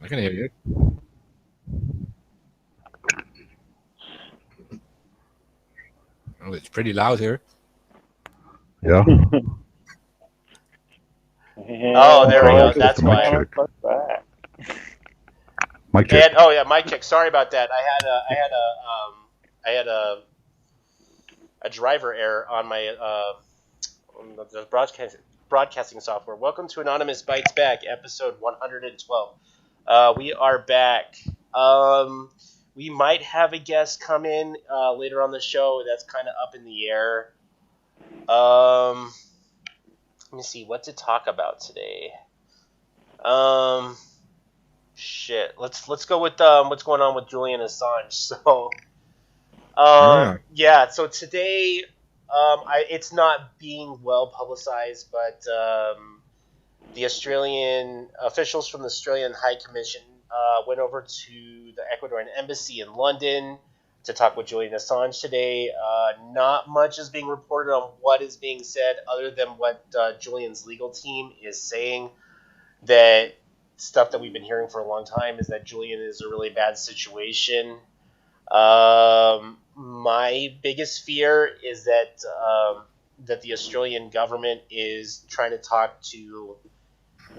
I can hear you. Oh, it's pretty loud here. Yeah. Oh, there we Okay, go. it's That's the mic why. check. Mic check. And oh yeah, mic check. Sorry about that. I had a driver error on my on the broadcasting software. Welcome to Anonymous Bites Back, episode 112. We are back. We might have a guest come in later on the show. That's kind of up in the air. Let me see what to talk about today. Shit. Let's go with what's going on with Julian Assange. So, yeah. So today, it's not being well publicized, but the Australian officials from the Australian High Commission went over to the Ecuadorian embassy in London to talk with Julian Assange today. Not much is being reported on what is being said, other than what Julian's legal team is saying. That stuff that we've been hearing for a long time is that Julian is a really bad situation. My biggest fear is that that the Australian government is trying to talk to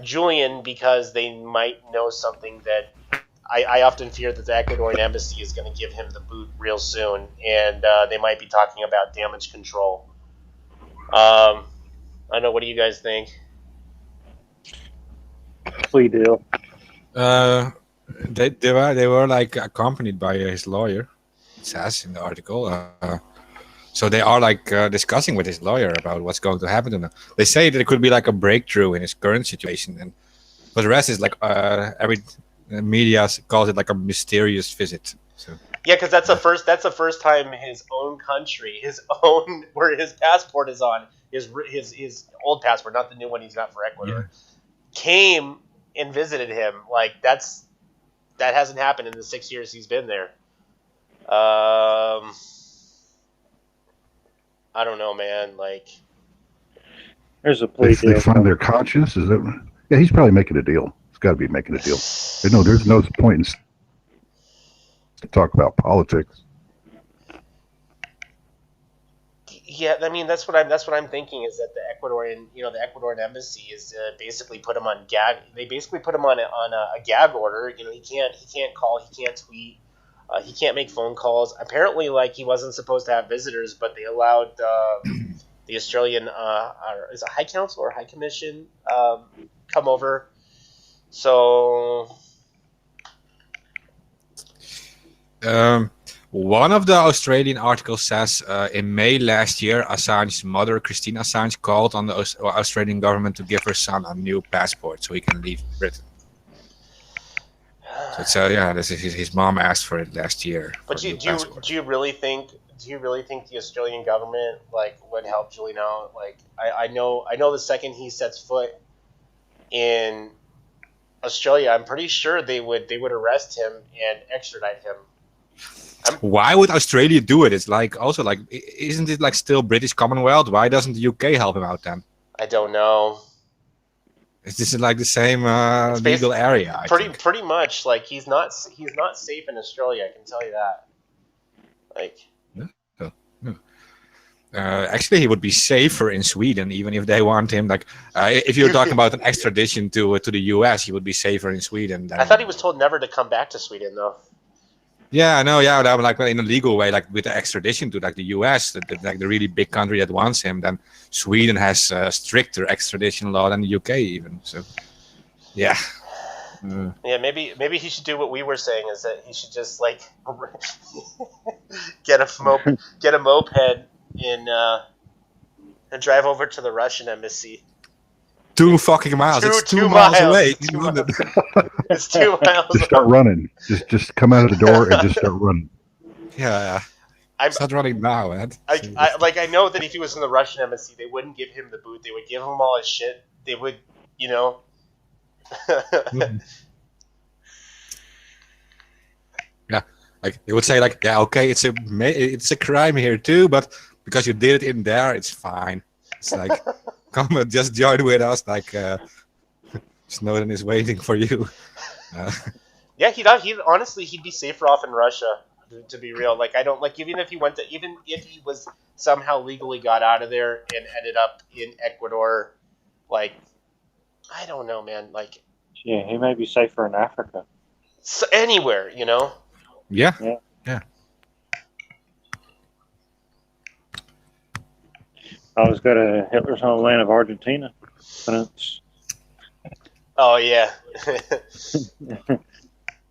Julian because they might know something that I often fear that the Ecuadorian embassy is going to give him the boot real soon, and they might be talking about damage control. I don't know. What do you guys think? Plea deal. They were like accompanied by his lawyer. It says in the article. So they are like discussing with his lawyer about what's going to happen to him. They say that it could be like a breakthrough in his current situation, but the rest is like every media calls it like a mysterious visit. So. Yeah, because that's the first time his own country, where his passport is on, his old passport, not the new one he's got for Ecuador, came and visited him. Like that hasn't happened in the 6 years he's been there. I don't know, man. Like, there's a plea deal. They find their conscience. Is that? Yeah, he's probably making a deal. He's got to be making a deal. There's no point in to talk about politics. Yeah, I mean that's what I'm thinking is that the Ecuadorian embassy is basically put him on gag. They basically put him on a gag order. He can't call, he can't tweet, he can't make phone calls. Apparently, like he wasn't supposed to have visitors, but they allowed the Australian is it High Council or High Commission come over. So. One of the Australian articles says in May last year, Assange's mother, Christine Assange, called on the Australian government to give her son a new passport so he can leave Britain. So this is his mom asked for it last year. But do you really think the Australian government would help Julian out? Like I know the second he sets foot in Australia, I'm pretty sure they would arrest him and extradite him. Why would Australia do it? It's like also like, isn't it like still British Commonwealth? Why doesn't the UK help him out then? I don't know. Is this like the same legal area? Pretty much. Like he's not safe in Australia. I can tell you that. Like. Actually, he would be safer in Sweden, even if they want him. Like, if you're talking about an extradition to the US, he would be safer in Sweden. I thought he was told never to come back to Sweden, though. Yeah, I know. Yeah, that like in a legal way, like with the extradition to like the US, like the really big country that wants him. Then Sweden has a stricter extradition law than the UK even. So, yeah. Yeah, maybe he should do what we were saying, is that he should just like get a moped and drive over to the Russian embassy. 2 fucking miles. It's 2 miles away. It's 2 miles. Just start running. Just come out of the door and just start running. Yeah. Start running now, man. I know that if he was in the Russian embassy, they wouldn't give him the boot. They would give him all his shit. They would, Yeah, like they would say, like, yeah, okay, it's a crime here too, but because you did it in there, it's fine. It's like, come and just join with us. Like, Snowden is waiting for you. Uh, Yeah, he'd honestly he'd be safer off in Russia. To be real, like I don't like even if he was somehow legally got out of there and ended up in Ecuador, like I don't know, man, like Yeah, he may be safer in Africa. anywhere, you know. yeah, Yeah. yeah, I always go to Hitler's homeland of Argentina. But Oh yeah,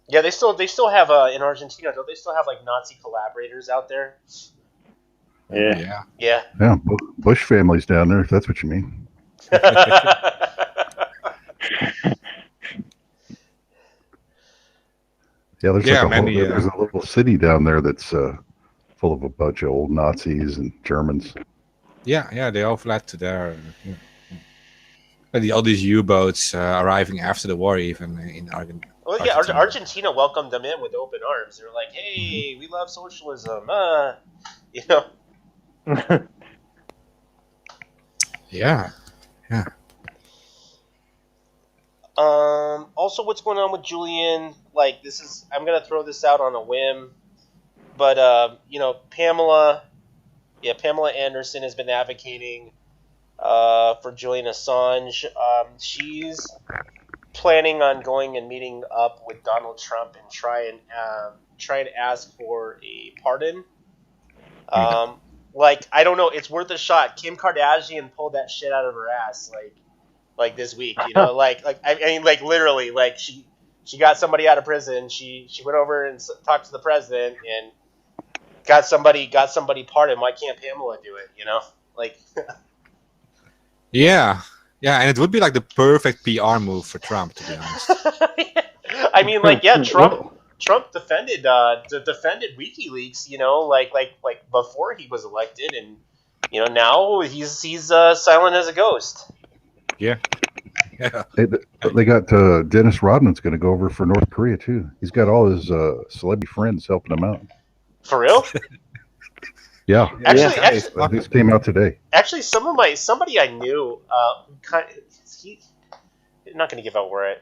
yeah. They still have in Argentina. Don't they still have like Nazi collaborators out there? Yeah. yeah. Yeah. Yeah, Bush family's down there, if that's what you mean. Yeah, there's Yeah, like many, there's a little city down there that's full of a bunch of old Nazis and Germans. Yeah, they all fled to there. Yeah. And all these U-boats arriving after the war, even in Argentina. Well, yeah, Argentina welcomed them in with open arms. They were like, "Hey, we love socialism." You know. Yeah. Also, what's going on with Julian? Like, I'm gonna throw this out on a whim, but Pamela Anderson has been advocating for Julian Assange. She's planning on going and meeting up with Donald Trump and try and ask for a pardon. Like I don't know, it's worth a shot. Kim Kardashian pulled that shit out of her ass, like this week, you know, like I mean, like literally, like she got somebody out of prison. She went over and talked to the president and got somebody pardoned. Why can't Pamela do it? You know, like. Yeah, and it would be like the perfect PR move for Trump, to be honest. I mean, like, yeah, Trump defended WikiLeaks, you know, like before he was elected, and you know now he's silent as a ghost. Yeah. They got Dennis Rodman's going to go over for North Korea too. He's got all his celebrity friends helping him out. For real? Yeah. Actually, This came out today. Actually, somebody I knew, I'm not going to give out where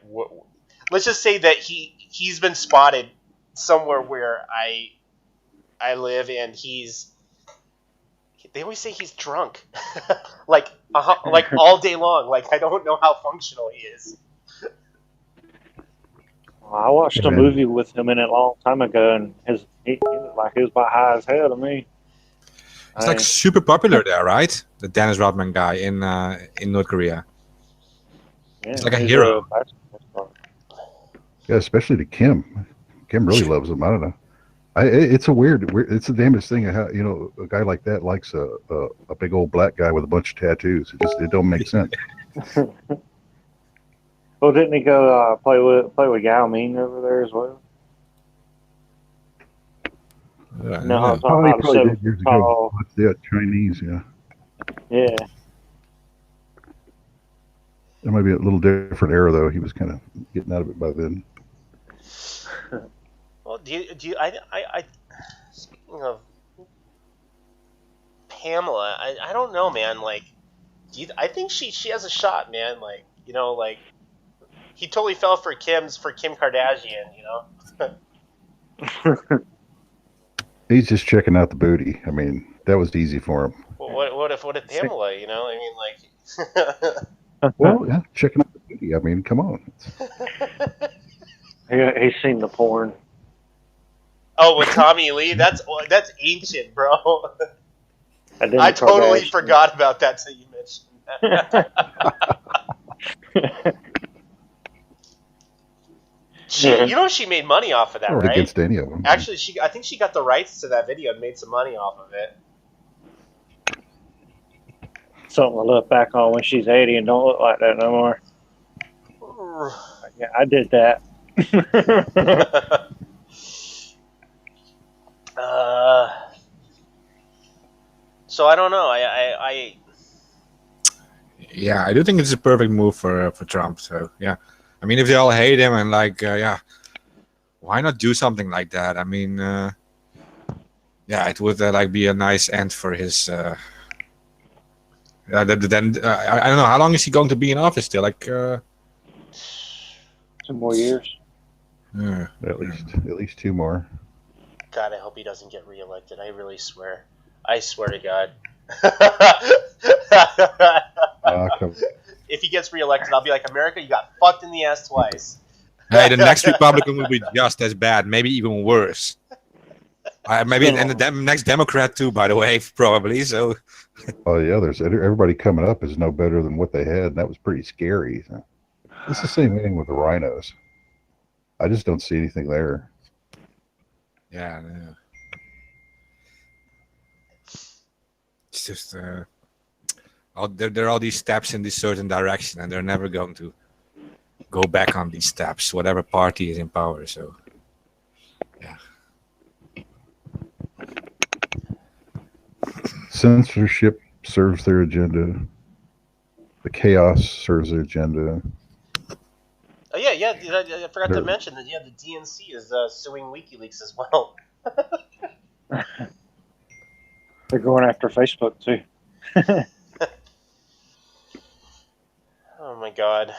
let's just say that he's been spotted somewhere where I live, and they always say he's drunk, like all day long. Like I don't know how functional he is. I watched a movie with him in it a long time ago, and he looked like he was about high as hell to me. It's like super popular there, right? The Dennis Rodman guy in North Korea. Yeah, it's like a hero. Yeah, especially to Kim. Kim really loves him. I don't know. It's it's the damnedest thing. How a guy like that likes a big old black guy with a bunch of tattoos. It don't make sense. Well, didn't he go play with Yao Ming over there as well? No, he probably did years ago. Yeah, Chinese. Yeah. Yeah. There might be a little different era though. He was kind of getting out of it by then. Well, do you I speaking of Pamela, I don't know, man. Like, I think she has a shot, man. Like, you know, like he totally fell for Kim Kardashian, you know. He's just checking out the booty. I mean, that was easy for him. Well, what if Pamela? You know, I mean, like. Well, yeah, checking out the booty. I mean, come on. He's seen the porn. Oh, with Tommy Lee, that's ancient, bro. I totally forgot about that till you mentioned that. You know, she made money off of that, right? Against any of them. Actually, I think she got the rights to that video and made some money off of it. Something to look back on when she's 80 and don't look like that no more. Yeah, I did that. So I don't know. Yeah, I do think it's a perfect move for Trump. So yeah, I mean, if they all hate him and why not do something like that? I mean, it would be a nice end for his. Then I don't know how long is he going to be in office still? 2 more years. Yeah. At least 2 more. God, I hope he doesn't get reelected. I really swear. I swear to God. Come, If he gets reelected, I'll be like, America, you got fucked in the ass twice. Hey, the next Republican will be just as bad, maybe even worse. Maybe and the next Democrat too, by the way, probably. So oh yeah, there's everybody coming up is no better than what they had, and that was pretty scary. It's the same thing with the rhinos. I just don't see anything there. yeah, no. It's just there are all these steps in this certain direction, and they're never going to go back on these steps, whatever party is in power. So yeah. Censorship serves their agenda. The chaos serves their agenda. Oh yeah. I forgot to mention that. Yeah, the DNC is suing WikiLeaks as well. They're going after Facebook too. Oh my God.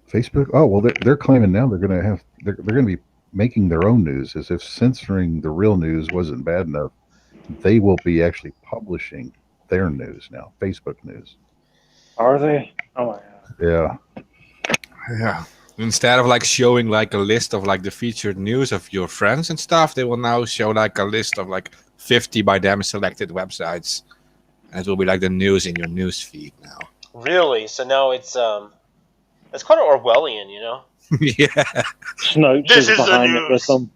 Facebook. Oh well, they're claiming now they're going to be making their own news, as if censoring the real news wasn't bad enough. They will be actually publishing their news now, Facebook news. Are they? Oh my God. Yeah. Instead of like showing like a list of like the featured news of your friends and stuff, they will now show like a list of like 50 by them selected websites, and it will be like the news in your news feed now. Really? So now it's kind of Orwellian, you know? Yeah. Snopes This is is the behind it with news. them.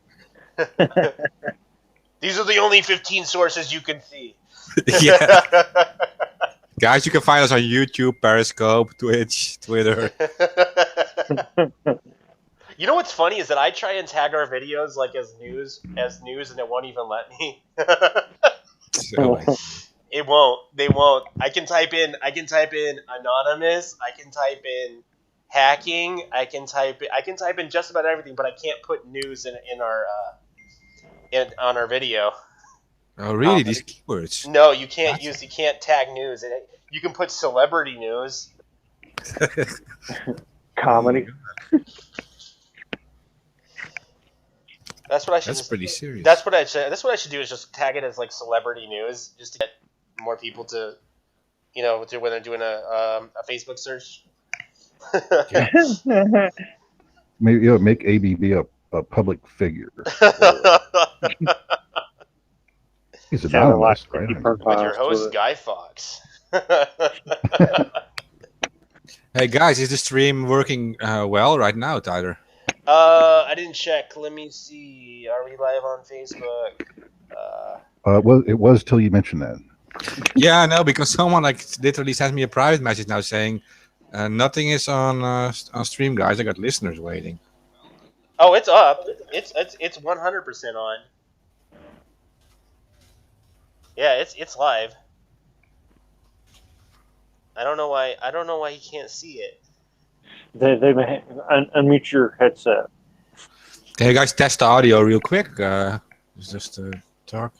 These are the only 15 sources you can see. Yeah. Guys, you can find us on YouTube, Periscope, Twitch, Twitter. You know what's funny is that I try and tag our videos like as news, and it won't even let me. So, It won't. They won't. I can type in anonymous. I can type in hacking. I can type in just about everything, but I can't put news in our on our video. oh, really? These keywords? No, you can't use. You can't tag news. You can put celebrity news. Comedy. That's what I should. That's pretty serious. That's what I should do is just tag it as like celebrity news, just to get more people to, when they're doing a Facebook search. Maybe make ABB a public figure. He's anonymous, right? With your host Guy Fawkes. Hey guys, is the stream working well right now, Tyler? I didn't check. Let me see. Are we live on Facebook? Well, it was till you mentioned that. Yeah, I know, because someone like literally sent me a private message now saying nothing is on stream, guys. I got listeners waiting. Oh, it's up. It's 100% on. Yeah, it's live. I don't know why he can't see it. They unmute your headset. Hey guys, test the audio real quick. Just talk.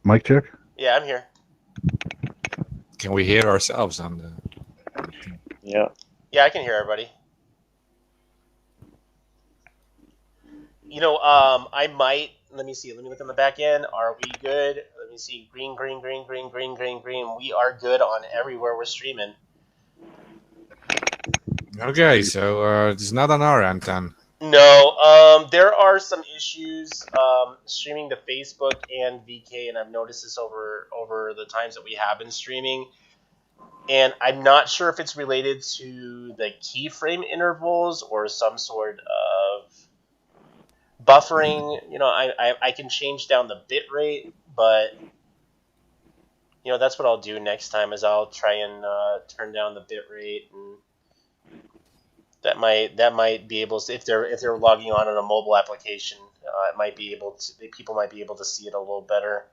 Mic check. Yeah, I'm here. Can we hear ourselves on the? Yeah. Yeah, I can hear everybody. I might. Let me see. Let me look on the back end. Are we good? Let me see. Green. We are good on everywhere we're streaming. Okay, so it's not on our end then. No, there are some issues streaming to Facebook and VK, and I've noticed this over the times that we have been streaming. And I'm not sure if it's related to the keyframe intervals or some sort of buffering. I can change down the bit rate, but that's what I'll do next time. Is I'll try and turn down the bit rate, and that might be able to, if they're logging on a mobile application, people might be able to see it a little better.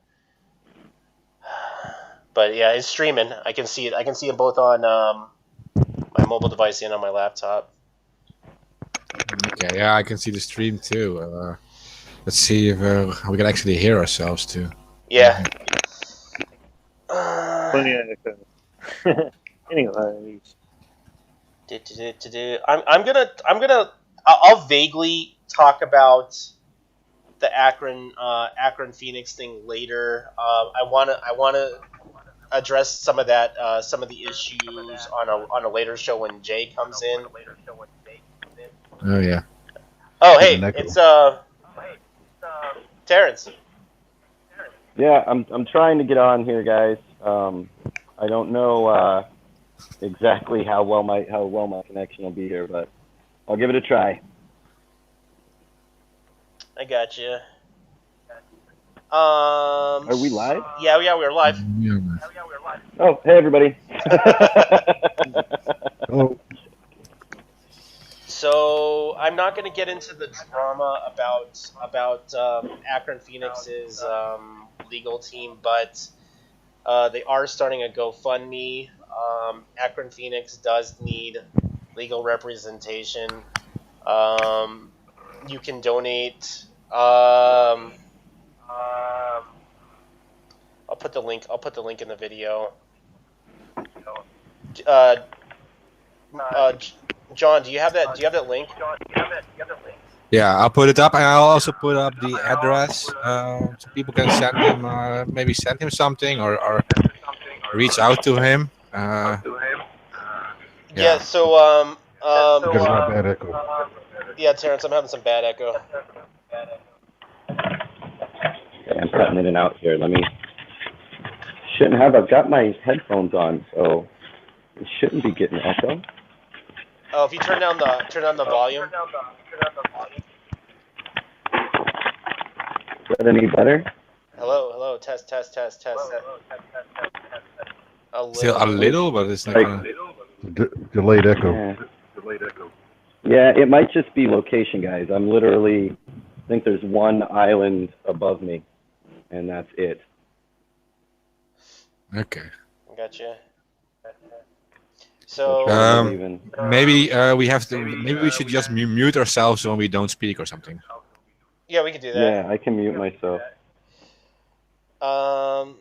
But yeah, it's streaming. I can see it. I can see it both on my mobile device and on my laptop. Okay, yeah, I can see the stream too. Let's see if we can actually hear ourselves too. Yeah. Plenty of anyways. I'll vaguely talk about the Akron Phoenix thing later. I wanna address some of that some of the issues on a later show when Jay comes in. Oh yeah. Oh Get hey, an echo. it's Terrence. Yeah, I'm trying to get on here, guys. I don't know exactly how well my connection will be here, but I'll give it a try. I got you. Are we live? Yeah, we're live. Yeah. Oh, hey everybody. Oh, So I'm not going to get into the drama about Akron Phoenix's legal team, but they are starting a GoFundMe. Akron Phoenix does need legal representation. You can donate. I'll put the link. I'll put the link in the video. John, do you have that? Do you have that link? Yeah, I'll put it up, and I'll also put up the address so people can send him, maybe send him something or reach out to him. Yeah. So you got a lot of bad echo. yeah, Terrence, I'm having some bad echo. Okay, I'm cutting in and out here. Let me. I've got my headphones on, so it shouldn't be getting echo. Oh, if you turn down the volume. Is that any better? Hello, test. Still a little, but it's not Like- gonna. Delayed echo. Yeah, it might just be location, guys. I'm literally, I think there's one island above me, and that's it. Okay. Gotcha. So Even. Maybe we have to. Maybe we should just mute ourselves when we don't speak or something. yeah, we can do that. Yeah, I can mute myself.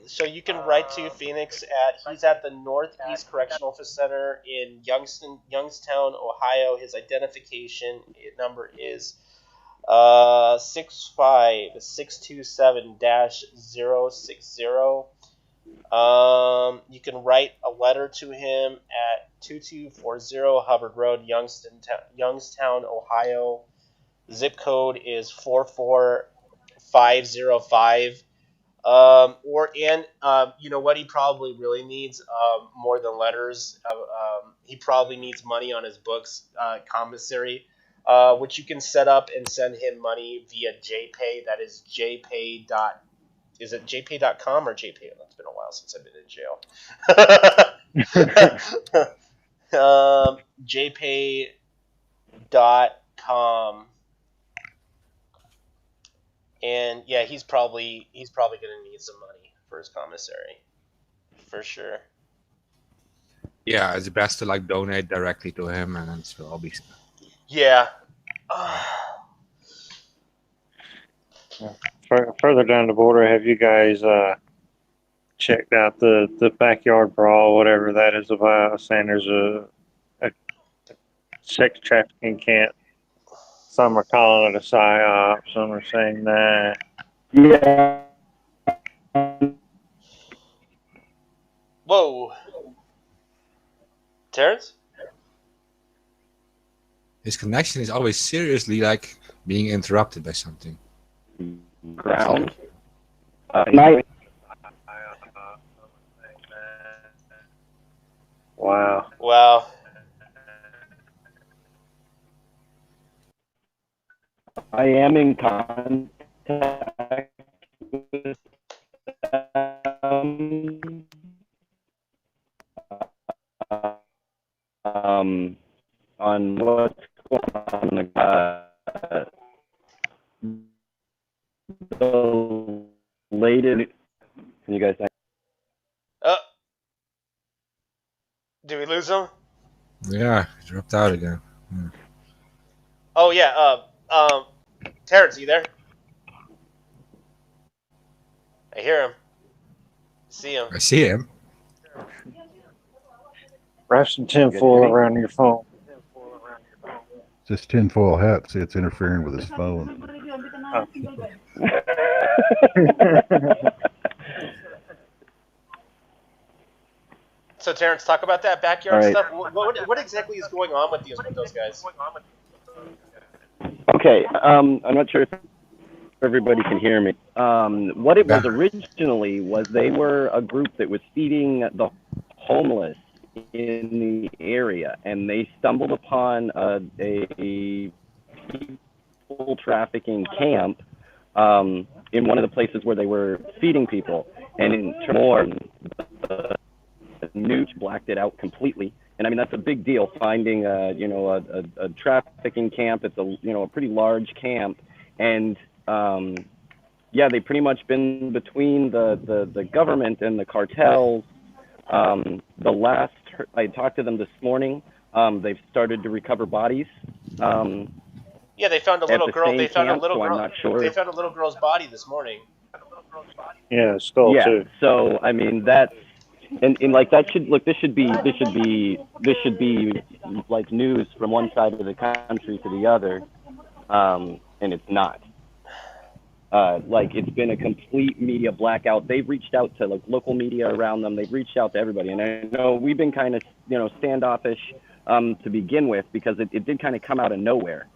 So you can write to Phoenix he's at the Northeast Correctional Center in Youngstown, Ohio. His identification number is 65627-060. You can write a letter to him at 2240 Hubbard Road, Youngstown, Ohio. Zip code is 44505. You know what he probably really needs more than letters. He probably needs money on his books commissary, which you can set up and send him money via JPay. That is JPay. Is it jpay.com or JPay? It's been a while since I've been in jail. jpay.com. And yeah, he's probably gonna need some money for his commissary, for sure. Yeah, it's best to like donate directly to him, and then it will all be. Yeah. Further down the border, have you guys checked out the backyard brawl, whatever that is about? Saying there's a sex trafficking camp. Some are calling it a psyop. Some are saying that. Yeah. Whoa. Terrence? His connection is always seriously like being interrupted by something. Ground. Night. Wow. I am in contact with them on what's going on. The latest. Can you guys? Did we lose him? Yeah, he dropped out again. Oh yeah. Terrence, you there? I hear him. See him. I see him. Wrap some tinfoil around your phone. This tinfoil hat. See, it's interfering with his phone. So Terrence, talk about that backyard All right. stuff. What exactly is going on with those guys? Okay, I'm not sure if everybody can hear me. What it was Yeah. originally was they were a group that was feeding the homeless in the area, and they stumbled upon a people trafficking camp in one of the places where they were feeding people. And in Tremor, the news blacked it out completely. And I mean, that's a big deal, finding a trafficking camp. It's a pretty large camp, and yeah, they've pretty much been between the government and the cartels. The last I talked to them this morning, they've started to recover bodies. Yeah, they found a little girl. They found a little girl. I'm not sure. They found a little girl's body this morning. Yeah, skull Yeah. too. So I mean, that's and like that should look. This should be like news from one side of the country to the other, and it's not. Like it's been a complete media blackout. They've reached out to like local media around them. They've reached out to everybody, and I know we've been kind of standoffish to begin with because it did kind of come out of nowhere.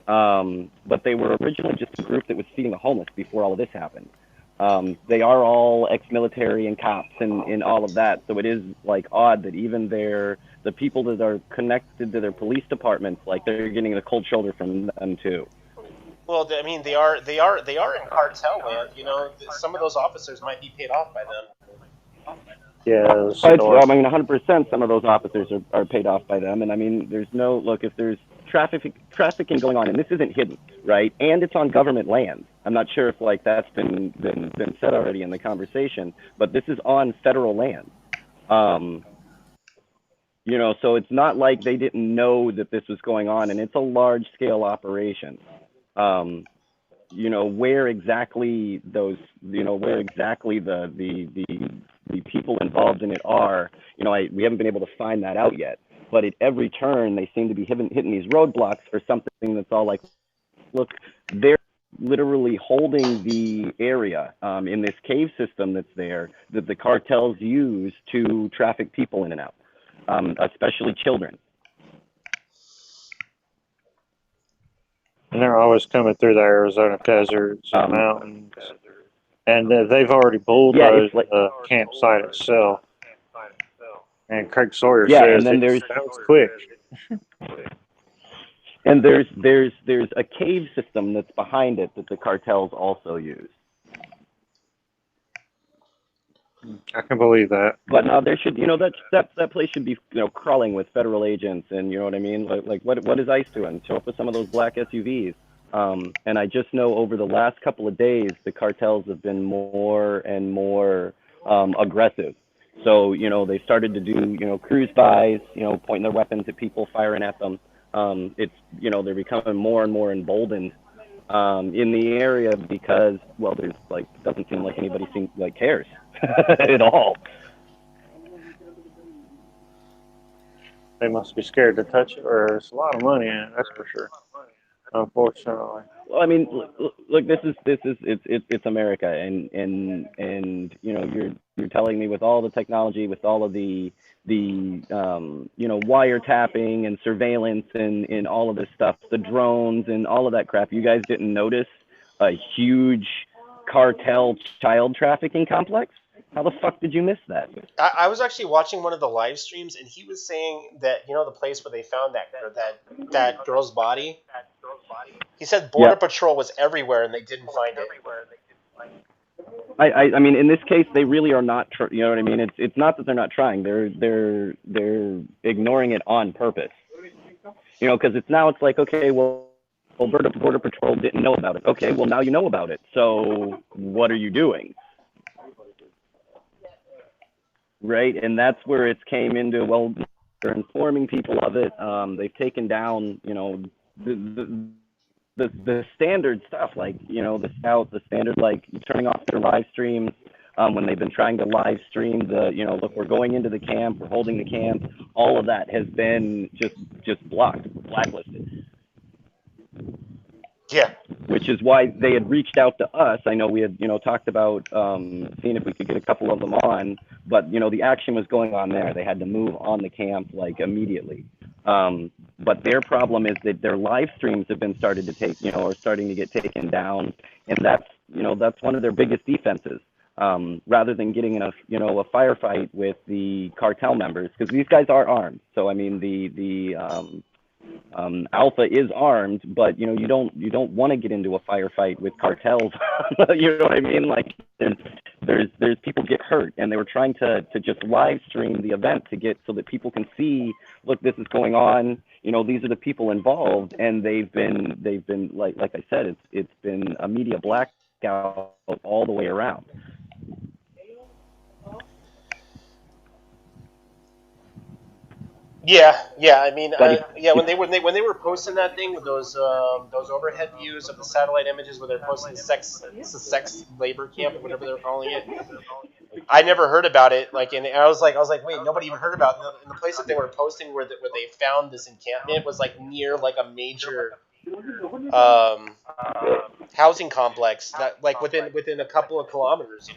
But they were originally just a group that was feeding the homeless before all of this happened. They are all ex-military and cops and all of that, so it is like odd that even the people that are connected to their police departments, like they're getting the cold shoulder from them too. Well, I mean, they are in cartel land. You know, some of those officers might be paid off by them. Yeah, I mean, 100%. Some of those officers are paid off by them, and I mean, there's no look if there's trafficking going on, and this isn't hidden, right? And it's on government land. I'm not sure if like that's been said already in the conversation, but this is on federal land. So it's not like they didn't know that this was going on, and it's a large scale operation. Where exactly those, where exactly the people involved in it are, we haven't been able to find that out yet. But at every turn, they seem to be hitting these roadblocks for something that's all like, look, they're literally holding the area in this cave system that's there that the cartels use to traffic people in and out, especially children. And they're always coming through the Arizona deserts and mountains. And they've already bulldozed the campsite itself. And Craig Sawyer says and then that was quick. And there's a cave system that's behind it that the cartels also use. I can believe that. But now there should, that place should be, crawling with federal agents, and you know what I mean. Like what is ICE doing? Show up with some of those black SUVs. And I just know over the last couple of days, the cartels have been more and more aggressive. So they started to do cruise bys, pointing their weapons at people, firing at them. It's they're becoming more and more emboldened in the area because there's doesn't seem like anybody cares at all. They must be scared to touch it, or there's a lot of money in it. That's for sure. Unfortunately. Well, I mean, look, it's America, and you're telling me with all the technology, with all of the wiretapping and surveillance and all of this stuff, the drones and all of that crap, you guys didn't notice a huge cartel child trafficking complex? How the fuck did you miss that? I was actually watching one of the live streams, and he was saying that the place where they found that girl's body. He said Border Patrol was everywhere, and they didn't find it. I mean, in this case, they really are not. You know what I mean? It's not that they're not trying. They're ignoring it on purpose. Because it's like, okay, well, Border Patrol didn't know about it. Okay, well now you know about it. So what are you doing? Right, and that's where it came into. They're informing people of it. They've taken down, the standard stuff, like the standard, like turning off their live streams when they've been trying to live stream look, we're going into the camp, we're holding the camp. All of that has been just blacklisted. Yeah. Which is why they had reached out to us. I know we had, talked about seeing if we could get a couple of them on, but the action was going on there. They had to move on the camp like immediately. But their problem is that their live streams have been starting to get taken down, and that's one of their biggest defenses. Rather than getting in a firefight with the cartel members, because these guys are armed. So I mean the Alpha is armed, but you don't want to get into a firefight with cartels. You know what I mean? Like there's people get hurt, and they were trying to just live stream the event to get so that people can see, look, this is going on. These are the people involved, and they've been like I said, it's been a media blackout all the way around. Yeah. I mean, when they were posting that thing with those overhead views of the satellite images where they're posting sex labor camp or whatever they're calling it, I never heard about it. And I was like, wait, nobody even heard about it. And the place that they were posting where they found this encampment was like near like a major housing complex that like within a couple of kilometers,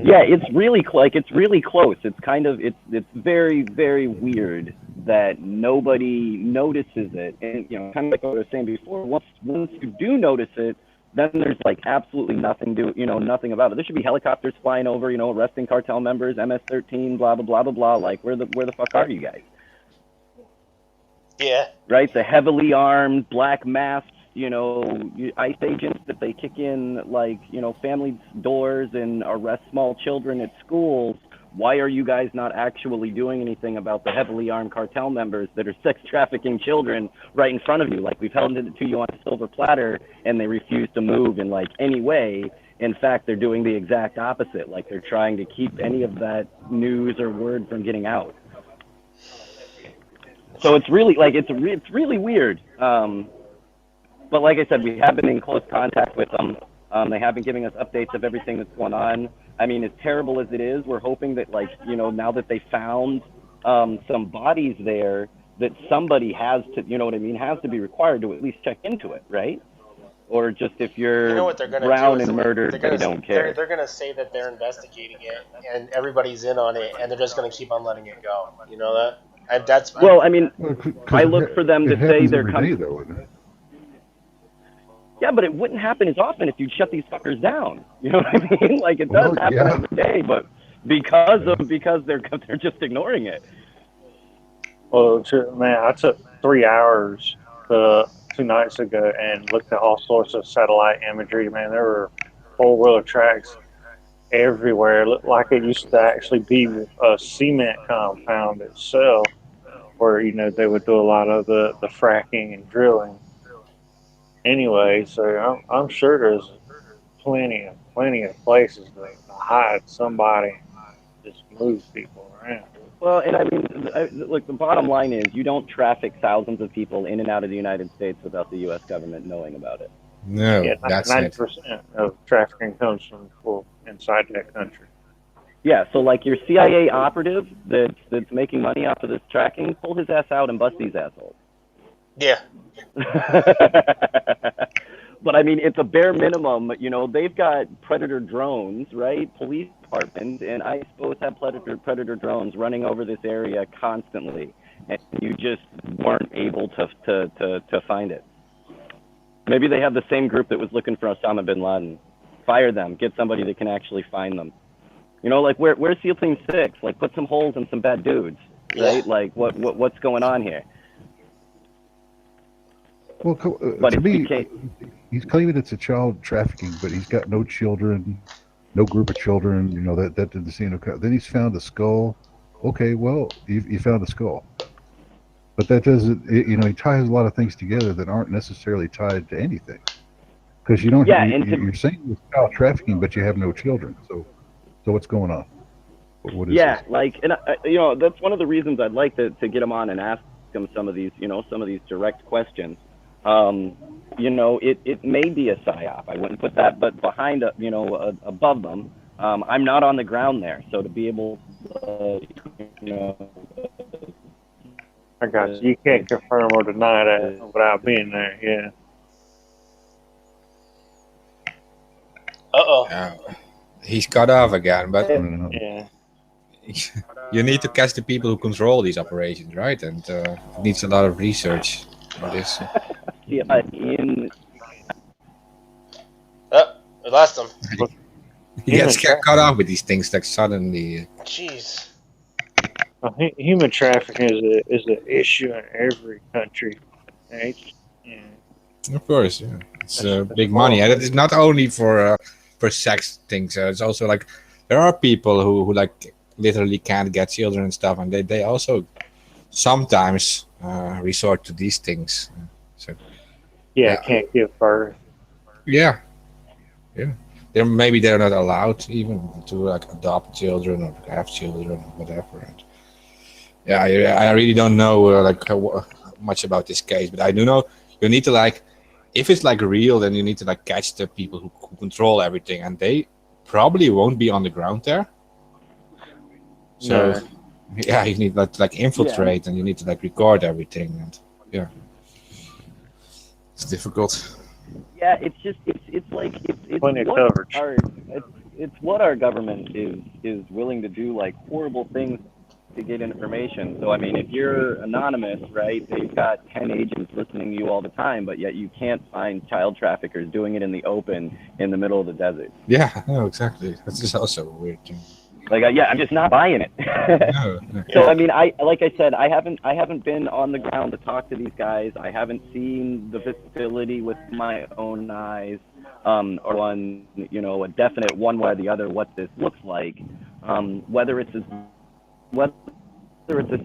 Yeah, it's really close. It's kind of it's very, very weird that nobody notices it. And kind of like what I was saying before, once you do notice it, then there's like absolutely nothing nothing about it. There should be helicopters flying over, arresting cartel members, MS-13, blah blah blah blah blah. Like where the fuck are you guys? Yeah. Right, the heavily armed, black masked, ICE agents that they kick in, like, family doors and arrest small children at schools. Why are you guys not actually doing anything about the heavily armed cartel members that are sex trafficking children right in front of you? Like, we've held it to you on a silver platter, and they refuse to move in, like, any way. In fact, they're doing the exact opposite. Like, they're trying to keep any of that news or word from getting out. So it's really it's really weird. But like I said, we have been in close contact with them. They have been giving us updates of everything that's going on. I mean, as terrible as it is, we're hoping that now that they found some bodies there, that somebody has to, has to be required to at least check into it, right? Or just if you're what they're gonna drowned do and murdered, they don't care. They're going to say that they're investigating it, and everybody's in on it, and they're just going to keep on letting it go. You know that? And that's well, I mean, I look for them to say they're coming. Yeah, but it wouldn't happen as often if you'd shut these fuckers down. You know what I mean? Like it does happen every day, but because they're just ignoring it. Well, man, I took 3 hours 2 nights ago and looked at all sorts of satellite imagery. Man, there were four-wheeler tracks everywhere. It looked like it used to actually be a cement compound itself, where they would do a lot of the fracking and drilling. Anyway, so I'm sure there's plenty of places to hide somebody, just move people around. Well, and I mean, look, the bottom line is you don't traffic thousands of people in and out of the United States without the U.S. government knowing about it. No, yeah, that's 90% of trafficking comes from people inside that country. Yeah, so like your CIA operative that's making money off of this tracking, pull his ass out and bust these assholes. Yeah. But I mean, it's a bare minimum. They've got Predator drones, right? Police department and ICE both have Predator drones running over this area constantly, and you just weren't able to find it. Maybe they have the same group that was looking for Osama bin Laden. Fire them. Get somebody that can actually find them. Like where's SEAL Team 6? Like put some holes in some bad dudes, right? Yeah. Like what's going on here? Well, to me, he's claiming it's a child trafficking, but he's got no children, no group of children. That didn't seem to. Then he's found a skull. Okay, well, you found a skull, but that doesn't. He ties a lot of things together that aren't necessarily tied to anything. Because you don't. Yeah, you're saying it's child trafficking, but you have no children. So what's going on? What is this? Like, and that's one of the reasons I'd like to get him on and ask him some of these direct questions. It may be a psyop. I wouldn't put that, but behind, above them, I'm not on the ground there, so to be able, I got you. You can't confirm or deny that without being there. Yeah. Uh-oh. He's cut off again, but I don't know. Yeah. you need to catch the people who control these operations, right? And it needs a lot of research on this. Yeah, Ian. Oh, we lost him. He gets cut off with these things like suddenly. Jeez. Human trafficking is an issue in every country. And Of course, yeah. It's That's big money, horrible. and it is not only for sex things. It's also like there are people who like literally can't get children and stuff, and they also sometimes resort to these things. So Yeah. Can't give birth. yeah, maybe they're not allowed even to like adopt children or have children or whatever. And yeah, I really don't know much about this case, but I do know you need to like, if it's like real, then you need to like catch the people who control everything, and they probably won't be on the ground there. So No. yeah, you need to like infiltrate, and you need to like record everything, and yeah, it's difficult. Yeah, it's just it's like it's Plenty of what coverage. it's what our government is willing to do, like horrible things to get information. So I mean, if you're anonymous, right, they've got 10 agents listening to you all the time, but yet you can't find child traffickers doing it in the open in the middle of the desert. Yeah, no, exactly. That's just also a weird thing. Like, yeah, I'm just not buying it. No, no. So I mean, like I said, I haven't been on the ground to talk to these guys. I haven't seen the facility with my own eyes, or on a definite one way or the other what this looks like. Whether it's a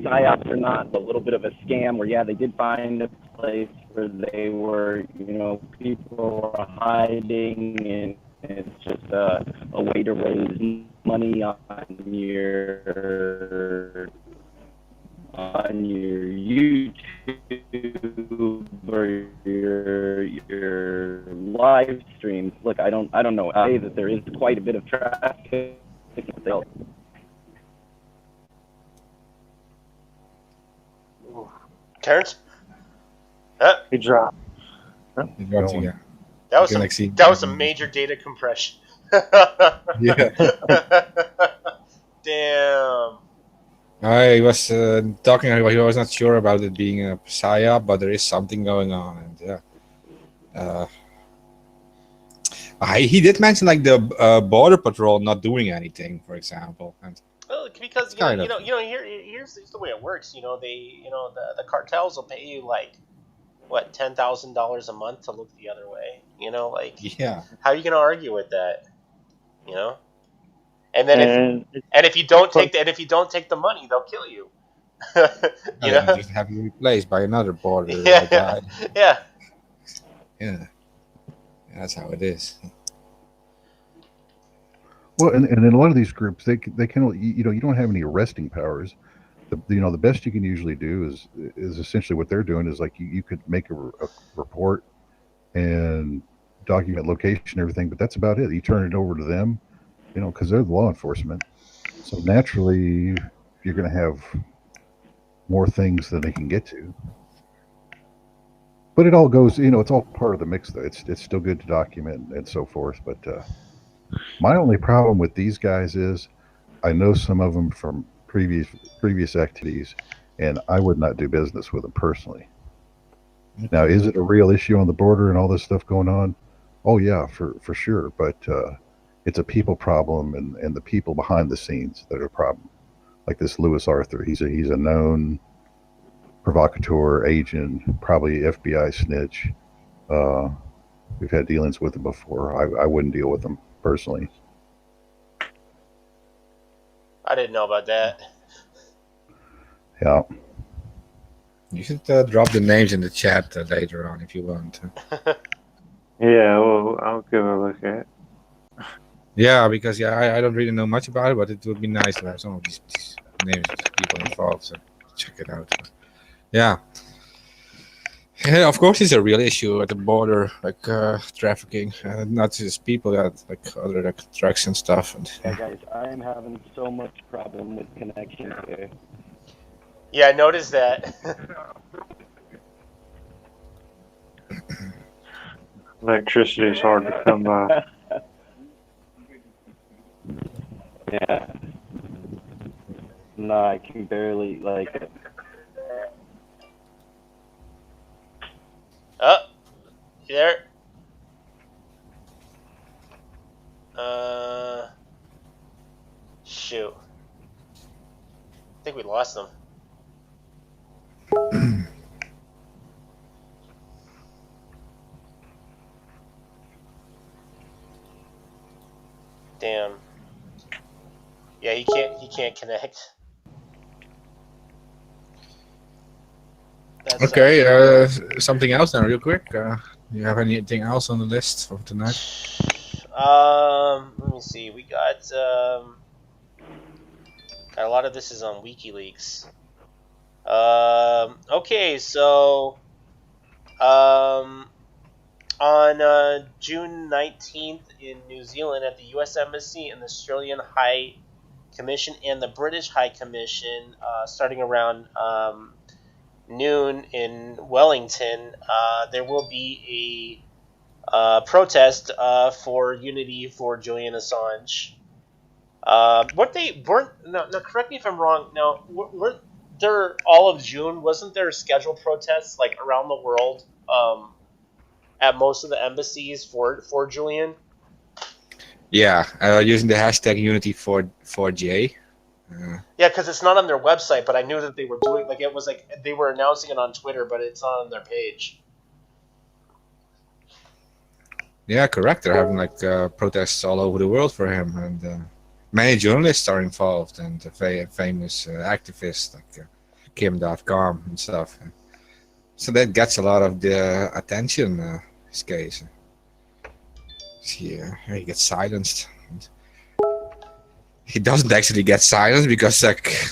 psyop or not, a little bit of a scam. Where yeah, they did find a place where they were, people were hiding, and it's just a way to raise money on your YouTube or your live streams. Look, I don't know. I say that there is quite a bit of traffic. Terrence? He dropped. It works again. That was You can, some, like, see- that was some major data compression. Yeah. Damn. I was talking. He was not sure about it being a psyop, but there is something going on, and yeah. He did mention like the border patrol not doing anything, for example, and Well, because Kind of. here's the way it works. The cartels will pay you like what, $10,000 a month to look the other way. yeah, How are you gonna argue with that? And then And if you don't take the money, they'll kill you. just have you replaced by another border Yeah, guy. yeah. Yeah, that's how it is. Well, and in a lot of these groups, they can you don't have any arresting powers. The best you can usually do is essentially what they're doing is like you could make a report and document location and everything, but that's about it. You turn it over to them, because they're the law enforcement. So naturally, you're going to have more things than they can get to. But it all goes, it's all part of the mix, though. It's still good to document and so forth. But my only problem with these guys is I know some of them from previous activities, and I would not do business with them personally. Now, is it a real issue on the border and all this stuff going on? Oh yeah, for sure. But it's a people problem, and the people behind the scenes that are a problem. Like this Louis Arthur, he's a known provocateur, agent, probably FBI snitch. We've had dealings with him before. I wouldn't deal with him personally. I didn't know about that. Yeah. You should drop the names in the chat later on if you want. yeah, well, I'll give it a look at. Yeah, because I don't really know much about it, but it would be nice to have some of these names of the people involved. So check it out. Yeah. Yeah, of course, it's a real issue at the border, like trafficking, not just people, like other like drugs and stuff. And Yeah, guys, I'm having so much problem with connection here. Yeah, I noticed that. Electricity is hard to come by. No, I can barely Oh, you there? Shoot. I think we lost them. Damn. Yeah, he can't connect. That's Okay, something else then, real quick. You have anything else on the list for tonight? Let me see. We got a lot of this is on WikiLeaks. Okay, so on June 19th in New Zealand at the U.S. Embassy and the Australian High Commission and the British High Commission, starting around noon in Wellington, there will be a protest for unity for Julian Assange. Correct me if I'm wrong. Now, weren't there all of June? Wasn't there scheduled protests like around the world at most of the embassies for Julian? Yeah, using the hashtag Unity4J. Yeah, because it's not on their website, but I knew that they were doing it was like they were announcing it on Twitter, but it's not on their page. Yeah, correct. They're having protests all over the world for him, and many journalists are involved, and famous activists like Kim.com and stuff. So that gets a lot of the attention. His case. He gets silenced. He doesn't actually get silenced because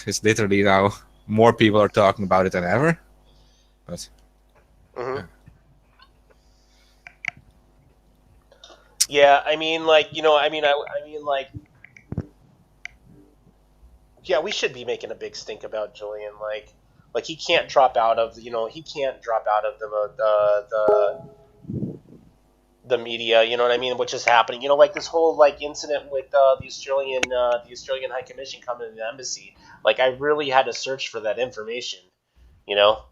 it's literally now more people are talking about it than ever. But Mm-hmm. Yeah, I mean, yeah, we should be making a big stink about Julian. Like he can't drop out of the media. You know what I mean? Which is happening. You know, like this whole incident with the Australian High Commission coming to the embassy. Like I really had to search for that information. You know.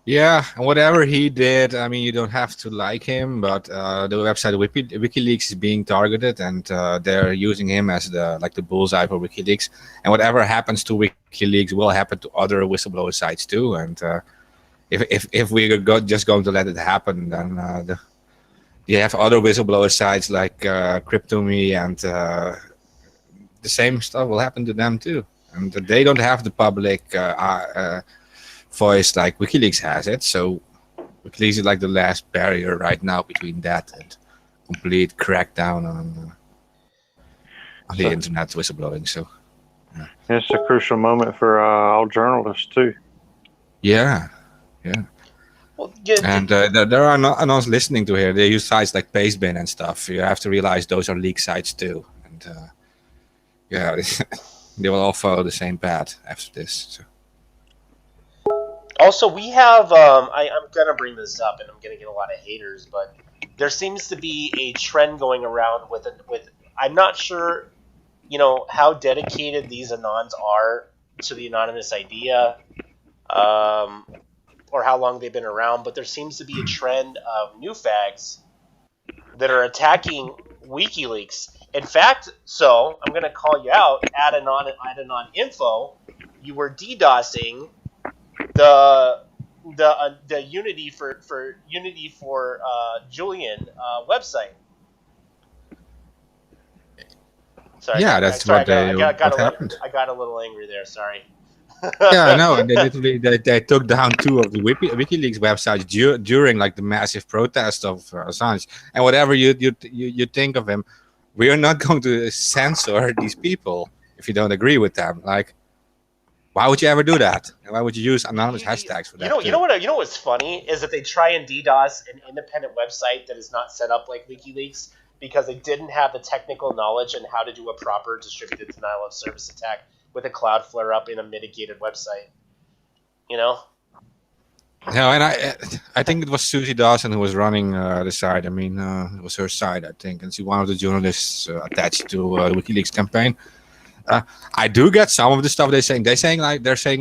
yeah, and whatever he did, I mean, you don't have to like him, but the website WikiLeaks is being targeted, and they're using him as the bullseye for WikiLeaks. And whatever happens to WikiLeaks will happen to other whistleblower sites too. And if we're just going to let it happen, then you have other whistleblower sites like Cryptomy, and the same stuff will happen to them too. And they don't have the public voice like WikiLeaks has it. So WikiLeaks is like the last barrier right now between that and complete crackdown on the internet whistleblowing. So it's a crucial moment for all journalists too. yeah. Well, yeah, And there are not listening to here. They use sites like Pastebin and stuff. You have to realize those are leak sites too. And yeah, they will all follow the same path after this. So. Also, we have. I'm gonna bring this up, and I'm gonna get a lot of haters, but there seems to be a trend going around with. I'm not sure, how dedicated these anons are to the anonymous idea, or how long they've been around. But there seems to be a trend of new fags that are attacking WikiLeaks. In fact, so I'm gonna call you out. Anon info. You were DDoSing the Unity for Julian website. Sorry, Yeah, that's what happened. I got a little angry there. Sorry. Yeah, I know. And they literally they took down 2 of the WikiLeaks websites during the massive protest of Assange. And whatever you think of him, we are not going to censor these people if you don't agree with them. Why would you ever do that? And why would you use anonymous hashtags for that? You know what's funny is that they try and DDoS an independent website that is not set up like WikiLeaks because they didn't have the technical knowledge on how to do a proper distributed denial of service attack with a Cloudflare up in a mitigated website. No, and I think it was Susie Dawson who was running the site. I mean, it was her site, I think, and she's one of the journalists attached to the WikiLeaks campaign. I do get some of the stuff they're saying. They're saying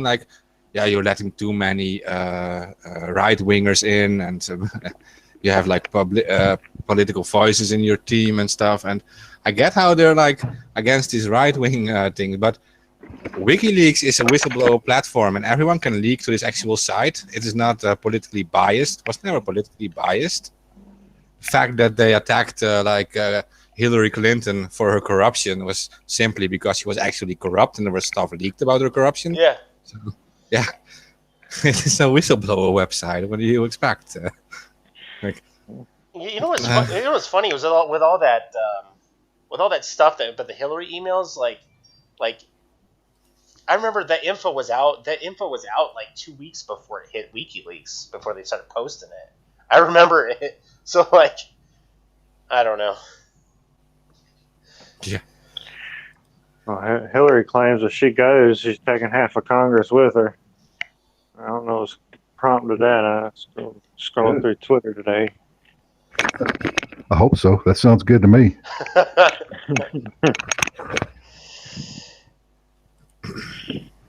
like, yeah, you're letting too many right wingers in, and you have like political voices in your team and stuff. And I get how they're like against this right wing thing, but WikiLeaks is a whistleblower platform, and everyone can leak to this actual site. It is not politically biased. It was never politically biased. The fact that they attacked Hillary Clinton for her corruption was simply because she was actually corrupt, and there was stuff leaked about her corruption. Yeah. So, yeah, it's a whistleblower website. What do you expect? You know what's funny was with all that stuff but the Hillary emails, like I remember that info was out. That info was out like 2 weeks before it hit WikiLeaks, before they started posting it. I remember it. So like, I don't know. Yeah. Well, Hillary claims if she goes, she's taking half of Congress with her. I don't know what's prompted that. I was scrolling through Twitter today. I hope so. That sounds good to me.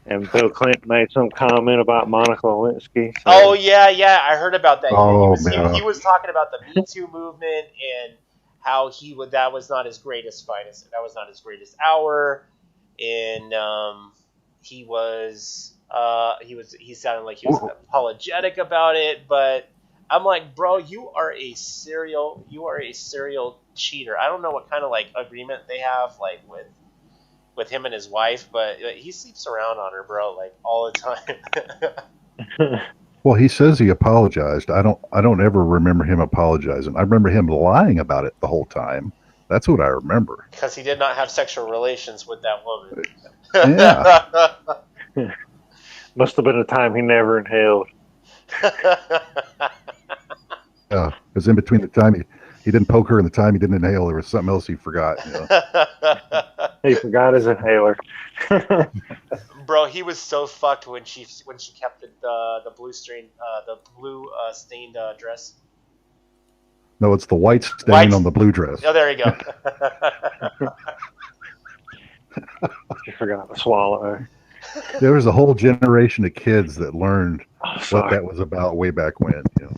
And Bill Clinton made some comment about Monica Lewinsky. So. Oh yeah, I heard about that. Oh, he was talking about the Me Too movement and how that was not his greatest finest. That was not his greatest hour, and he sounded like he was apologetic about it. But I'm like, bro, you are a serial cheater. I don't know what kind of like agreement they have like with him and his wife, but he sleeps around on her, bro, like all the time. Well, he says he apologized. I don't ever remember him apologizing. I remember him lying about it the whole time. That's what I remember. Because he did not have sexual relations with that woman. Yeah. Must have been a time he never inhaled. Yeah, because in between the time he didn't poke her and the time he didn't inhale, there was something else he forgot. You know? He forgot his inhaler. Bro, he was so fucked when she kept the blue stained dress. No, it's the white stain on the blue dress. Oh, there you go. She forgot to swallow. There was a whole generation of kids that learned Sorry. what that was about way back when. You know?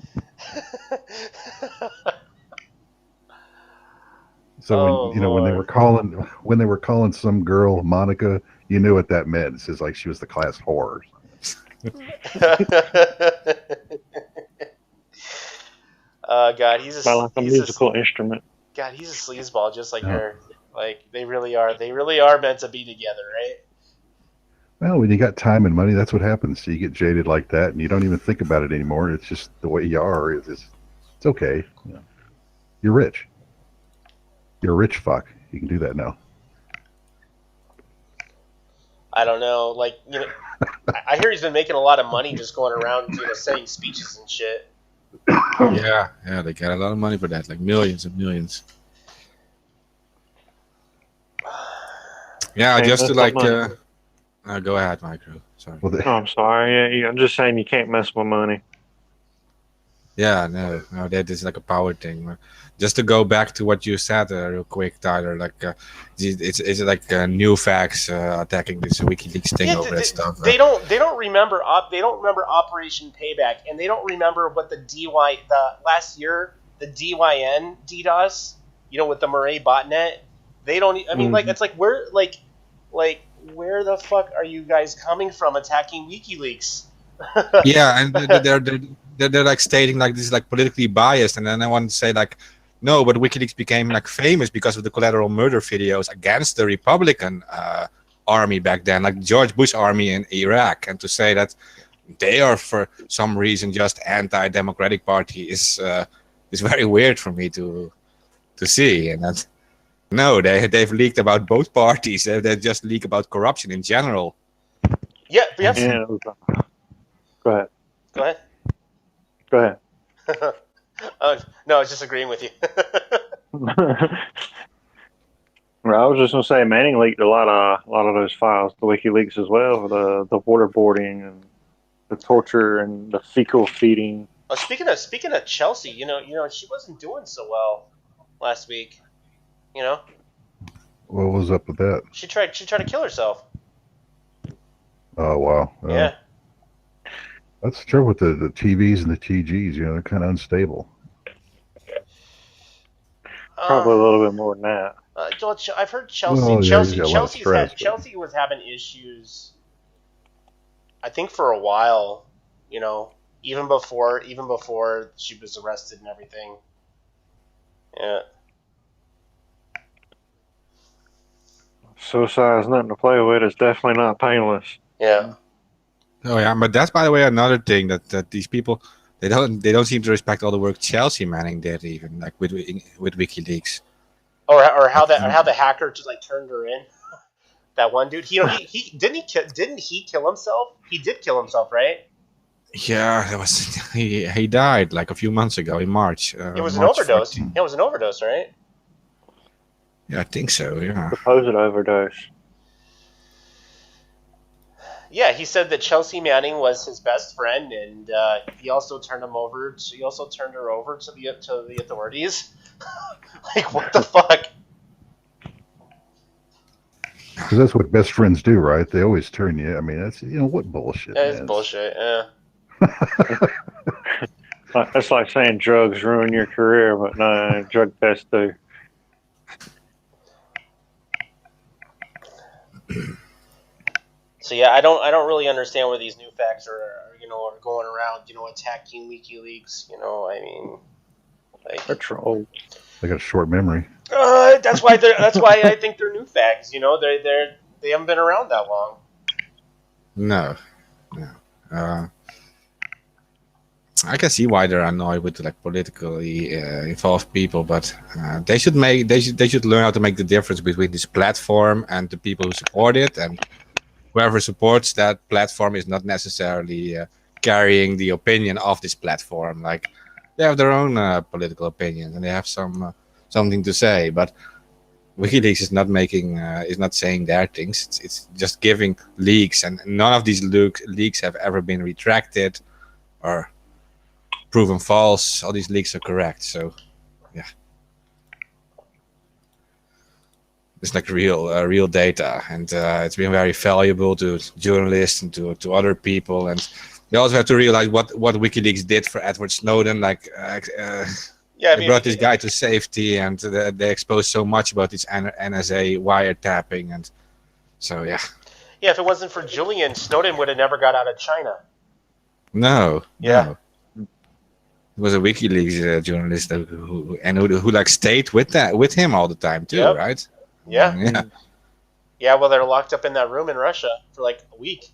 So when they were calling some girl Monica, you knew what that meant. It says like she was the class whore. God, he's like a musical instrument. God, he's a sleazeball just like her. Like they really are meant to be together, right? Well, when you got time and money, that's what happens. So you get jaded like that, and you don't even think about it anymore. It's just the way you are. It's okay. You know, you're rich. You're a rich fuck. You can do that now. I don't know. Like, you know, I hear he's been making a lot of money just going around, saying speeches and shit. Yeah, they got a lot of money for that, like millions and millions. Yeah, Hey, just to like. Go ahead, Micro. Sorry. Well, I'm sorry. I'm just saying you can't mess with money. Yeah, no, that is like a power thing. Just to go back to what you said real quick, Tyler, like it's like new facts attacking this WikiLeaks thing over that stuff. They don't remember Operation Payback, and they don't remember what the last year the DYN DDoS, with the Murray botnet. They don't. I mean, like it's like where where the fuck are you guys coming from attacking WikiLeaks? Yeah, and they're like stating like this is like politically biased, and then I want to say like, no, but WikiLeaks became like famous because of the collateral murder videos against the Republican army back then, like George Bush army in Iraq, and to say that they are for some reason just anti-democratic party is very weird for me to see, and that. No, they've leaked about both parties. They just leak about corruption in general. Yeah. Yeah. Go ahead. No, I was just agreeing with you. Well, I was just gonna say Manning leaked a lot of those files to WikiLeaks as well, the waterboarding and the torture and the fecal feeding. Oh, speaking of Chelsea, she wasn't doing so well last week. What was up with that? She tried to kill herself. Oh wow. Yeah. That's the trouble with the TVs and the TGs. You know, they're kind of unstable. Probably a little bit more than that. I've heard Chelsea. Well, yeah, he's got a lot of stress, but- Chelsea was having issues. I think for a while, you know, even before she was arrested and everything. Yeah. Suicide is nothing to play with. It's definitely not painless. Yeah. Oh yeah, but that's by the way another thing that these people they don't seem to respect all the work Chelsea Manning did, even like with WikiLeaks. Or how the hacker just like turned her in. That one dude. He didn't he kill himself? He did kill himself, right? Yeah, that was he died like a few months ago in March. It was an March overdose. 14. It was an overdose, right? Yeah, I think so. Yeah. Supposed overdose. Yeah, he said that Chelsea Manning was his best friend, and he also turned her over to the authorities. Like, what the fuck? Because that's what best friends do, right? They always turn you. I mean, that's what bullshit. That is man. bullshit. Yeah. That's like saying drugs ruin your career, but no, drug tests do. So yeah, I don't really understand where these new facts are going around. Attacking WikiLeaks. I mean, like They're trolls. They got a short memory. that's why I think they're new facts. They haven't been around that long. No. I can see why they're annoyed with like politically involved people, but they should learn how to make the difference between this platform and the people who support it, and whoever supports that platform is not necessarily carrying the opinion of this platform. Like they have their own political opinions and they have something to say, but WikiLeaks is not saying their things. It's just giving leaks, and none of these leaks have ever been retracted or proven false. All these leaks are correct. So, yeah, it's like real data, and it's been very valuable to journalists and to other people. And you also have to realize what WikiLeaks did for Edward Snowden. Like, they brought this guy to safety, and they exposed so much about this NSA wiretapping, and so yeah. Yeah, if it wasn't for Julian, Snowden would have never got out of China. No. Yeah. No. He was a WikiLeaks journalist who like stayed with him all the time too, Yep. right? Yeah. Yeah. Yeah, well, they're locked up in that room in Russia for like a week.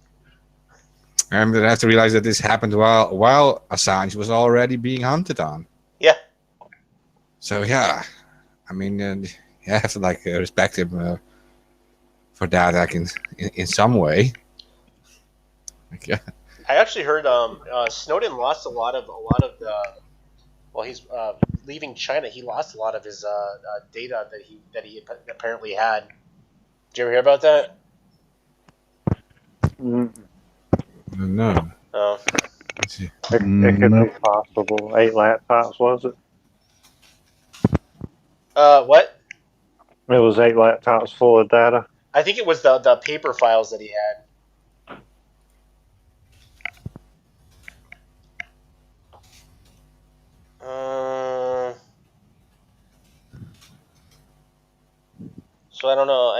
And they have to realize that this happened while Assange was already being hunted on. Yeah. So yeah, I mean, you have to like respect him for that, like in some way. Like, yeah. I actually heard Snowden lost a lot of the. Well, he's leaving China. He lost a lot of his data that he apparently had. Did you ever hear about that? No. Oh. Let's see. It could No. be possible. 8 laptops, was it? What? It was 8 laptops full of data. I think it was the paper files that he had. So I don't know.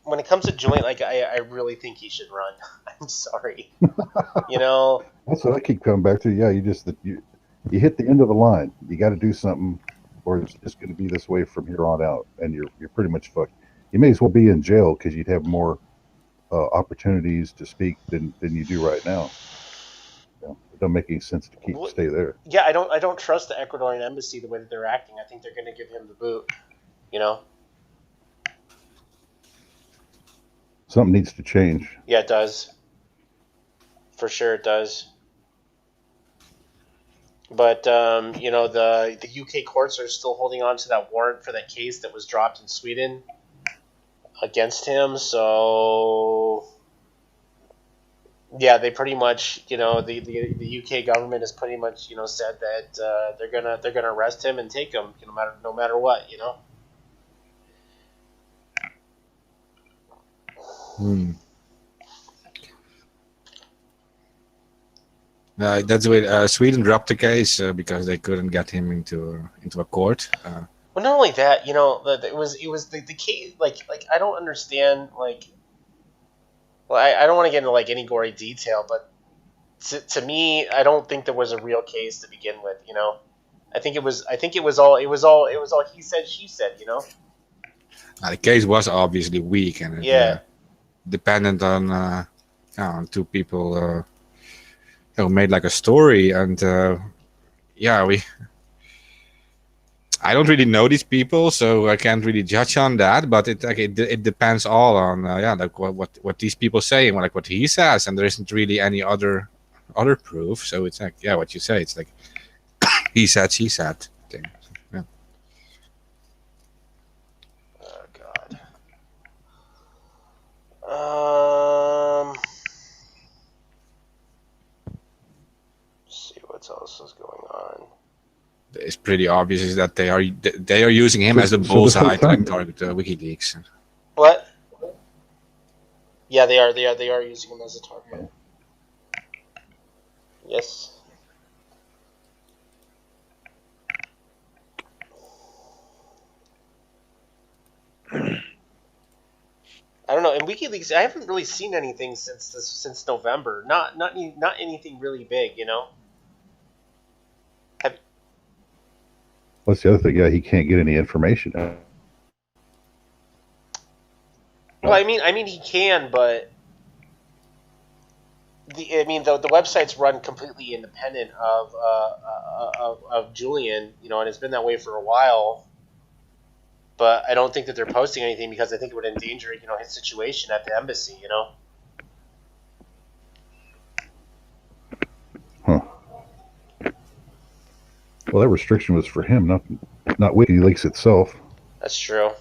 When it comes to Julian, I really think he should run. I'm sorry. That's what I keep coming back to. Yeah, you hit the end of the line. You got to do something, or it's just going to be this way from here on out, and you're pretty much fucked. You may as well be in jail because you'd have more opportunities to speak than you do right now. It don't make any sense to stay there. Yeah, I don't trust the Ecuadorian embassy the way that they're acting. I think they're going to give him the boot. Something needs to change. Yeah, it does. For sure, it does. But the UK courts are still holding on to that warrant for that case that was dropped in Sweden against him. So Yeah, they pretty much, the UK government has pretty much, said that they're gonna arrest him and take him, no matter what, Hmm. That's why Sweden dropped the case because they couldn't get him into a court. Well, not only that, it was the case. Like I don't understand. Well, I don't want to get into any gory detail, but to me, I don't think there was a real case to begin with. I think it was all he said, she said. The case was obviously weak and it, Yeah. dependent on two people who made like a story, and I don't really know these people, so I can't really judge on that. But it depends all on like what these people say and like what he says, and there isn't really any other proof. So it's like what you say. It's like he said, she said thing. Yeah. Oh God. Let's see what else is going on. It's pretty obvious is that they are using him as a this bullseye whole to time- target WikiLeaks. What? Yeah, they are using him as a target. Yes. I don't know. In WikiLeaks, I haven't really seen anything since November. Not anything really big, What's the other thing? Yeah, he can't get any information. Well, I mean he can, but the website's run completely independent of Julian, and it's been that way for a while. But I don't think that they're posting anything because I think it would endanger, his situation at the embassy, Huh. Well, that restriction was for him, not WikiLeaks itself. That's true.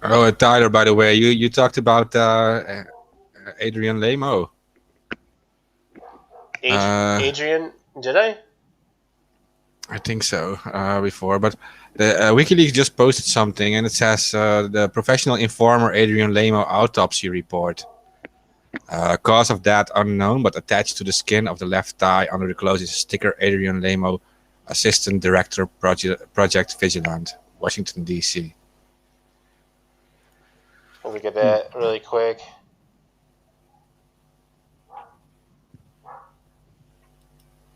Oh, Tyler, by the way, you talked about Adrian Lamo. Adrian, did I? I think so before, but the WikiLeaks just posted something, and it says the professional informer Adrian Lamo autopsy report. Cause of death unknown, but attached to the skin of the left thigh under the clothes is a sticker Adrian Lamo, Assistant Director, Project Vigilant, Washington, D.C. Look at that really quick.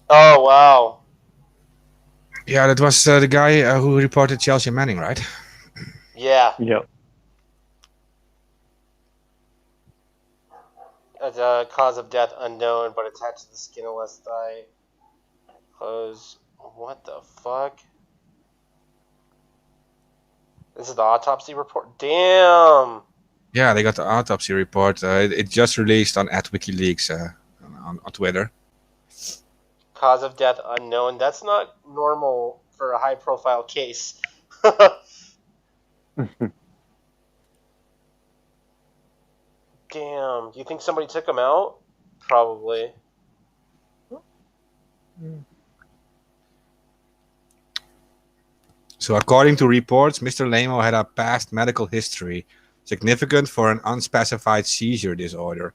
Oh, wow. Yeah, that was the guy who reported Chelsea Manning, right? Yeah. Yep. The cause of death unknown, but attached to the skin of left thigh. Close. What the fuck? This is the autopsy report? Damn! Yeah, they got the autopsy report. It just released on @WikiLeaks on Twitter. Cause of death unknown. That's not normal for a high-profile case. Damn. Do you think somebody took him out? Probably. So according to reports, Mr. Lamo had a past medical history significant for an unspecified seizure disorder,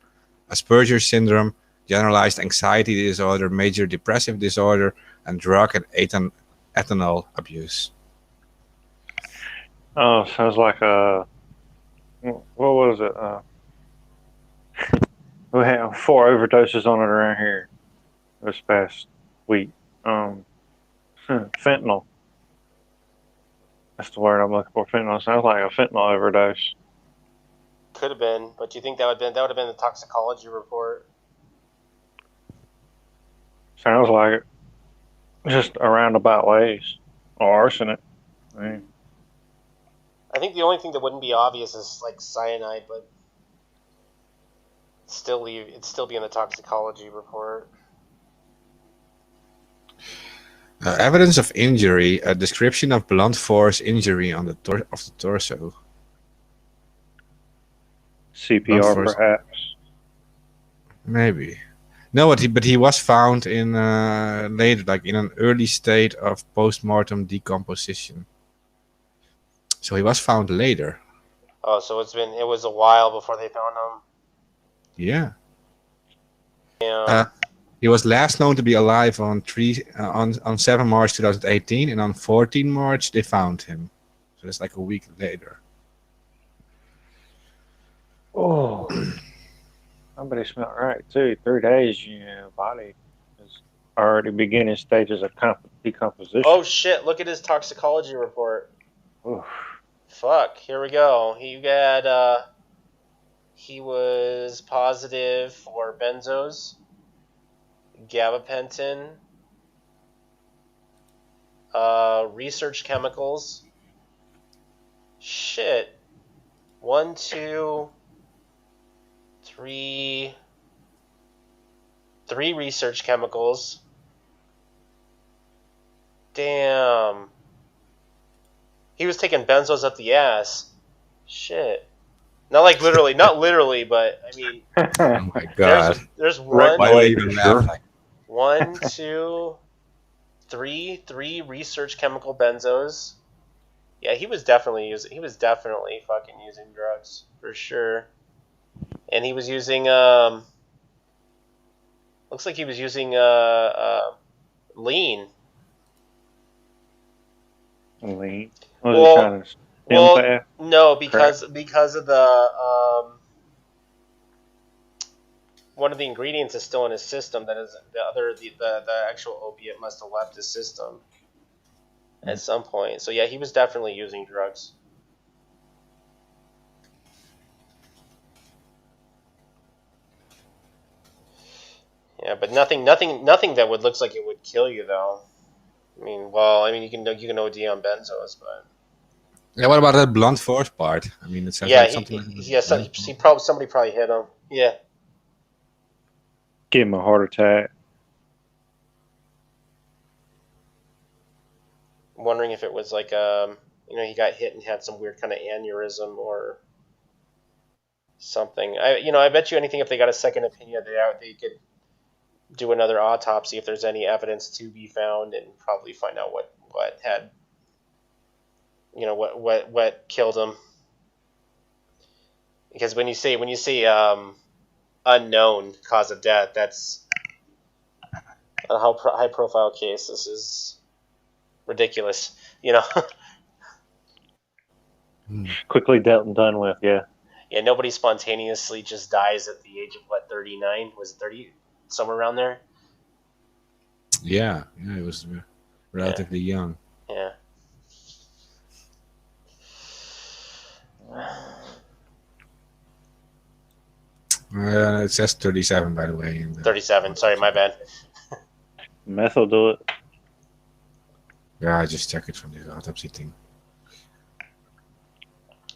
Asperger's syndrome, generalized anxiety disorder, major depressive disorder, and drug and ethanol abuse. Oh, sounds like a. What was it? We had 4 overdoses on it around here this past week. Fentanyl. That's the word I'm looking for. Fentanyl sounds like a fentanyl overdose. Could have been, but do you think that would have been the toxicology report? Sounds like it. Just a roundabout ways. Or arsenic. I mean, I think the only thing that wouldn't be obvious is like cyanide, but it'd still be in the toxicology report. Evidence of injury, a description of blunt force injury on the torso. CPR First. perhaps. Maybe. No, but he was found in later, like in an early state of post-mortem decomposition. So he was found later. Oh, so it was a while before they found him. Yeah. Yeah. He was last known to be alive on 7 March 2018, and on 14 March they found him. So it's like a week later. Oh, somebody smelled right too. 3 days, body is already beginning stages of decomposition. Oh shit! Look at his toxicology report. Oof. Fuck. Here we go. He was positive for benzos, gabapentin, research chemicals. Shit. 1, 2, 3 research chemicals. Damn. He was taking benzos up the ass. Shit. Not literally, but I mean, Oh my god. there's Right, Why do they even laugh like 1, 2, 3 research chemical benzos. Yeah, he was definitely fucking using drugs for sure. And he was using looks like he was using lean. Lean. Well, Was he trying to stem fast? no, because of the one of the ingredients is still in his system. That is the actual opiate must have left his system at some point. So yeah, he was definitely using drugs. Yeah, but nothing that would looks like it would kill you though. I mean, you can OD on benzos, but yeah, what about that blunt force part? I mean, it sounds yeah, like something somebody probably hit him. Yeah. Give him a heart attack. I'm wondering if it was like he got hit and had some weird kind of aneurysm or something. I bet you anything if they got a second opinion, they could do another autopsy if there's any evidence to be found and probably find out what had what killed him. Because when you say unknown cause of death, that's a high profile case. This is ridiculous, Quickly dealt and done with, yeah. Yeah, nobody spontaneously just dies at the age of 39? Was it 30? Somewhere around there? Yeah, it was relatively young. Yeah. It says 37, by the way. 37. Sorry, my bad. Meth will do it. Yeah, I just checked it from the autopsy thing.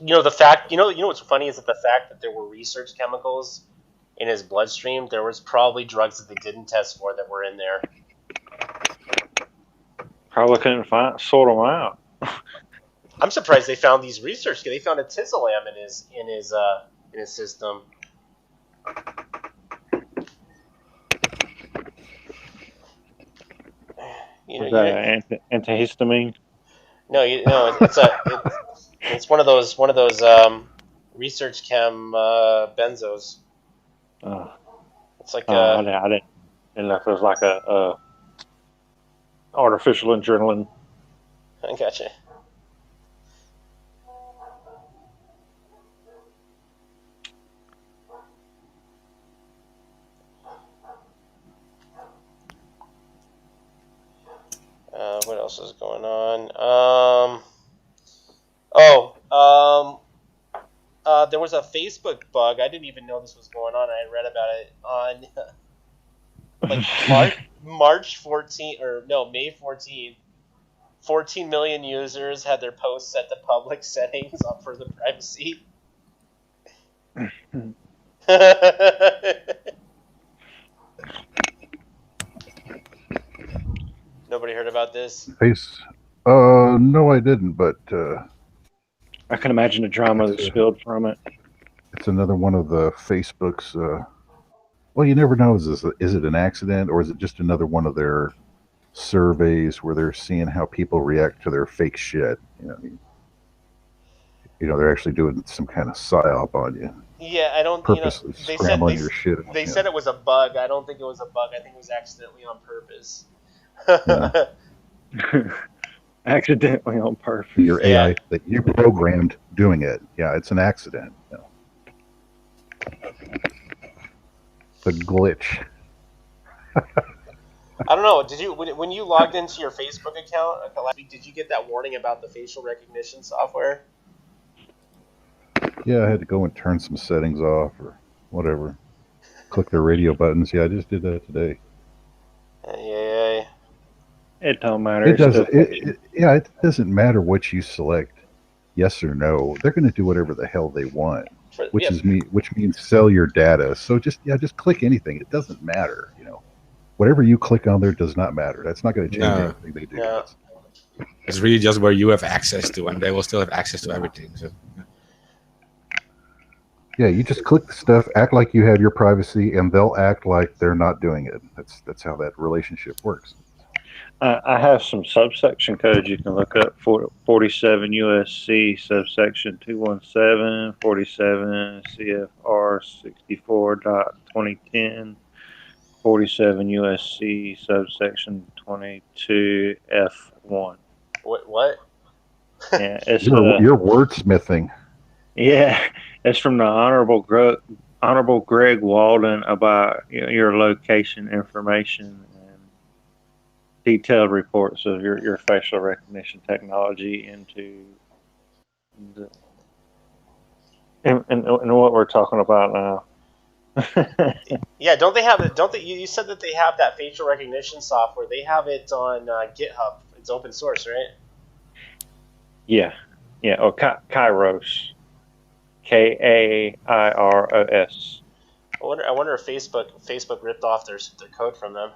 The fact, what's funny is that the fact that there were research chemicals in his bloodstream, there was probably drugs that they didn't test for that were in there. Probably couldn't sort them out. I'm surprised they found these research. They found a tizolam in his system. Was that antihistamine? No, it's one of those research chem benzos. It's like I didn't know if it was like a artificial adrenaline. I gotcha. What else is going on? There was a Facebook bug. I didn't even know this was going on. I read about it on March 14th, or no, May 14th. 14 million users had their posts set to public settings up for the privacy. Nobody heard about this? No, I didn't, but I can imagine the drama that spilled from it. it's another one of the Facebook's Well, you never know. Is it an accident or is it just another one of their surveys where they're seeing how people react to their fake shit? They're actually doing some kind of psyop on you, Yeah, I don't. purposely They said scrambling your shit. they said it was a bug. I don't think it was a bug. I think it was accidentally on purpose. Yeah. Accidentally on purpose. Your Yeah. AI that you programmed doing it. Yeah, it's an accident. The glitch. I don't know. Did you when you logged into your Facebook account last week? Did you get that warning about the facial recognition software? Yeah, I had to go and turn some settings off or whatever. Click the radio buttons. Yeah, I just did that today. Yeah. It don't matter. It It's doesn't. still- It doesn't matter what you select, yes or no. They're going to do whatever the hell they want, which means sell your data. So just click anything. It doesn't matter. Whatever you click on there does not matter. That's not going to change No. anything they do. No. It's really just where you have access to, and they will still have access to everything. So Yeah, you just click the stuff, act like you have your privacy, and they'll act like they're not doing it. That's how that relationship works. I have some subsection codes you can look up. 47 USC subsection 217, 47 CFR 64.2010, 47 USC subsection 22F1. What? Yeah, it's You're wordsmithing. yeah, it's from the Honorable Greg Walden about your location information and detailed reports of your facial recognition technology into the, and what we're talking about now. Yeah, don't they have it? Don't they? You said that they have that facial recognition software. They have it on GitHub. It's open source, right? Yeah. Or Kairos, KAIROS. I wonder if Facebook ripped off their code from them.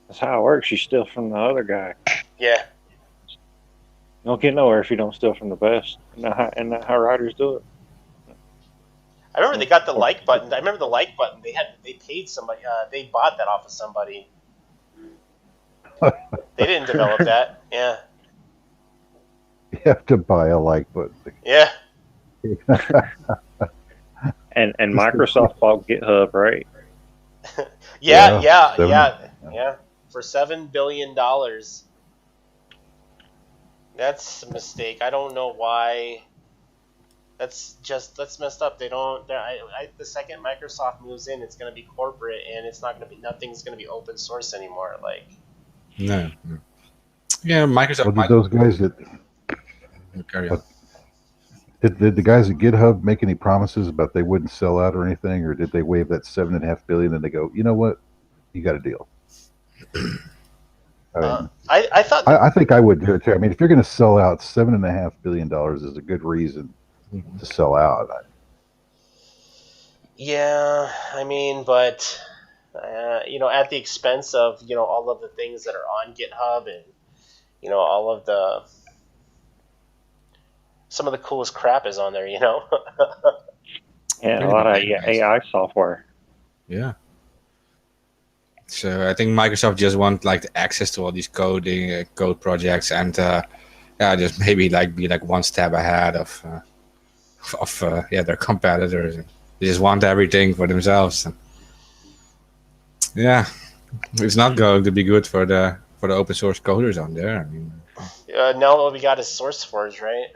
That's how it works. You steal from the other guy. Yeah. You don't get nowhere if you don't steal from the best. And that's how writers do it. I remember they got the like button. I remember the like button. They paid somebody. They bought that off of somebody. They didn't develop that. Yeah. You have to buy a like button. Yeah. And Microsoft bought GitHub, right? Yeah. For $7 billion. That's a mistake. I don't know why. That's messed up. They don't. The second Microsoft moves in, it's going to be corporate, and it's not going to be. Nothing's going to be open source anymore. Like. no. Yeah, Microsoft. Well, did those guys that Carry on. did the guys at GitHub make any promises about they wouldn't sell out or anything, or did they waive that $7.5 billion and they go, you know what, you got a deal? I thought. I think I would do it too. I mean, if you're going to sell out, $7.5 billion is a good reason to sell out. Yeah, I mean, but at the expense of all of the things that are on GitHub and all of some of the coolest crap is on there. Yeah, a lot of AI software. Yeah. So I think Microsoft just want like the access to all these code projects and just maybe be one step ahead of their competitors. They just want everything for themselves. And yeah, it's not going to be good for the open source coders on there. I mean, now what we got is SourceForge, right?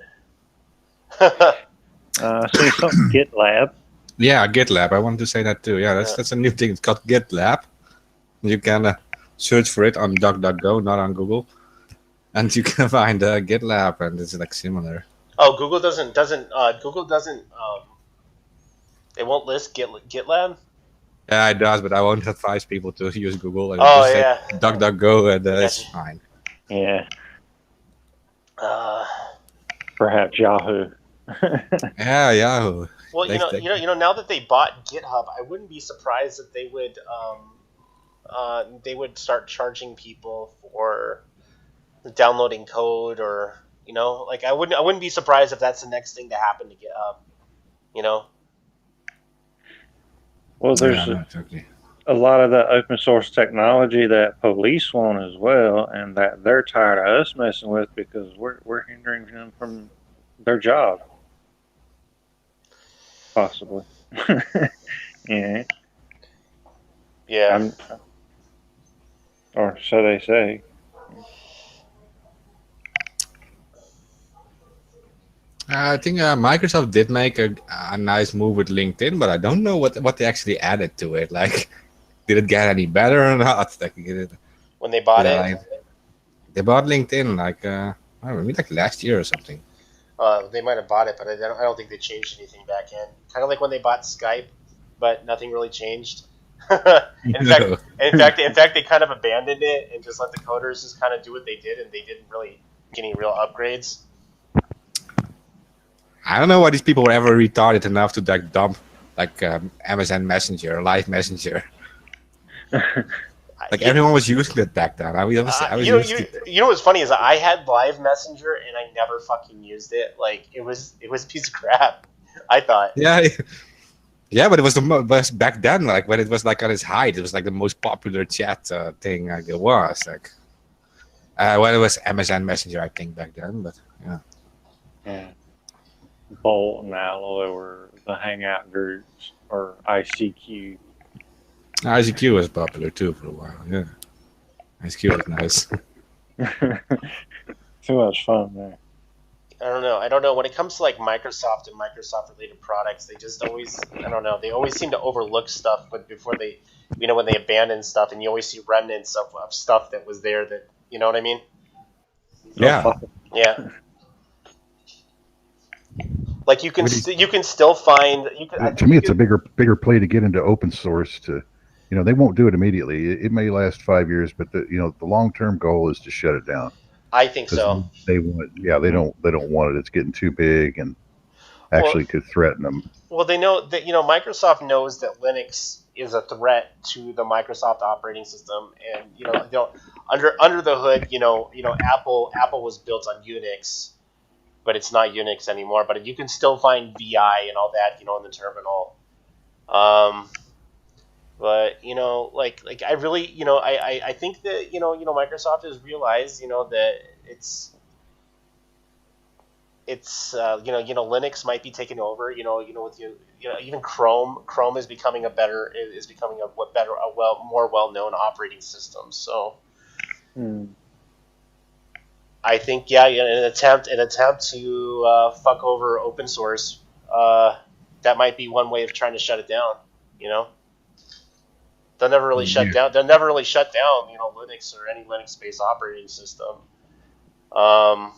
See something GitLab. Yeah, GitLab. I wanted to say that too. Yeah, that's a new thing. It's called GitLab. You can search for it on DuckDuckGo, not on Google, and you can find GitLab, and it's like similar. Oh, Google doesn't. It won't list GitLab. Yeah, it does, but I won't advise people to use Google. Oh, just yeah. say DuckDuckGo, and it's fine. Yeah. Perhaps Yahoo. Yeah, Yahoo. Well, now that they bought GitHub, I wouldn't be surprised if they would start charging people for downloading code or You know, like I wouldn't be surprised if that's the next thing to happen to GitHub. You know. Well, there's Yeah, no, exactly. a lot of the open source technology that police want as well, and that they're tired of us messing with because we're hindering them from their job, possibly. Yeah, Yeah. or so they say. I think Microsoft did make a nice move with LinkedIn, but I don't know what they actually added to it. Like, did it get any better or not? Like, When they bought it, they bought LinkedIn like I don't know, maybe like last year or something. they might have bought it, but I don't think they changed anything back end. Kind of like when they bought Skype, but nothing really changed. in fact, they kind of abandoned it and just let the coders just kind of do what they did, and they didn't really get any real upgrades. I don't know why these people were ever retarded enough to like dump like MSN Messenger, Live Messenger. Like everyone was using it back then. I was you know what's funny is I had Live Messenger and I never fucking used it. Like it was a piece of crap. I thought. Yeah, but it was was back then. Like when it was like on its height, it was like the most popular chat thing like it was. Like when it was MSN Messenger, I think back then. But yeah. Yeah. Bolt and Alloy were the hangout groups, or ICQ. ICQ was popular too for a while. Yeah, ICQ was nice. Too much fun there. I don't know. When it comes to like Microsoft and Microsoft related products, they just always, I don't know. They always seem to overlook stuff, but before they, you know, when they abandon stuff, and you always see remnants of stuff that was there. That, you know what I mean? Yeah. Yeah. Like you can still find to me, it's a bigger play to get into open source. To, you know, they won't do it immediately. It may last 5 years, but the long term goal is to shut it down. I think so. They don't want it. It's getting too big and actually could threaten them. Well, they know that, you know, Microsoft knows that Linux is a threat to the Microsoft operating system, and you know under the hood, you know Apple was built on Unix, but it's not Unix anymore. But you can still find VI and all that, you know, in the terminal. But you know, like I really, you know, I think that you know Microsoft has realized, you know, that it's Linux might be taking over. You know with even Chrome is becoming a more well known operating system. So. I think in an attempt to fuck over open source, that might be one way of trying to shut it down. You know, they'll never really shut down. They'll never really shut down, you know, Linux or any Linux-based operating system. But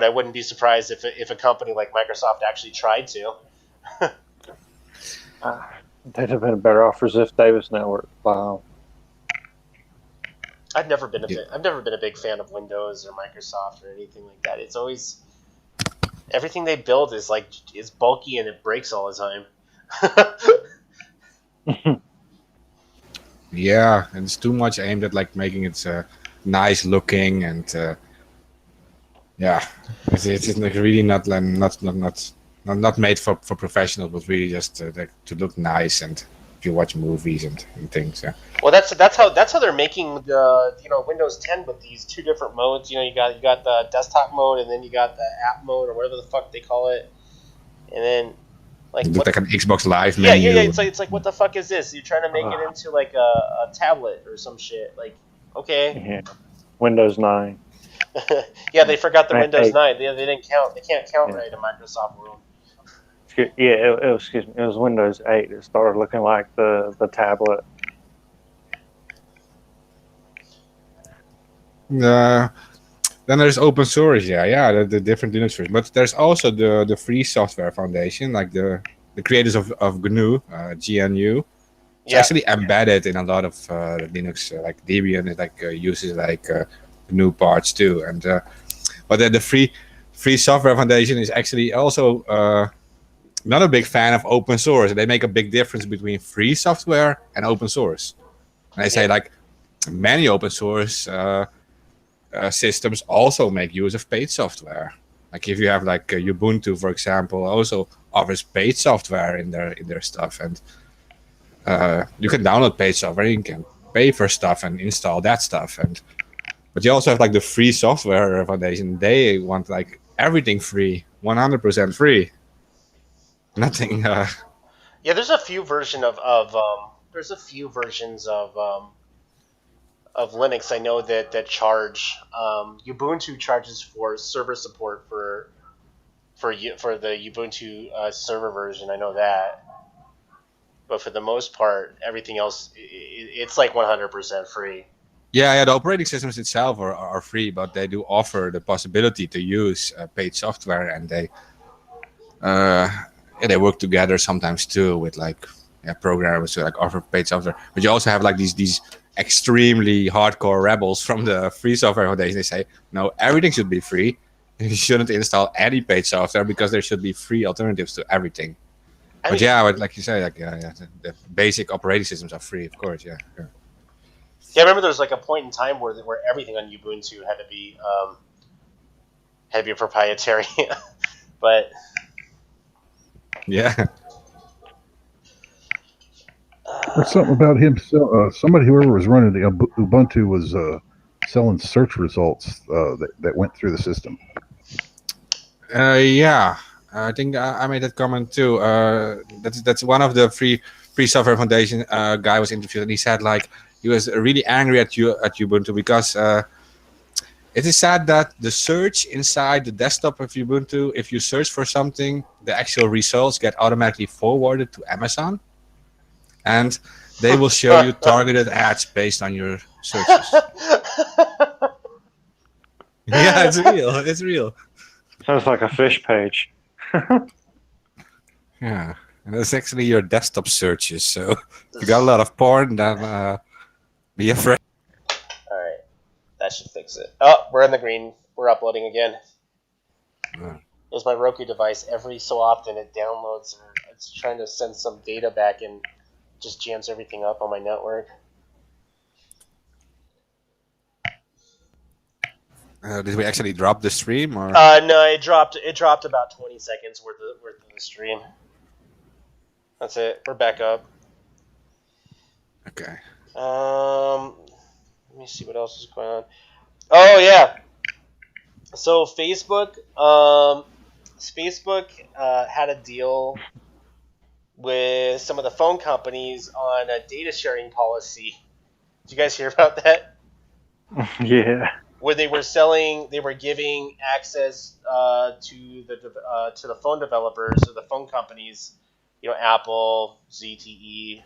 I wouldn't be surprised if a company like Microsoft actually tried to. They'd have been better off for Ziff Davis Network. Wow. I've never been a big fan of Windows or Microsoft or anything like that. It's always everything they build is bulky and it breaks all the time. Yeah, and it's too much aimed at like making it nice looking and it's really not made for professionals, but really just to look nice and if you watch movies and things. Yeah. Well, that's how they're making the Windows 10 with these two different modes. You know, you got the desktop mode and then you got the app mode or whatever the fuck they call it, and then like it looks like an Xbox Live menu. Yeah. It's like what the fuck is this? You're trying to make it into like a tablet or some shit. Like, okay. Yeah. Windows 9. Yeah, they forgot the Windows 9. They didn't count. They can't count right in Microsoft world. Yeah, it was Windows 8. It started looking like the tablet. Then there's open source, the different Linux versions. But there's also the Free Software Foundation, like the creators of GNU, GNU. It's actually embedded in a lot of Linux, like Debian. It uses GNU parts too. And but the Free Software Foundation is actually also not a big fan of open source. They make a big difference between free software and open source. And they say like many open source systems also make use of paid software. Like if you have like Ubuntu, for example, also offers paid software in their stuff, and you can download paid software. You can pay for stuff and install that stuff, but you also have like the free software foundation. They want like everything free, 100% free. Nothing. Yeah, there's a few versions of Linux I know that charge. Ubuntu charges for server support for the Ubuntu server version. I know that, but for the most part, everything else it's like 100% free. Yeah, the operating systems itself are free, but they do offer the possibility to use paid software, and they work together sometimes too with like programmers who like offer paid software. But you also have like these extremely hardcore rebels from the free software foundation. They say no, everything should be free. You shouldn't install any paid software because there should be free alternatives to everything. But like you say, like the basic operating systems are free, of course. Yeah. Yeah, I remember there was like a point in time where everything on Ubuntu had to be proprietary, but yeah. There's something about him. Somebody, whoever was running the Ubuntu, was selling search results that went through the system. Yeah, I think I made that comment too. That's one of the free software foundation guy was interviewed, and he said like he was really angry at Ubuntu because it is said that the search inside the desktop of Ubuntu, if you search for something, the actual results get automatically forwarded to Amazon, and they will show you targeted ads based on your searches. Yeah, it's real. It's real. Sounds like a fish page. Yeah, and that's actually your desktop searches. So if you got a lot of porn, then be afraid. All right, that should fix it. Oh, we're in the green. We're uploading again. There's my Roku device. Every so often it downloads, or it's trying to send some data back and just jams everything up on my network. Did we actually drop the stream, or? No, it dropped about 20 seconds worth of the stream. That's it. We're back up. Okay. Let me see what else is going on. Oh yeah. So Facebook had a deal with some of the phone companies on a data sharing policy. Did you guys hear about that? Yeah. Where they were giving access to the phone developers or the phone companies, Apple, ZTE,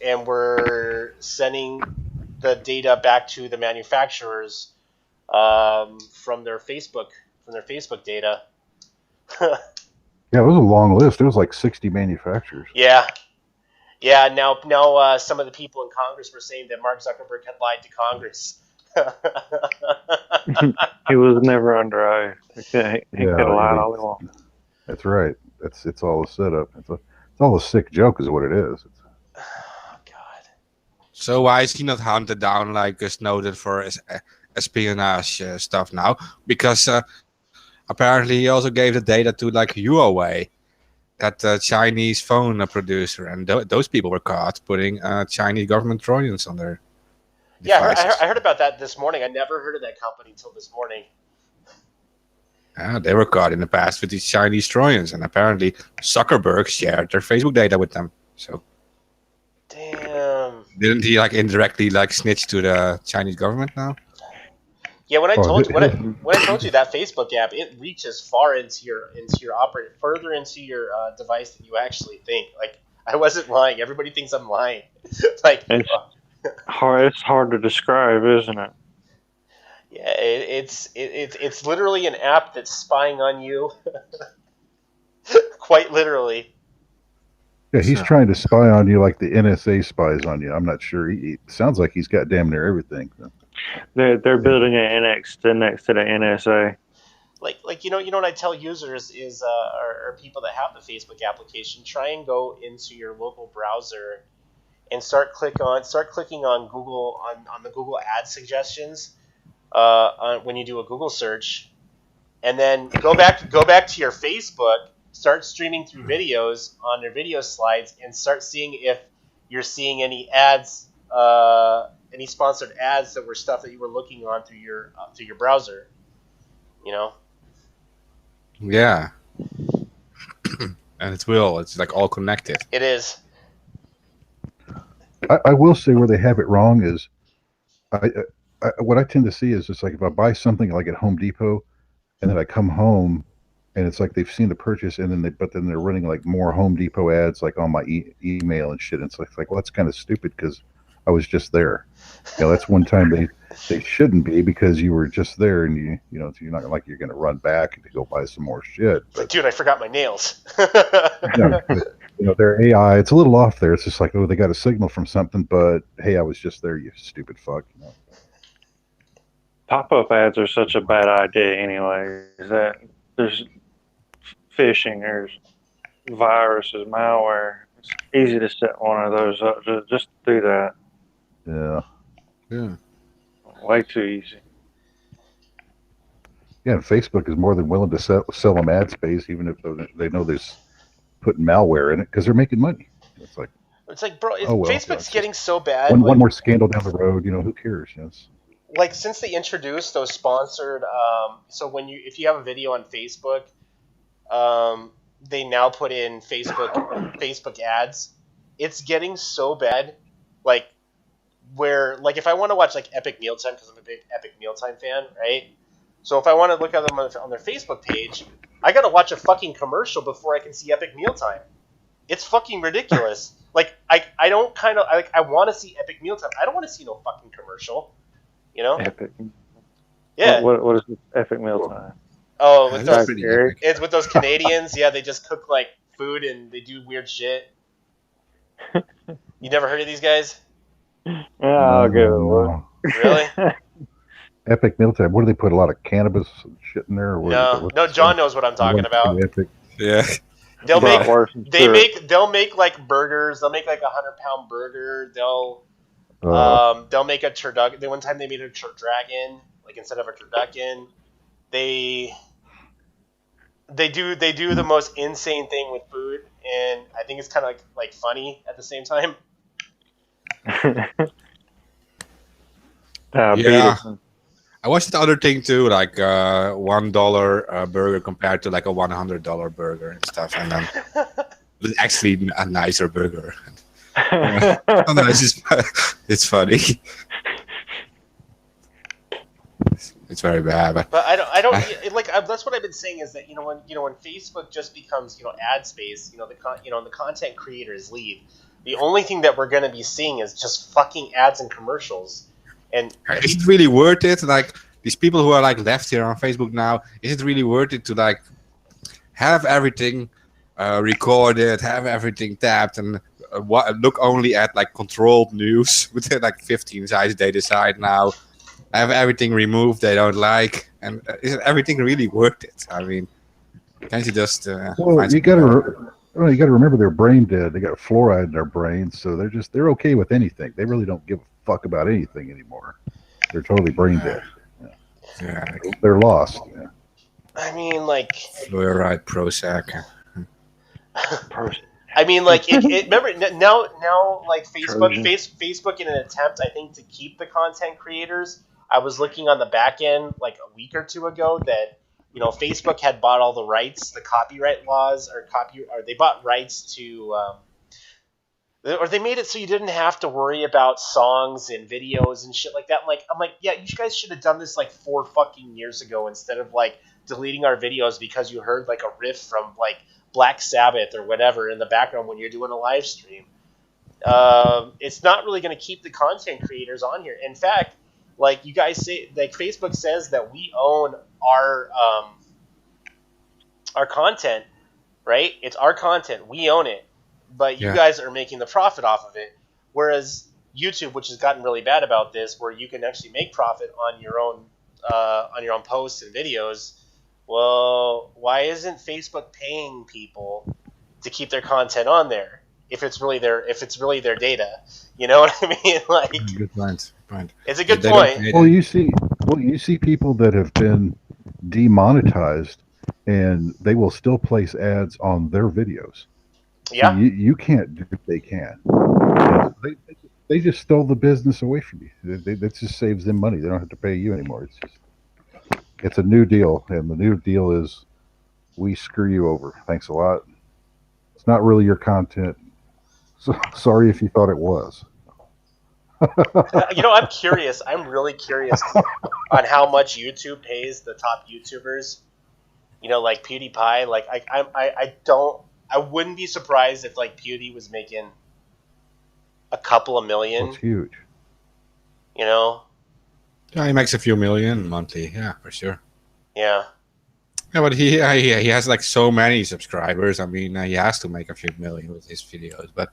and we're sending the data back to the manufacturers from their Facebook data. Yeah, it was a long list. It was like 60 manufacturers. Yeah. Now, some of the people in Congress were saying that Mark Zuckerberg had lied to Congress. He was never under oath. He could have lied all he wanted. That's right. It's all a setup. It's all a sick joke, is what it is. Oh, God. So why is he not hunted down like Snowden for espionage stuff now? Because apparently he also gave the data to like Huawei, that Chinese phone producer, and those people were caught putting Chinese government Trojans on their devices. Yeah, I heard about that this morning. I never heard of that company until this morning. They were caught in the past with these Chinese Trojans, and apparently Zuckerberg shared their Facebook data with them. So, damn. Didn't he like indirectly like snitch to the Chinese government now? Yeah, when I told you that Facebook app, it reaches far into your further into your device than you actually think. Like, I wasn't lying. Everybody thinks I'm lying. Like, it's hard to describe, isn't it? Yeah, it's literally an app that's spying on you. Quite literally. Yeah, he's trying to spy on you like the NSA spies on you. I'm not sure. It sounds like he's got damn near everything. They're building an next to the NSA. Like you know what I tell users is or people that have the Facebook application, try and go into your local browser and start clicking on Google on the Google ad suggestions when you do a Google search, and then go back to your Facebook, start streaming through videos on their video slides, and start seeing if you're seeing any ads, any sponsored ads that were stuff that you were looking on through your browser. You know. Yeah. And it's like all connected. It is. I will say where they have it wrong is, what I tend to see is it's like if I buy something like at Home Depot, and then I come home, and it's like they've seen the purchase, and then they're running like more Home Depot ads like on my email and shit. And it's like well, that's kind of stupid because I was just there. That's one time they shouldn't be, because you were just there, and you know you're not like you're going to run back to go buy some more shit. But, dude, I forgot my nails. Their AI, it's a little off there. It's just like, oh, they got a signal from something, but hey, I was just there, you stupid fuck. Pop-up ads are such a bad idea anyway. That there's phishing, there's viruses, malware. It's easy to set one of those up. Just do that. Yeah. Way too easy. Yeah, and Facebook is more than willing to sell them ad space, even if they know there's putting malware in it, because they're making money. It's like, bro, Facebook's getting so bad. One more scandal down the road, who cares? Yes. Like, since they introduced those sponsored, so if you have a video on Facebook, they now put in Facebook ads. It's getting so bad, like, where, like, if I want to watch like Epic Mealtime, because I'm a big Epic Mealtime fan, right? So if I want to look at them on their Facebook page, I gotta watch a fucking commercial before I can see Epic Mealtime. It's fucking ridiculous. Like, I want to see Epic Mealtime. I don't want to see no fucking commercial. Epic. Yeah. What is this Epic Mealtime? Oh, Eric? It's with those Canadians. Yeah, they just cook like food and they do weird shit. You never heard of these guys? Yeah, I'll give it a look. Really? Epic Mealtime. What do they put? A lot of cannabis shit in there? Or no. John knows what I'm talking about. Epic. Yeah. They'll make like burgers. They'll make like 100-pound burger. They'll make a turducken. The one time they made a turdragon, like instead of a turducken. They do the most insane thing with food, and I think it's kind of like funny at the same time. Yeah. I watched the other thing too, like $1 burger compared to like a $100 burger and stuff, and then it's actually a nicer burger. It's funny. It's very bad, but I don't like. That's what I've been saying is that when Facebook just becomes ad space, the content creators leave. The only thing that we're going to be seeing is just fucking ads and commercials. And is it really worth it? Like these people who are like left here on Facebook now, is it really worth it to like have everything recorded, have everything tapped, and look only at like controlled news with like 15 sites they decide now, have everything removed they don't like, and is everything really worth it? I mean, can't you just you got to remember they're brain dead. They got fluoride in their brains, so they're okay with anything. They really don't give a fuck about anything anymore. They're totally brain dead. Yeah. They're lost. Yeah. I mean, like fluoride, Prozac. I mean, like remember now, like Facebook in an attempt, I think, to keep the content creators. I was looking on the back end like a week or two ago that Facebook had bought all the rights, the copyright laws, or they bought rights to, or they made it so you didn't have to worry about songs and videos and shit like that. I'm like, yeah, you guys should have done this like 4 fucking years ago instead of like deleting our videos because you heard like a riff from like Black Sabbath or whatever in the background when you're doing a live stream. It's not really going to keep the content creators on here. In fact, like you guys say, like Facebook says that we own our content, right? It's our content. We own it, but you guys are making the profit off of it. Whereas YouTube, which has gotten really bad about this, where you can actually make profit on your own posts and videos. Well, why isn't Facebook paying people to keep their content on there? if it's really their data. You know what I mean? Like, Good point. Point. it's a good They don't point. hate Well, it. you see people that have been demonetized, and they will still place ads on their videos. Yeah. So you can't do what they can. And they just stole the business away from you. That just saves them money. They don't have to pay you anymore. It's a new deal, and the new deal is we screw you over. Thanks a lot. It's not really your content. So sorry if you thought it was. You know, I'm curious. I'm really curious on how much YouTube pays the top YouTubers. You know, like PewDiePie. Like, I wouldn't be surprised if like Pewdie was making a couple of million. It's huge. You know? Yeah, he makes a few million monthly. Yeah, for sure. Yeah. Yeah, but he has like so many subscribers. I mean, he has to make a few million with his videos. But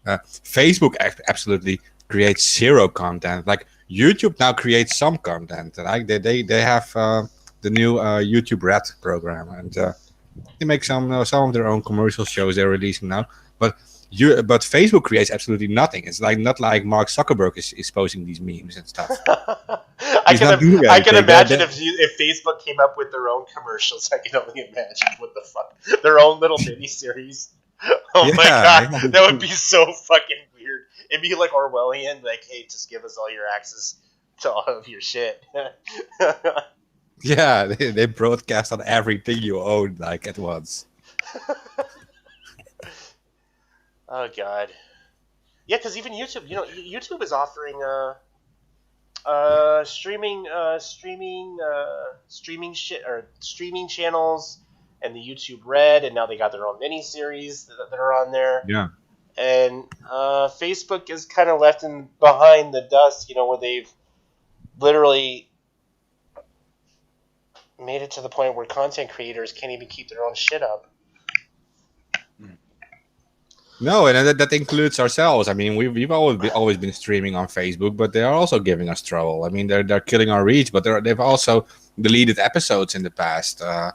Facebook absolutely creates zero content. Like YouTube now creates some content. Like they have the new YouTube Red program, and they make some of their own commercial shows they're releasing now. But Facebook creates absolutely nothing. It's like not like Mark Zuckerberg is posting these memes and stuff. I He's not doing can anything. imagine if Facebook came up with their own commercials. I can only imagine what the fuck, their own little mini series. Oh my god, Yeah. that would be so fucking weird. It'd be like Orwellian, like, hey, just give us all your access to all of your shit. Yeah, they broadcast on everything you own like at once. Oh god, yeah, because even YouTube, you know, YouTube is offering streaming channels and the YouTube Red, and now they got their own mini series that are on there. Yeah. And Facebook is kind of left behind the dust, you know, where they've literally made it to the point where content creators can't even keep their own shit up. No, and that includes ourselves. I mean, we've always been streaming on Facebook, but they are also giving us trouble. I mean, they're killing our reach, but they've also deleted episodes in the past or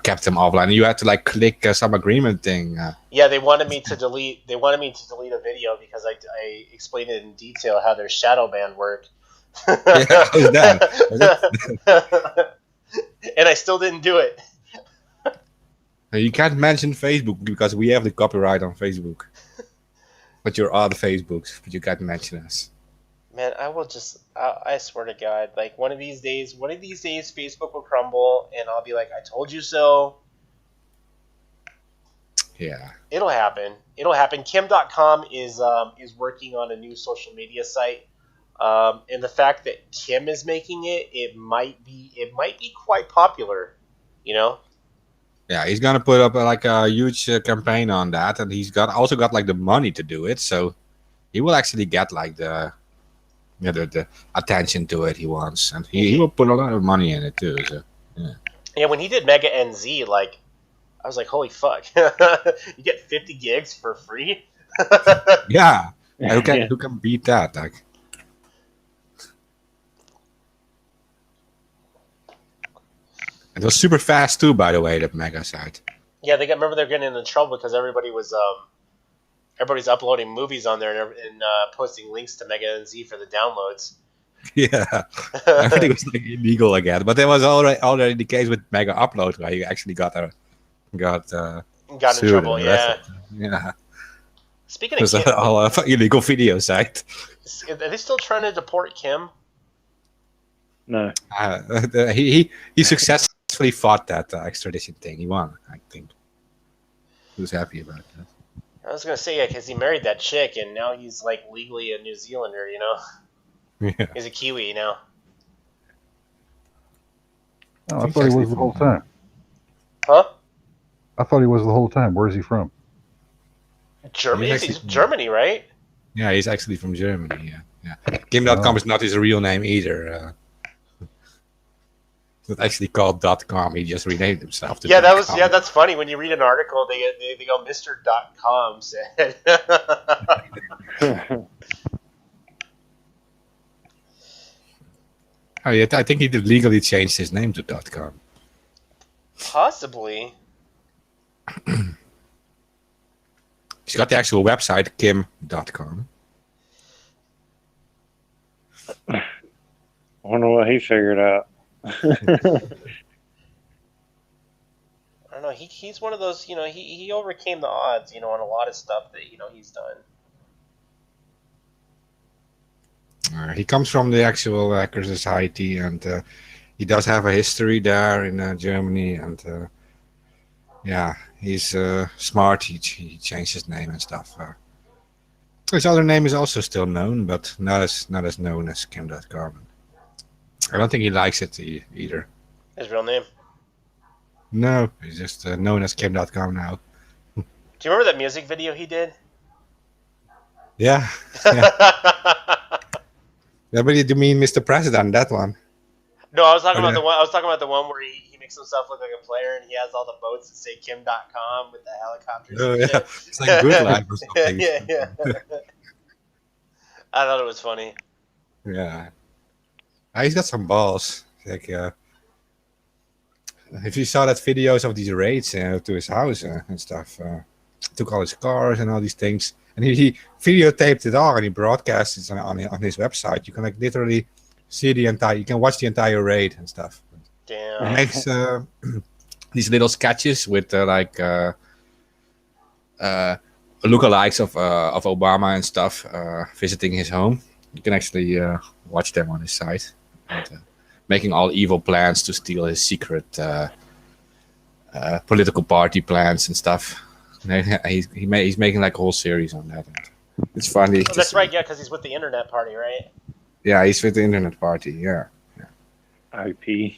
kept them offline. You had to like click some agreement thing. Yeah, they wanted me to delete a video because I explained it in detail how their shadow ban worked. Yeah, how's that? And I still didn't do it. You can't mention Facebook because we have the copyright on Facebook. But you're on Facebook, but you can't mention us. Man, I swear to God, like one of these days, Facebook will crumble, and I'll be like, I told you so. Yeah. It'll happen. Kim.com is working on a new social media site. And the fact that Kim is making it, it might be quite popular, you know? Yeah, he's gonna put up like a huge campaign on that, and he's also got like the money to do it, so he will actually get like the attention to it he wants, and he will put a lot of money in it too. So yeah, when he did Mega NZ, like I was like, holy fuck, you get 50 gigs for free? yeah, who can beat that? Like, it was super fast too, by the way, that Mega site. Yeah, remember they're getting into trouble because everybody's uploading movies on there and posting links to Mega NZ for the downloads. Yeah, everything was like illegal again, but there was already the case with Mega Upload where you actually got in trouble. Yeah. Yeah. Speaking It was of Kim, all illegal video site. are they still trying to deport Kim? No. He successfully fought that extradition thing. He won, I think. He was happy about that. I was gonna say, yeah, because he married that chick, and now he's like legally a New Zealander. You know, Yeah. he's a Kiwi now. Oh, I thought he was the whole time. Huh? I thought he was the whole time. Where's he from? Germany. He's He's actually- Germany, right? Yeah, he's actually from Germany. Yeah. Kim.com is not his real name either. It's not actually called .com. He just renamed himself to Yeah, .com. that's funny. When you read an article, they go Mr.com said. Oh, yeah, I think he legally changed his name to .com. Possibly. He's got the actual website, kim.com. I wonder what he figured out. I don't know. He's one of those. He overcame the odds. On a lot of stuff that he's done. He comes from the actual Hacker Society, and he does have a history there in Germany. And yeah, he's smart. He changed his name and stuff. His other name is also still known, but not as known as Kim.com. I don't think he likes it either. His real name. No, he's just known as Kim.com now. Do you remember that music video he did? Yeah. Yeah, but you mean Mr. President, that one? No, I was talking Oh, about yeah. the one. I was talking about the one where he makes himself look like a player, and he has all the boats that say Kim.com with the helicopters. Oh, and yeah. shit. It's like Good Life or something. yeah. I thought it was funny. Yeah. He's got some balls. Like, if you saw that videos of these raids to his house and stuff, took all his cars and all these things, and he videotaped it all and he broadcast it on his website. You can like literally see you can watch the entire raid and stuff. He Damn. makes these little sketches with lookalikes of Obama and stuff visiting his home. You can actually watch them on his site, and, making all evil plans to steal his secret political party plans and stuff. He's making like a whole series on that. It's funny. Oh, to that's see. right. Yeah, because he's with the Internet Party, right? Yeah, he's with the Internet Party. Yeah. IP.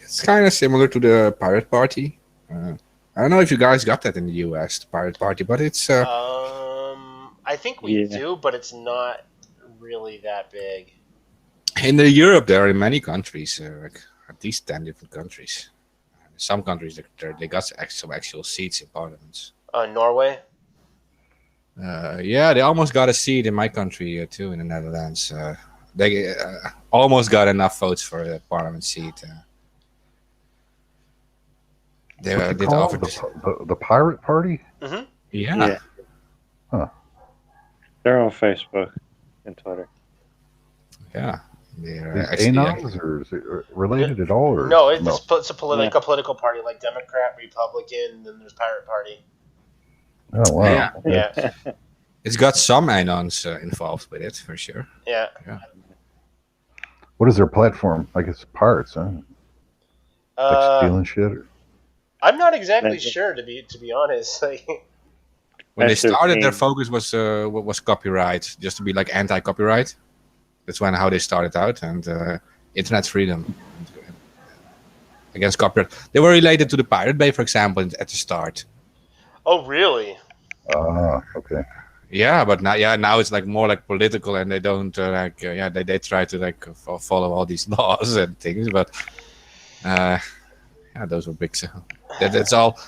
It's kind of similar to the Pirate Party. I don't know if you guys got that in the US, the Pirate Party, but it's I think we Yeah. do, but it's not really that big. in the Europe. There are in many countries, like at least 10 different countries. Some countries they got some actual seats in parliaments. Norway. Yeah, they almost got a seat in my country too, in the Netherlands. They almost got enough votes for a parliament seat. They What's it did called? offer. The Pirate Party? Mm-hmm. Yeah. They're on Facebook and Twitter. Yeah. They're Is actually, Anons, or is it related at all? Or No, it's a political party, like Democrat, Republican, then there's Pirate Party. Oh wow. Yeah. Okay. Yeah, It's got some Anons involved with it for sure. yeah. What is their platform? I guess pirates, huh? Like stealing shit. Or... I'm not exactly That's- sure to be honest. Like, When they That's their started, their thing. focus was copyright, just to be like anti-copyright. That's how they started out, and internet freedom against copyright. They were related to the Pirate Bay, for example, at the start. oh really? Ah, okay. Yeah, but now it's like more like political, and they don't they try to like follow all these laws and things, but those were big. So that's all.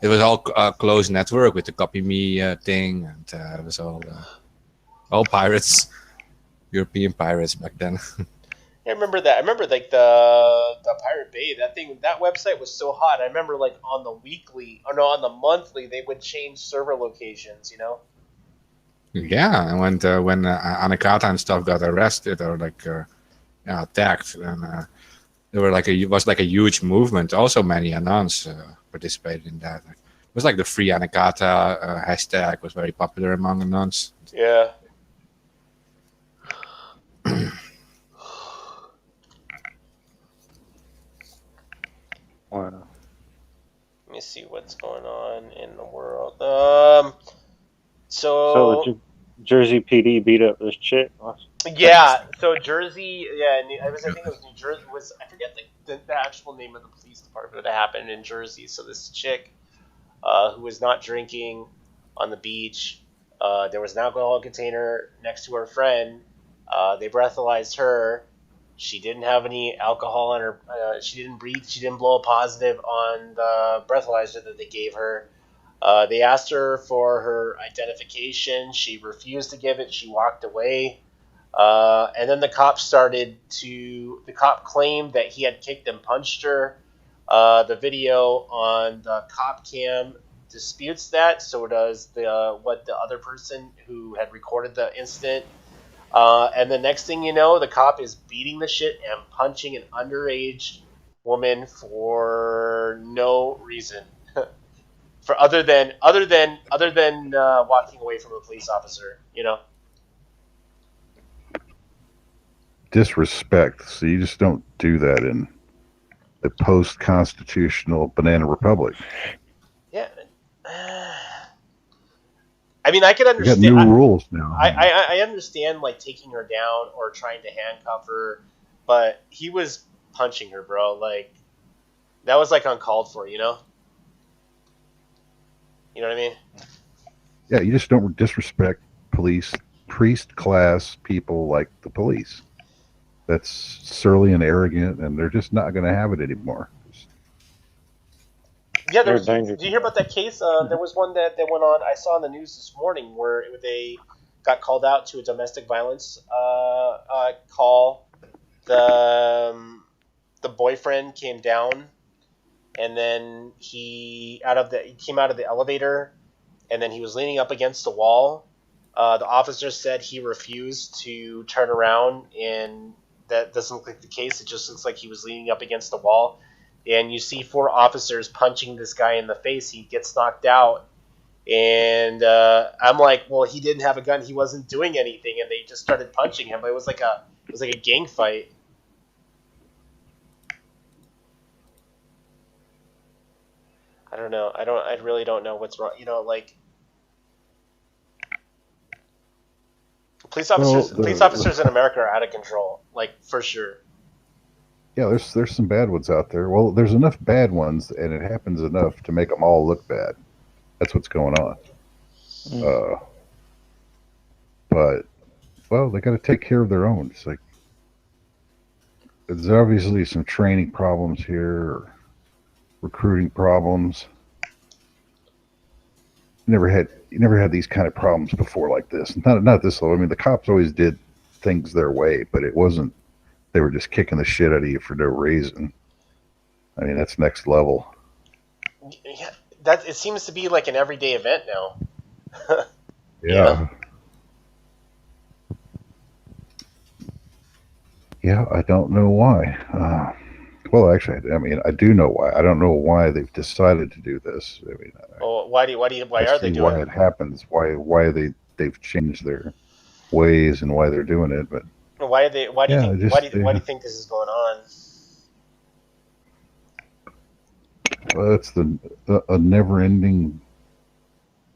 It was all closed network with the Copy Me thing, and it was all pirates, European pirates back then. I remember that. I remember like the Pirate Bay. That website was so hot. I remember like on the monthly, they would change server locations. Yeah, and when Anakata and stuff got arrested or like attacked, and there was like a huge movement. Also, many Anons participated in that. It was like the Free Anakata hashtag was very popular among Anons. Yeah. Wow. Let me see what's going on in the world. So So Jersey PD beat up this chick. yeah, so Jersey, I think it was New Jersey. I forget the actual name of the police department that happened in Jersey. So this chick, who was not drinking on the beach, there was an alcohol container next to her friend. They breathalyzed her. She didn't have any alcohol on her. She didn't breathe. She didn't blow a positive on the breathalyzer that they gave her. They asked her for her identification. She refused to give it. She walked away. And then the cop claimed that he had kicked and punched her. The video on the cop cam disputes that. So does the what the other person who had recorded the incident. And the next thing you know, the cop is beating the shit and punching an underage woman for no reason, for other than walking away from a police officer. Disrespect. So you just don't do that in the post-constitutional banana republic. Yeah. I mean, I could We got understand. new rules now. I understand like taking her down or trying to handcuff her, but he was punching her, bro. Like that was like uncalled for, You know what I mean? Yeah, you just don't disrespect police, priest class people like the police. That's surly and arrogant, and they're just not going to have it anymore. Yeah, They're did dangerous. you hear about that case? There was one that went on. I saw on the news this morning where they got called out to a domestic violence call. The boyfriend came down, and then he came out of the elevator, and then he was leaning up against the wall. The officer said he refused to turn around, and that doesn't look like the case. It just looks like he was leaning up against the wall. And you see 4 officers punching this guy in the face. He gets knocked out. And I'm like, well, he didn't have a gun. He wasn't doing anything. And they just started punching him. It was like a gang fight. I don't know. I really don't know what's wrong. Like police officers in America are out of control. Like for sure. Yeah, there's some bad ones out there. Well, there's enough bad ones, and it happens enough to make them all look bad. That's what's going on. But they got to take care of their own. It's like there's obviously some training problems here, or recruiting problems. You never had these kind of problems before like this. Not this level. I mean, the cops always did things their way, but it wasn't. They were just kicking the shit out of you for no reason. I mean, that's next level. Yeah, it seems to be like an everyday event now. Yeah. Yeah, I don't know why. Well, actually, I mean, I do know why. I don't know why they've decided to do this. I mean, Why are they doing why it happens? Why they've changed their ways and why they're doing it? But why do you think this is going on? Well, it's a never-ending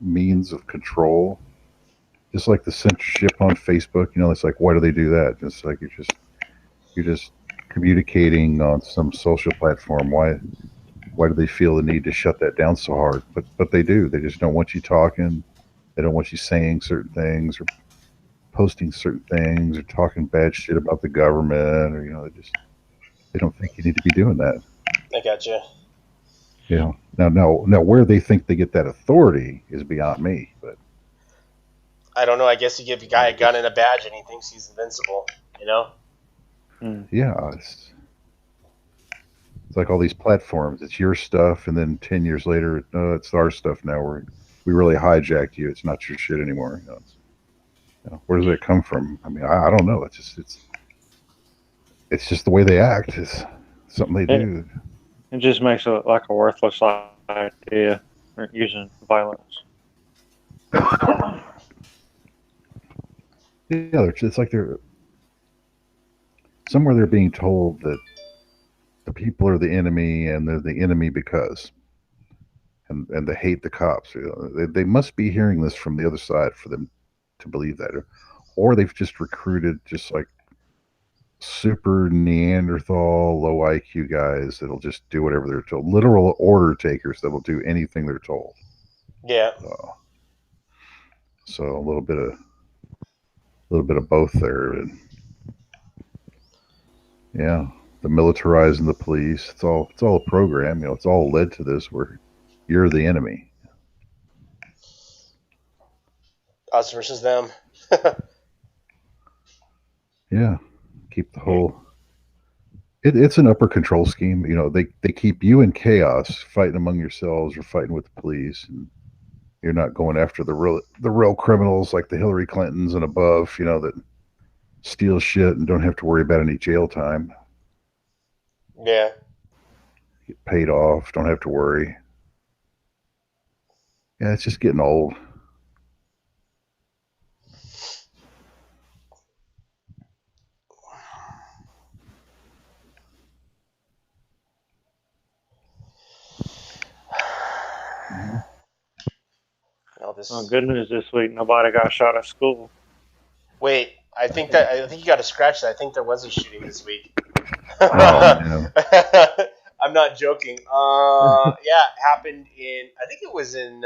means of control. Just like the censorship on Facebook, it's like, why do they do that? It's like you're just communicating on some social platform. Why do they feel the need to shut that down so hard? But they do. They just don't want you talking. They don't want you saying certain things or posting certain things or talking bad shit about the government, or they don't think you need to be doing that. I gotcha. Yeah. Now, where they think they get that authority is beyond me. But I don't know. I guess you give a guy a gun and a badge, and he thinks he's invincible. Yeah, it's like all these platforms. It's your stuff, and then 10 years later, it's our stuff now. We really hijacked you. It's not your shit anymore. Where does it come from? I mean, I don't know. It's just the way they act. It's something they do. It just makes it like a worthless idea, using violence. Yeah, it's like they're somewhere they're being told that the people are the enemy and they're the enemy because, and they hate the cops. They must be hearing this from the other side for them to believe that, or they've just recruited just like super Neanderthal, low IQ guys that'll just do whatever they're told. Literal order takers that will do anything they're told. Yeah. So a little bit of both there. And yeah, the militarizing the police. It's all a program. It's all led to this where you're the enemy. Us versus them. Yeah. Keep the whole It's an upper control scheme. You know, they keep you in chaos, fighting among yourselves or fighting with the police, and you're not going after the real criminals like the Hillary Clintons and above. You know, that steal shit and don't have to worry about any jail time. Yeah. Get paid off, don't have to worry. Yeah, it's just getting old. Well, this. Oh, good news this week. Nobody got shot at school. Wait, I think you got to scratch that. I think there was a shooting this week. Oh man, I'm not joking. Yeah, it happened in. I think it was in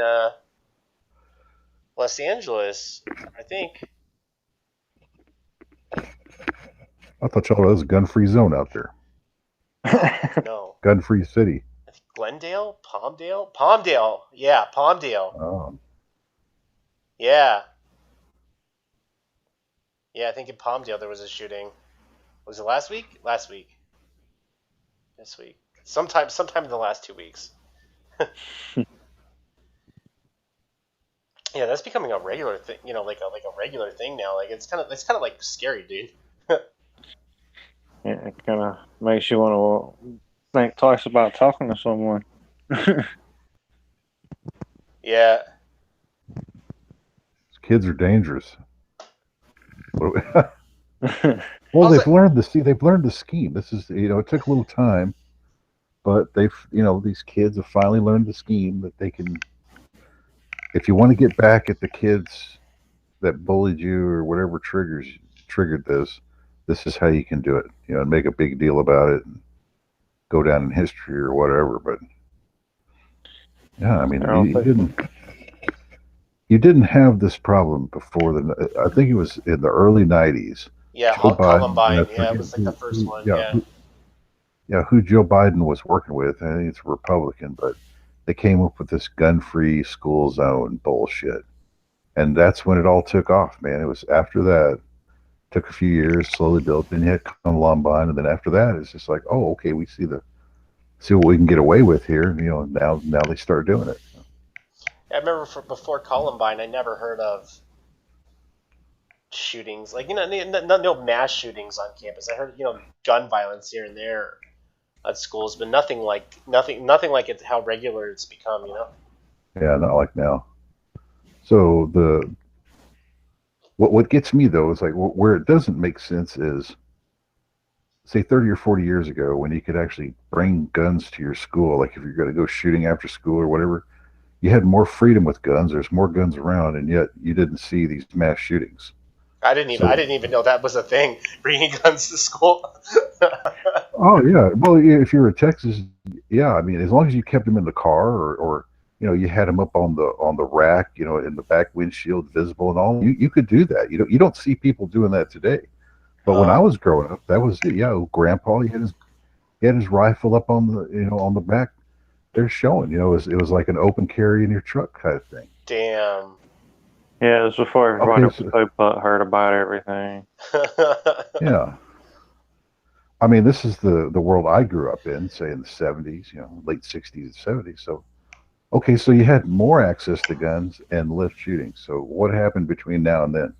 Los Angeles. I think. I thought y'all was a gun-free zone out there, No. gun-free city. Glendale, Palmdale. Yeah, Palmdale. Oh, Yeah. Yeah, I think in Palmdale there was a shooting. Was it last week? Last week. This week. Sometime in the last 2 weeks. Yeah, that's becoming a regular thing. You know, like a regular thing now. Like it's kind of like scary, dude. Yeah, it kind of makes you want to think twice about talking to someone. Yeah. kids are dangerous. What do we- How's well, they've it- learned they've learned the scheme. This is, it took a little time, but these kids have finally learned the scheme that they can. If you want to get back at the kids that bullied you or whatever triggered this is how you can do it. And make a big deal about it and go down in history or whatever. But yeah, I mean, you didn't have this problem before I think it was in the early '90s. Yeah, Joe Columbine. Biden, Yeah, it was like the first one. yeah, Yeah. who Joe Biden was working with. I think it's a Republican, but they came up with this gun-free school zone bullshit, and that's when it all took off, man. It was after that. Took a few years, slowly built. Then you had Columbine, and then after that, it's just like, oh, okay, we see what we can get away with here. Now they start doing it. I remember before Columbine, I never heard of shootings. Like, no mass shootings on campus. I heard, gun violence here and there at schools, but nothing like it how regular it's become. Yeah, not like now. So what gets me though is like where it doesn't make sense is, say 30 or 40 years ago when you could actually bring guns to your school, like if you're going to go shooting after school or whatever, you had more freedom with guns. There's more guns around, and yet you didn't see these mass shootings. I didn't even know that was a thing. Bringing guns to school. Oh yeah, well if you're in Texas, yeah, I mean as long as you kept them in the car or you had them up on the rack, in the back windshield, visible and all, you could do that. You don't see people doing that today. But when I was growing up, that was it. Yeah, Grandpa, he had his rifle up on the back. They're showing, it was like an open carry in your truck kind of thing. Damn. Yeah, it was before everybody was so butthurt about everything. Yeah. I mean, this is the world I grew up in, say in the 70s, late 60s and 70s. So, okay, so you had more access to guns and less shooting. So what happened between now and then?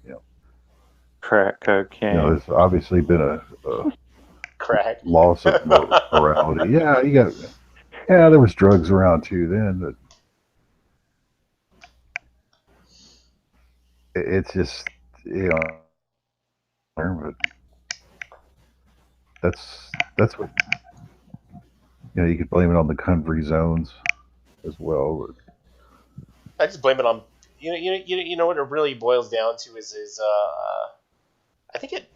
Crack cocaine. There's obviously been a crack loss of morality. Yeah, there was drugs around too then, but it's just but that's what you could blame it on the gun-free zones as well. But I just blame it on what it really boils down to is I think it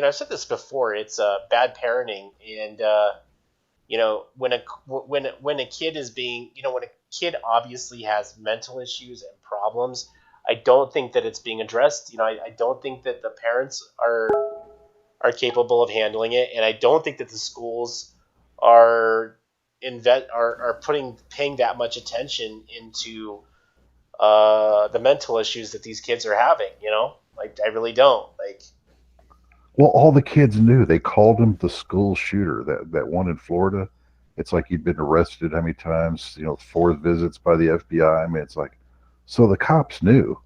I've said this before. It's bad parenting, and when a kid is being when a kid obviously has mental issues and problems, I don't think that it's being addressed. I don't think that the parents are capable of handling it, and I don't think that the schools are paying that much attention into the mental issues that these kids are having. I really don't. Well, all the kids knew. They called him the school shooter. That one in Florida. It's like he'd been arrested how many times? 4 visits by the FBI. I mean, it's like, so the cops knew.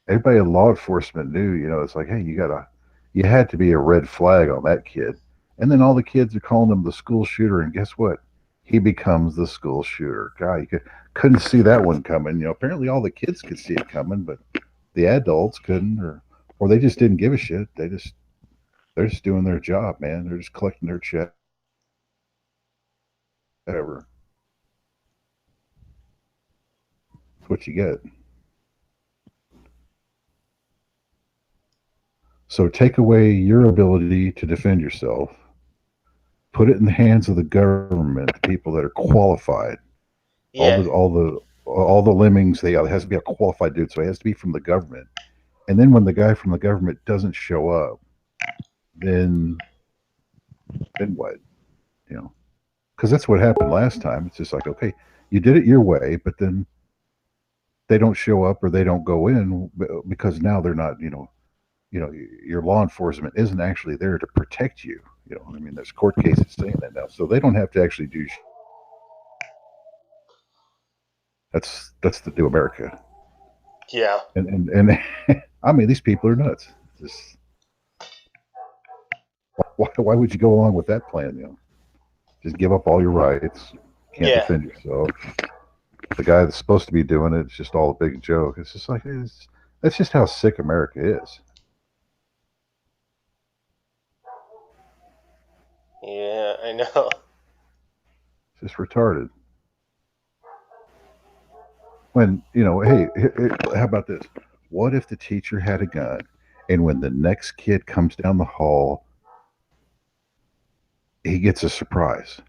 Everybody in law enforcement knew. It's like, hey, you had to be a red flag on that kid. And then all the kids are calling him the school shooter, and guess what? He becomes the school shooter. God, couldn't see that one coming. Apparently all the kids could see it coming, but the adults couldn't, or they just didn't give a shit. They're just doing their job, man. They're just collecting their check, whatever. That's what you get. So take away your ability to defend yourself, put it in the hands of the government, people that are qualified. Yeah. All the lemmings, it has to be a qualified dude, so it has to be from the government. And then when the guy from the government doesn't show up, then what? Because that's what happened last time. It's just like, okay, you did it your way, but then they don't show up or they don't go in because now they're not, your law enforcement isn't actually there to protect you. I mean, there's court cases saying that now, so they don't have to actually do. That's the new America. Yeah. And I mean, these people are nuts. Just why would you go along with that plan? Just give up all your rights. Can't defend yourself. The guy that's supposed to be doing it's just all a big joke. It's just like that's just how sick America is. Yeah, I know. It's just retarded. When hey, how about this? What if the teacher had a gun, and when the next kid comes down the hall, he gets a surprise?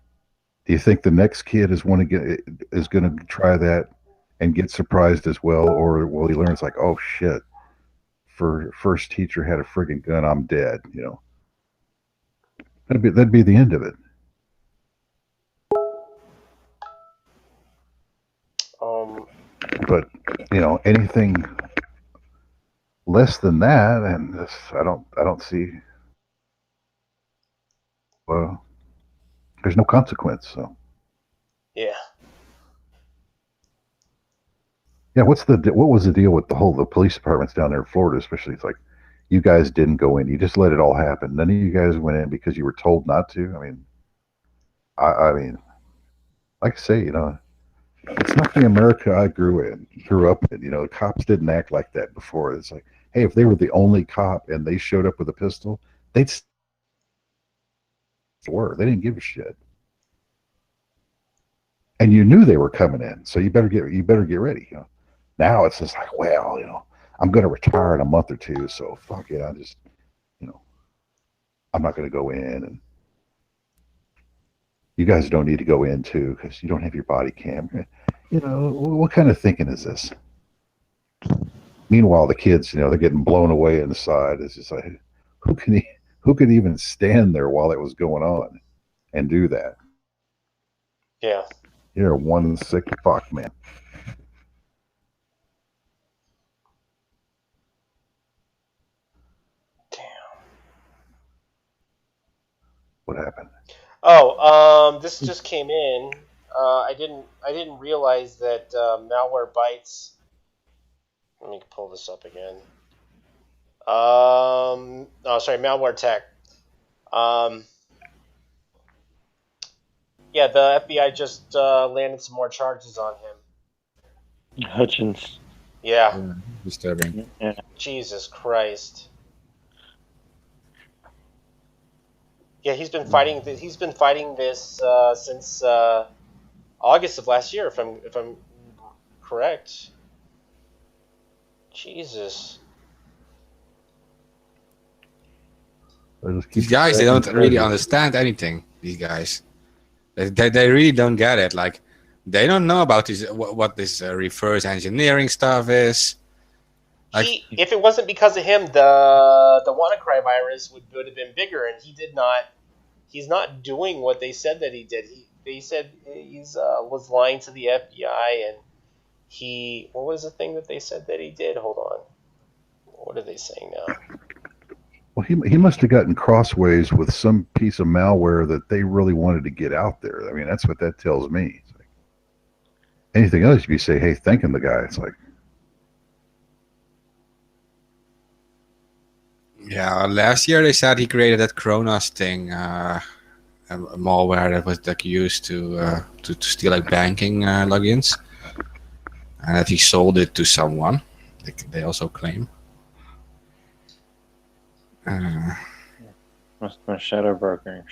Do you think the next kid is going to try that and get surprised as well, or will he learn it's like, oh shit, for first teacher had a friggin' gun, I'm dead? That'd be the end of it. But anything less than that, and this, I don't see. Well, there's no consequence. So Yeah. yeah, what was the deal with the police departments down there in Florida, especially? It's like you guys didn't go in; you just let it all happen. None of you guys went in because you were told not to. I mean, I mean, like I say, it's not the America I grew up in. The cops didn't act like that before. It's like, hey, if they were the only cop and they showed up with a pistol, they'd they didn't give a shit. And you knew they were coming in, so you better get ready. Now it's just like, well, I'm going to retire in a month or two, so fuck it. I just, I'm not going to go in, and you guys don't need to go in too because you don't have your body cam. What kind of thinking is this? Meanwhile, the kids, they're getting blown away inside. It's just like, who could even stand there while it was going on and do that? Yeah. You're one sick fuck, man. Damn. What happened? Oh, this just came in. I didn't realize that Malwarebytes. Let me pull this up again. Malware Tech. Yeah, the FBI just landed some more charges on him. Hutchins. Yeah. Disturbing. Yeah. Jesus Christ. Yeah, he's been fighting. He's been fighting this since August of last year, if I'm correct. Jesus. These guys, they don't really understand anything. These guys, they really don't get it. Like, they don't know about this what this reverse engineering stuff is. Like, If it wasn't because of him, the WannaCry virus would have been bigger, and he did not. He's not doing what they said that he did. They said he was lying to the FBI, and what was the thing that they said that he did? Hold on. What are they saying now? Well, he must have gotten crossways with some piece of malware that they really wanted to get out there. I mean, that's what that tells me. It's like, anything else, if you say, "Hey, thanking the guy," it's like, Yeah, last year they said he created that Kronos thing, a malware that was like used to steal like banking logins, and that he sold it to someone. They also claim. Must have been shadow brokering.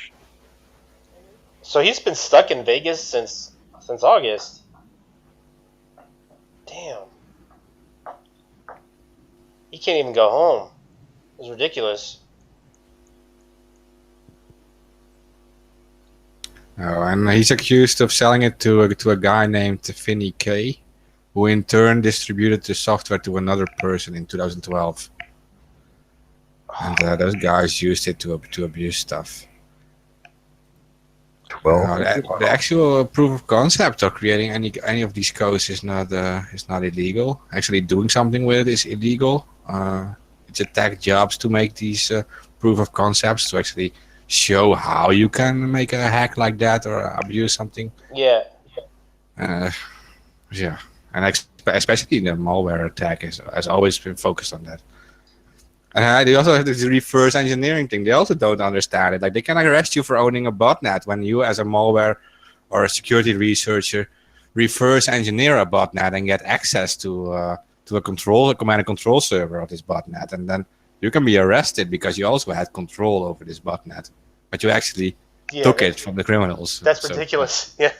So he's been stuck in Vegas since August. Damn. He can't even go home. It's ridiculous. Oh, and he's accused of selling it to a guy named Vinny K, who in turn distributed the software to another person in 2012. And those guys used it to abuse stuff. 12. The actual proof of concept of creating any of these codes is not illegal. Actually, doing something with it is illegal. It's a tech jobs to make these proof of concepts to actually show how you can make a hack like that or abuse something. Yeah. Yeah, and especially the malware attack has always been focused on that. And they also have this reverse engineering thing. They also don't understand it. Like they can arrest you for owning a botnet when you, as a malware or a security researcher, reverse engineer a botnet and get access to a command and control server of this botnet, and then you can be arrested because you also had control over this botnet, but you actually took it from the criminals. That's ridiculous. Yeah.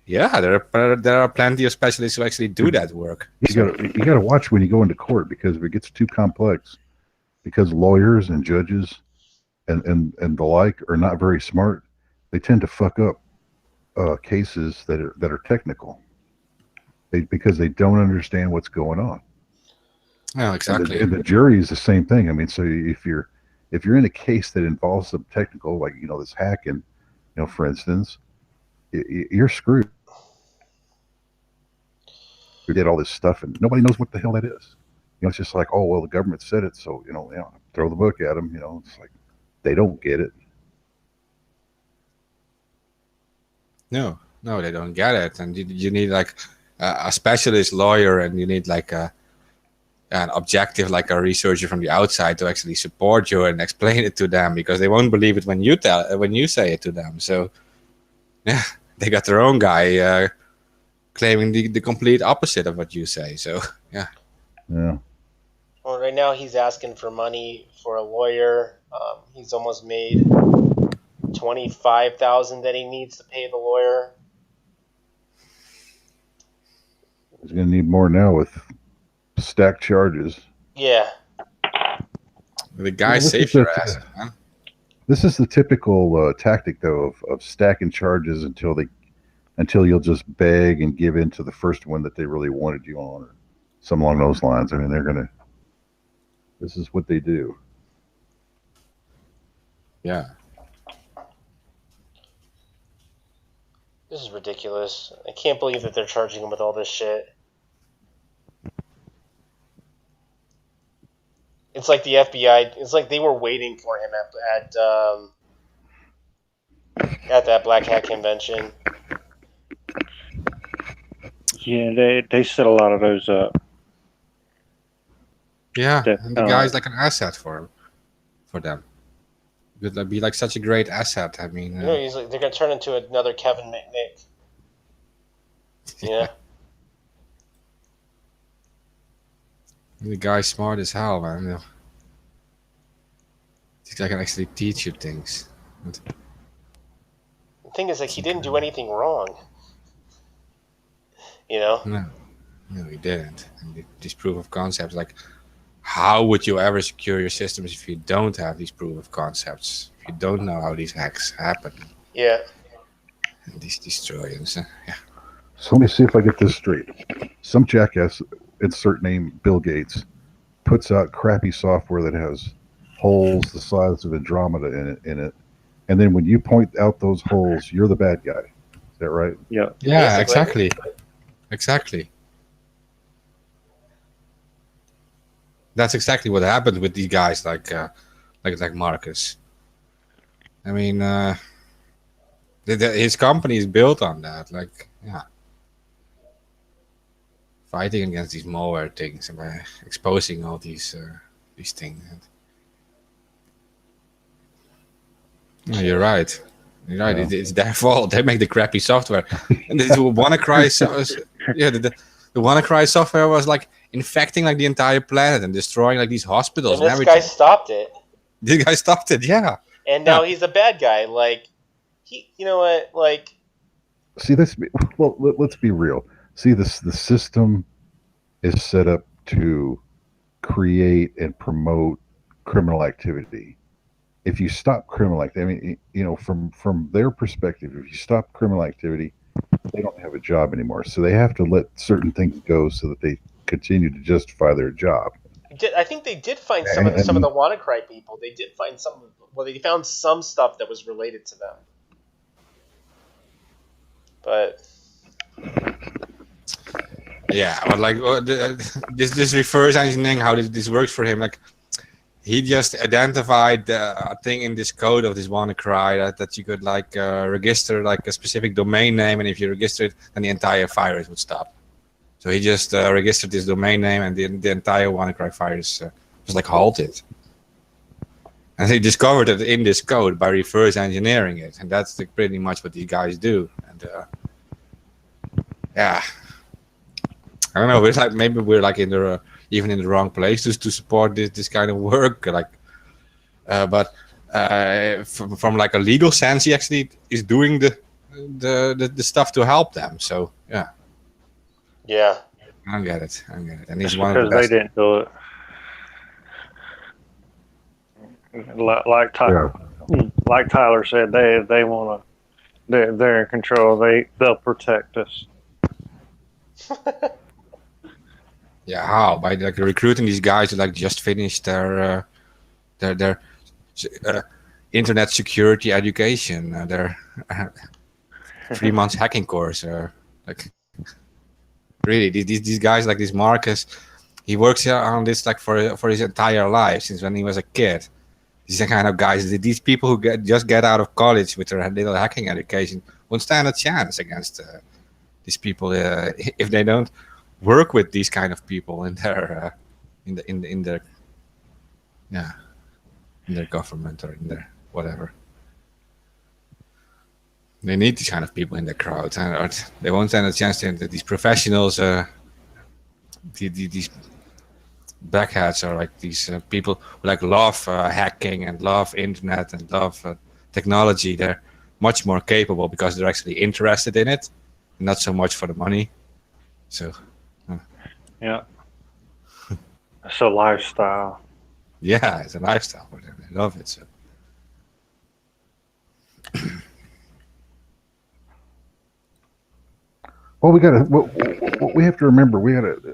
Yeah, there are plenty of specialists who actually do that work. You got to watch when you go into court, because if it gets too complex, because lawyers and judges and the like are not very smart, they tend to fuck up cases that are technical. Because they don't understand what's going on. Oh, exactly. And the jury is the same thing. I mean, so if you're in a case that involves some technical, like this hacking, for instance, you're screwed. We did all this stuff, and nobody knows what the hell that is. It's just like, oh well, the government said it, so throw the book at them. It's like they don't get it. No, they don't get it, and you need like a specialist lawyer, and you need like an objective, like a researcher from the outside, to actually support you and explain it to them, because they won't believe it when you say it to them. So yeah, they got their own guy claiming the complete opposite of what you say. So yeah. Well, right now he's asking for money for a lawyer. He's almost made $25,000 that he needs to pay the lawyer. He's going to need more now with stacked charges. Yeah. The guy saved your ass, man. This is the typical tactic, though, of stacking charges until you'll just beg and give in to the first one that they really wanted you on, or something along those lines. I mean, this is what they do. Yeah. This is ridiculous. I can't believe that they're charging him with all this shit. It's like the FBI. It's like they were waiting for him at that Black Hat convention. Yeah, they set a lot of those up. Yeah, and the guy's like an asset for them. Would be like such a great asset. I mean, he's like, they're gonna turn into another Kevin McNick. Yeah. The guy's smart as hell, man. This guy can actually teach you things. The thing is, like, he didn't do anything wrong. No, he didn't. And these proof of concepts, like, how would you ever secure your systems if you don't have these proof of concepts? If you don't know how these hacks happen? Yeah. And these destroyers. Yeah. So let me see if I get this straight. Some jackass, insert name Bill Gates, puts out crappy software that has holes the size of Andromeda in it, and then when you point out those holes, you're the bad guy. Is that right? Yeah. Yeah, Basically. exactly. That's exactly what happened with these guys, like Marcus. I mean, his company is built on that, like, yeah, fighting against these malware things and by exposing all these things. No, you're right. You're right. Yeah. It's their fault. They make the crappy software. And this WannaCry, the WannaCry software was like infecting like the entire planet and destroying like these hospitals And and this everything. guy stopped it. This guy stopped it. Yeah. And now he's a bad guy. Like, you know what? Like, See, let's be real. See, the system is set up to create and promote criminal activity. If you stop criminal activity, I mean, from their perspective, if you stop criminal activity, they don't have a job anymore. So they have to let certain things go so that they continue to justify their job. I think they did find some of the WannaCry people. They did find some. Well, they found some stuff that was related to them. But yeah, but like this reverse engineering, how this works for him, like he just identified a thing in this code of this WannaCry that you could like register like a specific domain name, and if you register it, then the entire virus would stop. So he just registered this domain name, and the entire WannaCry virus was like halted. And he discovered it in this code by reverse engineering it, and that's like pretty much what these guys do. And yeah, I don't know. It's like maybe we're like even in the wrong places to support this kind of work. Like, but from like a legal sense, he actually is doing the stuff to help them. So yeah. Yeah. I get it. And he's Just one of the because best. they didn't do it. Like Tyler said, they want to. They're in control. They'll protect us. Yeah, how? By like recruiting these guys who like just finished their internet security education, their 3 months hacking course. Like really, these guys like this Marcus, he works on this like for his entire life since when he was a kid. These are kind of guys. These people who just get out of college with their little hacking education won't stand a chance against these people if they don't work with these kind of people in their in their government or in their whatever. They need these kind of people in their crowd, or they won't stand a chance to these professionals. These blackheads are like these people who like love hacking and love internet and love technology. They're much more capable because they're actually interested in it, not so much for the money. So Yeah. It's a lifestyle. yeah, it's a lifestyle for them. They love it. So Well, what we have to remember,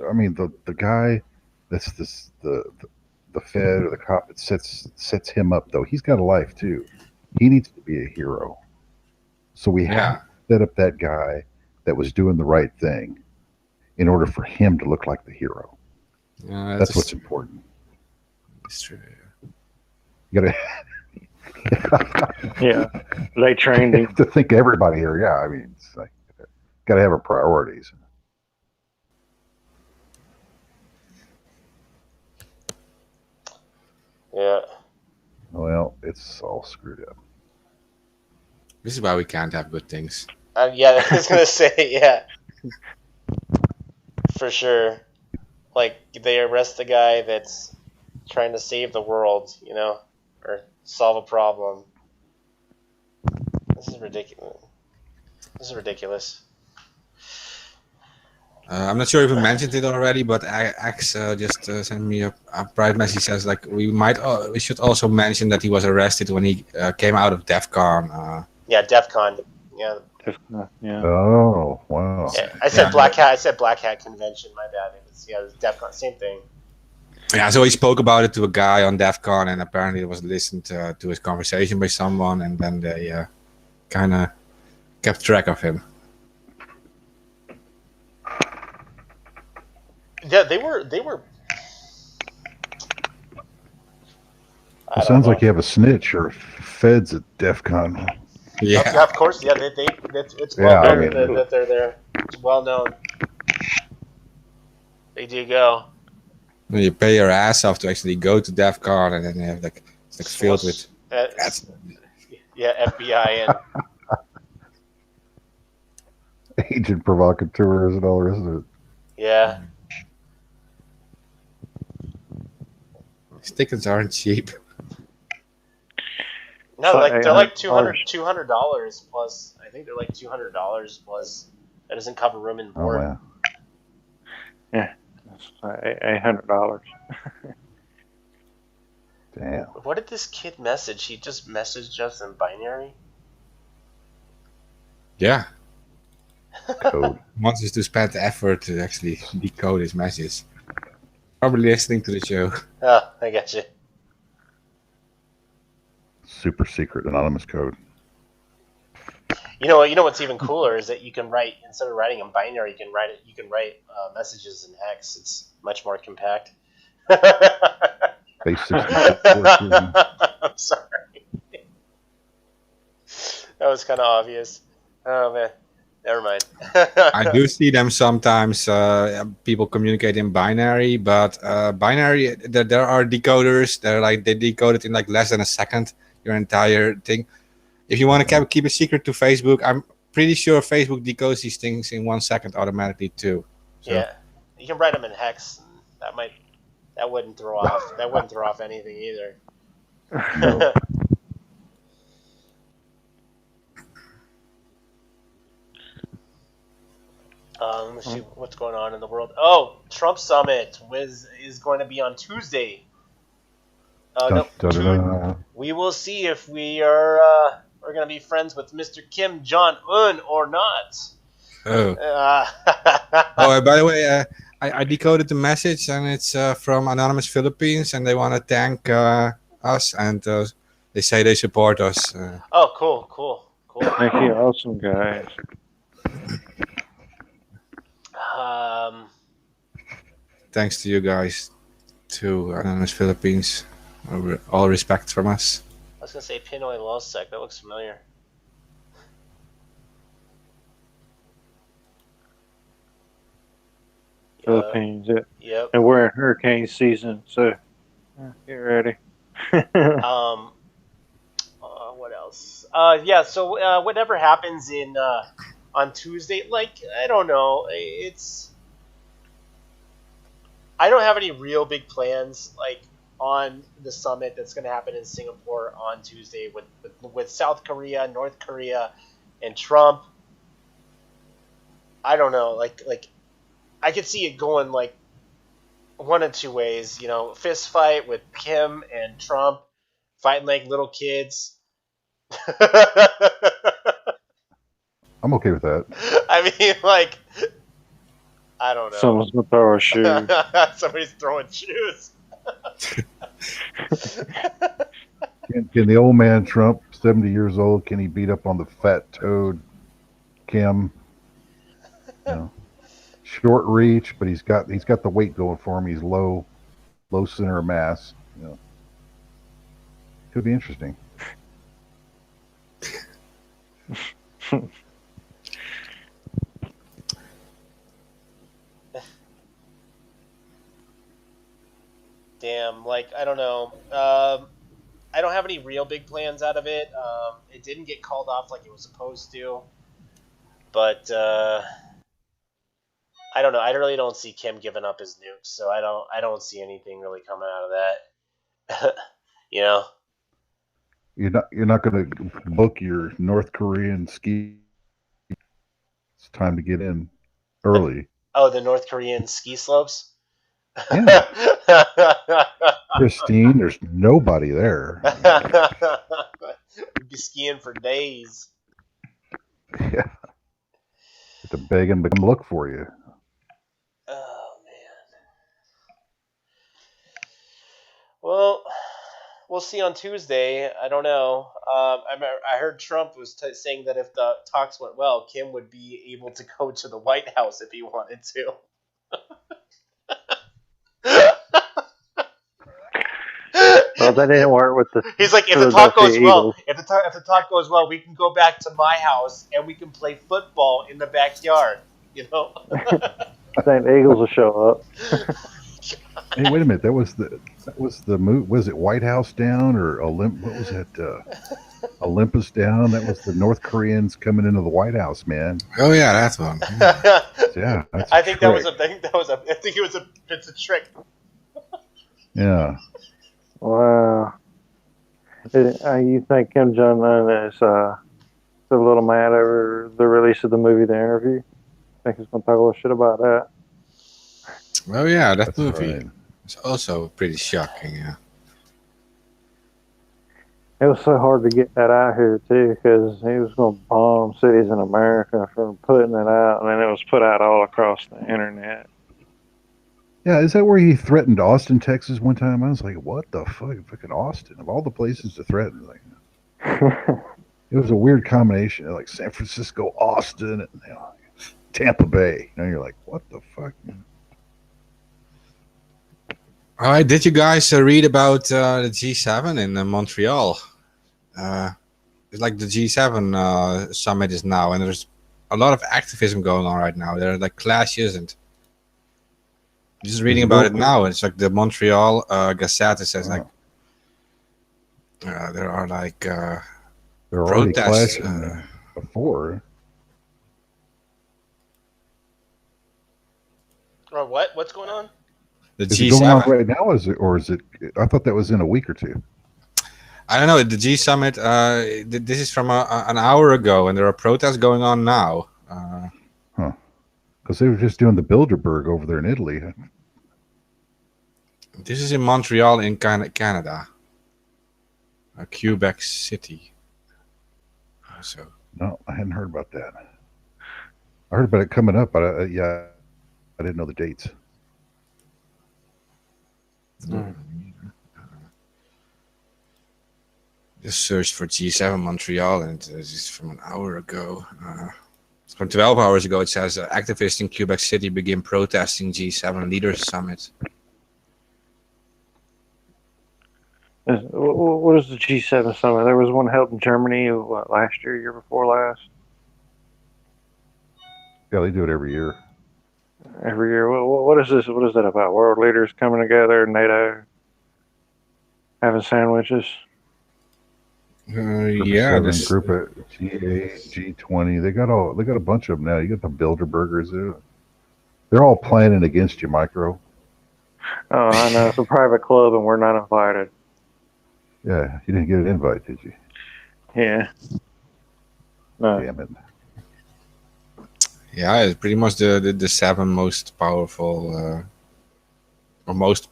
I mean, the guy that's the Fed or the cop that sets him up, though, he's got a life too. He needs to be a hero. So we have to set up that guy that was doing the right thing in order for him to look like the hero. That's what's important. It's true. You gotta Yeah. They trained him. to think everybody here. Yeah, I mean, it's like got to have our priorities. Yeah. Well, it's all screwed up. This is why we can't have good things. Yeah, I was gonna say, yeah, for sure. Like they arrest the guy that's trying to save the world, you know, or solve a problem. This is ridiculous. I'm not sure if we mentioned it already, but Axe just sent me a private message. Says like we should also mention that he was arrested when he came out of DEF CON. Yeah, DEF CON. Yeah. Yeah. Oh, wow. Yeah, I said Black Hat. I said Black Hat Convention. My bad. It was DEF CON. Same thing. Yeah, so he spoke about it to a guy on DEF CON, and apparently it was listened to his conversation by someone, and then they kind of kept track of him. Yeah, they were I It don't sounds know. like you have a snitch or feds at DEF CON. Yeah. Yeah, of course. Yeah, it's Yeah, well I known mean- that they're there. It's well known. They do go. You pay your ass off to actually go to DEF CON, and then you have like it's like filled with. That's Yeah, FBI and Agent provocateurs and all the rest of it. yeah. tickets aren't cheap. No, So they're like $800. $200 plus. I think they're like $200 plus. That doesn't cover room and Oh board. wow. That's $800. Damn. What did this kid message? He just messaged us in binary. Yeah, Code. wants us to spend the effort to actually decode his message. Probably listening to the show. Oh, I got you. Super secret anonymous code. You know what's even cooler is that you can write, instead of writing in binary, you can write messages in hex. It's much more compact. Base 64. I'm sorry. That was kind of obvious. Oh man, never mind. I do see them sometimes. People communicate in binary, but binary there are decoders. They decode it in like less than a second. Your entire thing. If you want to keep a secret to Facebook, I'm pretty sure Facebook decodes these things in 1 second automatically too. So. Yeah, you can write them in hex. That wouldn't throw off anything either. No. Let's see what's going on in the world. Oh, Trump Summit is going to be on Tuesday. Dun, dun, dun, dun. We will see if we're going to be friends with Mr. Kim Jong Un or not. Oh. Oh, by the way, I decoded the message, and it's from Anonymous Philippines, and they want to thank us, and they say they support us. Oh, cool. Thank you, awesome guys. Thanks to you guys, to Anonymous Philippines. All respect from us. I was going to say Pinoy Losec. That looks familiar. Philippines, yeah. Yep. And we're in hurricane season, so get ready. What else? Yeah. So whatever happens in on Tuesday, like I don't know, I don't have any real big plans like on the summit that's going to happen in Singapore on Tuesday with South Korea, North Korea, and Trump. I don't know, like I could see it going like one of two ways, fist fight with Kim and Trump fighting like little kids. I'm okay with that. I mean, like, I don't know. Someone's gonna throw a shoe. Somebody's throwing shoes. Can the old man Trump, 70 years old, can he beat up on the fat toad Kim? Short reach, but he's got the weight going for him. He's low center of mass. Could be interesting. Damn, like I don't know. I don't have any real big plans out of it. It didn't get called off like it was supposed to, but I don't know. I really don't see Kim giving up his nukes, so I don't see anything really coming out of that. You're not going to book your North Korean ski. It's time to get in early. Oh, the North Korean ski slopes. Yeah. Christine, there's nobody there. We'd be skiing for days. Yeah. Have to beg them to come look for you. Oh man. Well, we'll see on Tuesday. I don't know. I heard Trump was saying that if the talks went well, Kim would be able to go to the White House if he wanted to. Well, that didn't work with the He's like, if the talk Philadelphia goes well, Eagles. if the talk goes well, we can go back to my house and we can play football in the backyard. You know. I think the Eagles will show up. Hey, wait a minute. That was the move. Was it White House down or what was that? Olympus down. That was the North Koreans coming into the White House, man. Oh yeah, that one. Yeah, that's I think that was trick. I think it's a trick. Yeah. Wow. You think Kim Jong Un is a little mad over the release of the movie The Interview? Think he's gonna talk a little shit about that? Oh yeah, that That's movie. right. It's also pretty shocking. Yeah. It was so hard to get that out here too, because he was gonna bomb cities in America for putting it out, and then it was put out all across the internet. Yeah, is that where he threatened Austin, Texas one time? I was like, what the fuck? Fucking Austin. Of all the places to threaten. Like, it was a weird combination. Like San Francisco, Austin, and Tampa Bay. You're like, what the fuck? All right, did you guys read about the G7 in Montreal? It's like the G7 summit is now, and there's a lot of activism going on right now. There are like clashes, and just reading about it now. It's like the Montreal Gazette says like there are like there are already protests. clashing before. Or what? What's going on? The Is it going on G7. right now? Or is it? I thought that was in a week or two. I don't know. The G Summit. This is from an hour ago, and there are protests going on now. Because they were just doing the Bilderberg over there in Italy. This is in Montreal, in Canada. Quebec City. So. No, I hadn't heard about that. I heard about it coming up, but yeah, I didn't know the dates. Just searched for G7 Montreal, and this is from an hour ago. From 12 hours ago, it says activists in Quebec City begin protesting G7 Leaders Summit. What is the G7 summit? There was one held in Germany last year before last? Yeah, they do it every year. Every year. What is this? What is that about? World leaders coming together, NATO, having sandwiches. Yeah, this group of G8, G20. They got a bunch of them now. You got the Bilderbergers. They're all planning against you, Micro. Oh, I know. It's a private club, and we're not invited. Yeah, you didn't get an invite, did you? Yeah. No. Damn it. Yeah, it's pretty much the 7 most powerful, most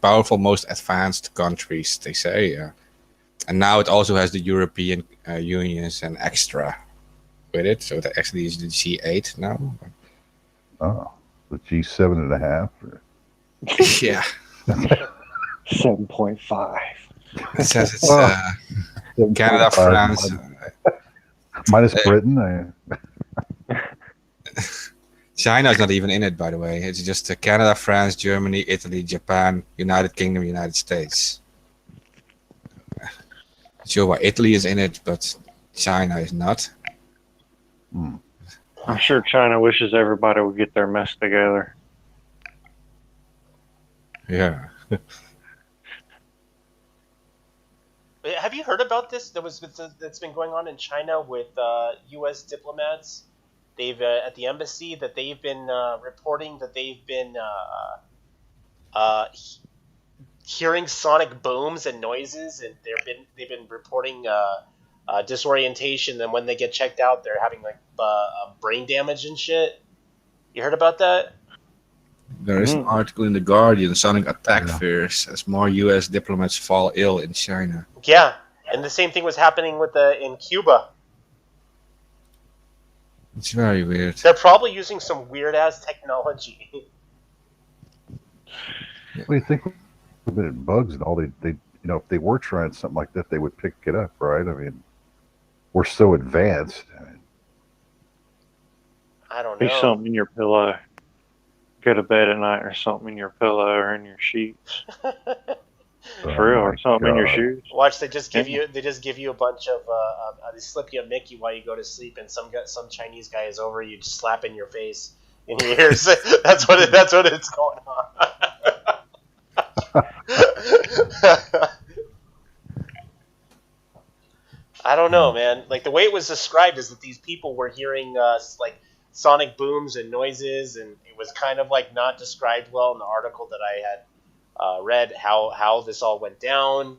advanced countries, they say. And now it also has the European Unions and extra with it, so that actually is the G8 now. Oh, the G7.5. Yeah. 7.5. It says it's Canada, France. Minus Britain. China is not even in it, by the way. It's just Canada, France, Germany, Italy, Japan, United Kingdom, United States. Sure why Italy is in it, but China is not. I'm sure China wishes everybody would get their mess together. Yeah. Have you heard about this? That's been going on in China with U.S. diplomats. They've at the embassy that they've been reporting that they've been hearing sonic booms and noises, and they've been reporting disorientation. And when they get checked out, they're having like brain damage and shit. You heard about that? There is an article in The Guardian, sonic attack fears as more U.S. diplomats fall ill in China. Yeah, and the same thing was happening in Cuba. It's very weird. They're probably using some weird ass technology. What do you think? Bugs and all they if they were trying something like that, they would pick it up, right? I mean, we're so advanced. I don't know. Be something in your pillow. Go to bed at night, or something in your pillow or in your sheets. For real, or something in your God. shoes. Watch, they just give Yeah. you a bunch of they slip you a Mickey while you go to sleep, and some Chinese guy is over you, just slap in your face in your ears. That's what it's going on. I don't know, man. Like the way it was described is that these people were hearing like sonic booms and noises, and it was kind of like not described well in the article that I had read how this all went down.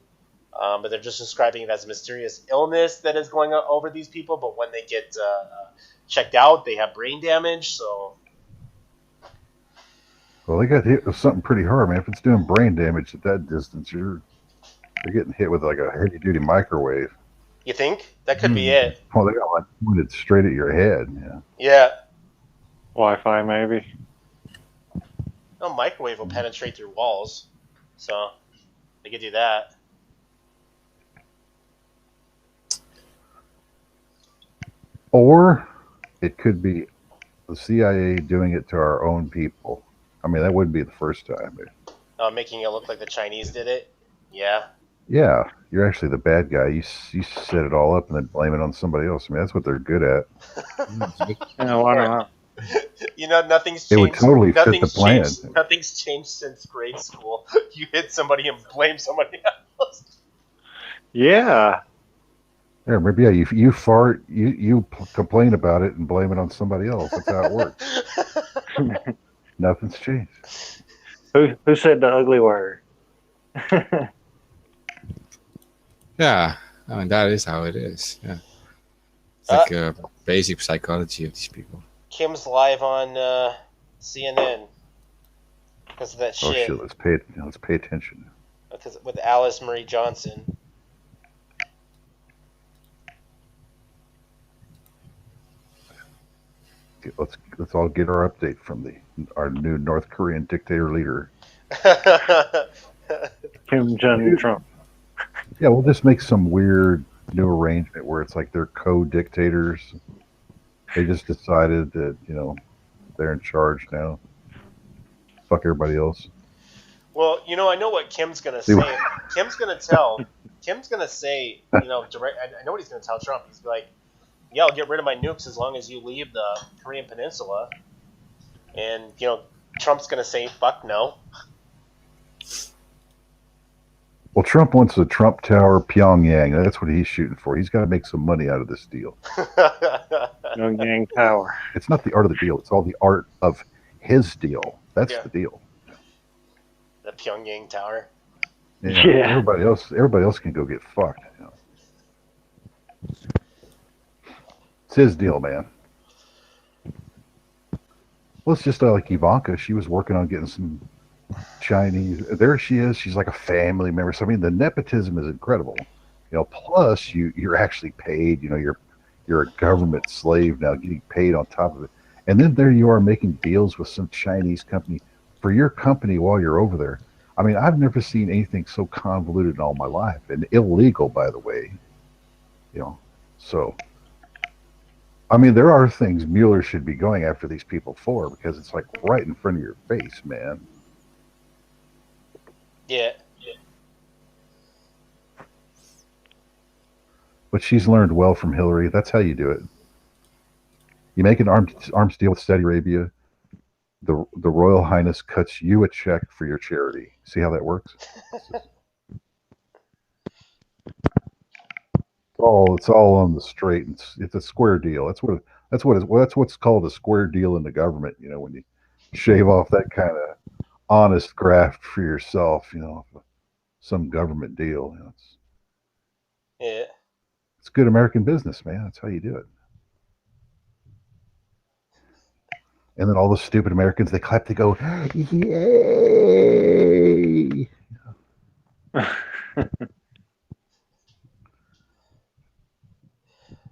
But they're just describing it as a mysterious illness that is going over these people. But when they get checked out, they have brain damage. So Well, they got hit with something pretty hard, man. If it's doing brain damage at that distance, they're getting hit with like a heavy duty microwave. you think that could be it? Oh, they got one pointed straight at your head. Yeah. Yeah. Wi-Fi maybe. No, microwave will penetrate through walls, so they could do that. Or it could be the CIA doing it to our own people. I mean, that wouldn't be the first time. Making it look like the Chinese did it. Yeah. Yeah, you're actually the bad guy. You set it all up and then blame it on somebody else. I mean, that's what they're good at. Yeah, why not? You know, nothing's It changed. would totally fit the Nothing's plan. changed. Nothing's changed since grade school. You hit somebody and blame somebody else. Yeah. Yeah, maybe you fart, you complain about it and blame it on somebody else. That's how it works. Nothing's changed. Who said the ugly word? Yeah, I mean that is how it is. Yeah, it's like basic psychology of these people. Kim's live on CNN because of that Oh shit. shit! Let's pay attention. Because with Alice Marie Johnson. Let's all get our update from our new North Korean dictator leader. Kim Jong Trump. Yeah, we'll just make some weird new arrangement where it's like they're co-dictators. They just decided that they're in charge now. Fuck everybody else. Well, I know what Kim's gonna say. Kim's gonna say, direct. I know what he's gonna tell Trump. He's like, "Yeah, I'll get rid of my nukes as long as you leave the Korean Peninsula." And Trump's gonna say, "Fuck no." Well, Trump wants the Trump Tower Pyongyang. That's what he's shooting for. He's got to make some money out of this deal. Pyongyang Tower. It's not the art of the deal. It's all the art of his deal. That's Yeah. the deal. The Pyongyang Tower. Yeah. Everybody else can go get fucked. It's his deal, man. Well, it's just like Ivanka. She was working on getting some Chinese. There she is. She's like a family member. So I mean, the nepotism is incredible. Plus you're actually paid. You're a government slave now, getting paid on top of it. And then there you are making deals with some Chinese company for your company while you're over there. I mean, I've never seen anything so convoluted in all my life, and illegal, by the way. So. I mean, there are things Mueller should be going after these people for, because it's like right in front of your face, man. Yeah. But she's learned well from Hillary. That's how you do it. You make an arms deal with Saudi Arabia. The Royal Highness cuts you a check for your charity. See how that works? It's all on the straight. It's a square deal. That's what's called a square deal in the government. When you shave off that kind of honest graft for yourself. Some government deal. Yeah. It's good American business, man. That's how you do it. And then all the stupid Americans, they clap, they go, yay!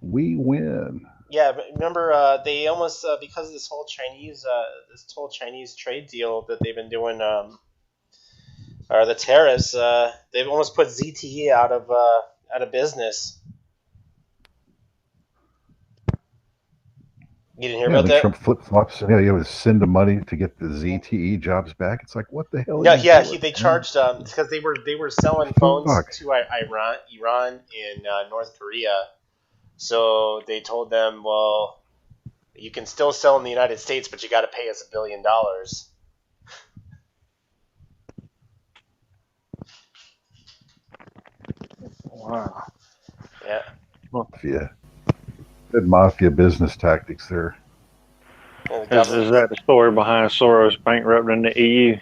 We win. Yeah, but remember they almost because of this whole Chinese trade deal that they've been doing, or the tariffs, they've almost put ZTE out of business. You didn't hear Yeah, about then that? Trump flip flops. Yeah, he would send the money to get the ZTE jobs back. It's like, what the hell? No, Are you yeah, doing, they man? charged because they were selling phones Fuck. to Iran, and North Korea. So they told them, well, you can still sell in the United States, but you got to pay us $1 billion. Wow. Yeah. Mafia. Good mafia business tactics there. And the Is government. that the story behind Soros bankrupting the EU?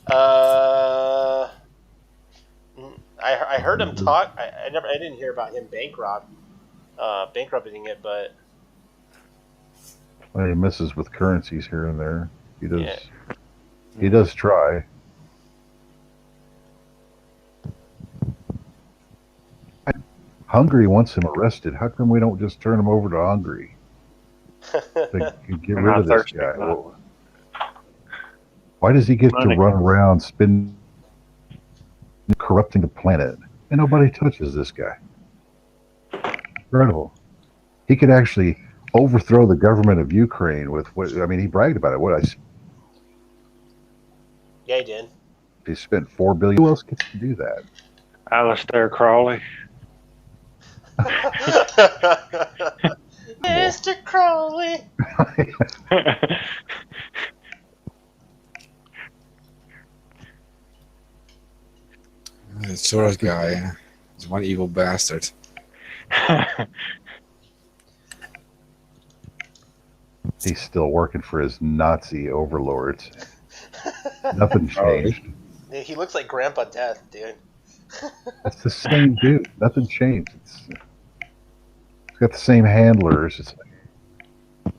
Uh, I heard him talk. I didn't hear about him bankrupting it, but Well, he messes with currencies here and there. He does. yeah. He does try. Hungary wants him arrested. How come we don't just turn him over to Hungary to get I'm rid not of this thirsty. guy? Why does he get to Money. run around spending, corrupting the planet, and nobody touches this guy? Incredible. He could actually overthrow the government of Ukraine with what? I mean, he bragged about it. Yeah, he did. He spent $4 billion. Who else gets to do that? Alistair Crawley. Mr. Crowley. The Soros guy. He's one evil bastard. He's still working for his Nazi overlords. Nothing changed. He looks like Grandpa Death, dude. It's the same dude. Nothing changed. It's got the same handlers. It's like,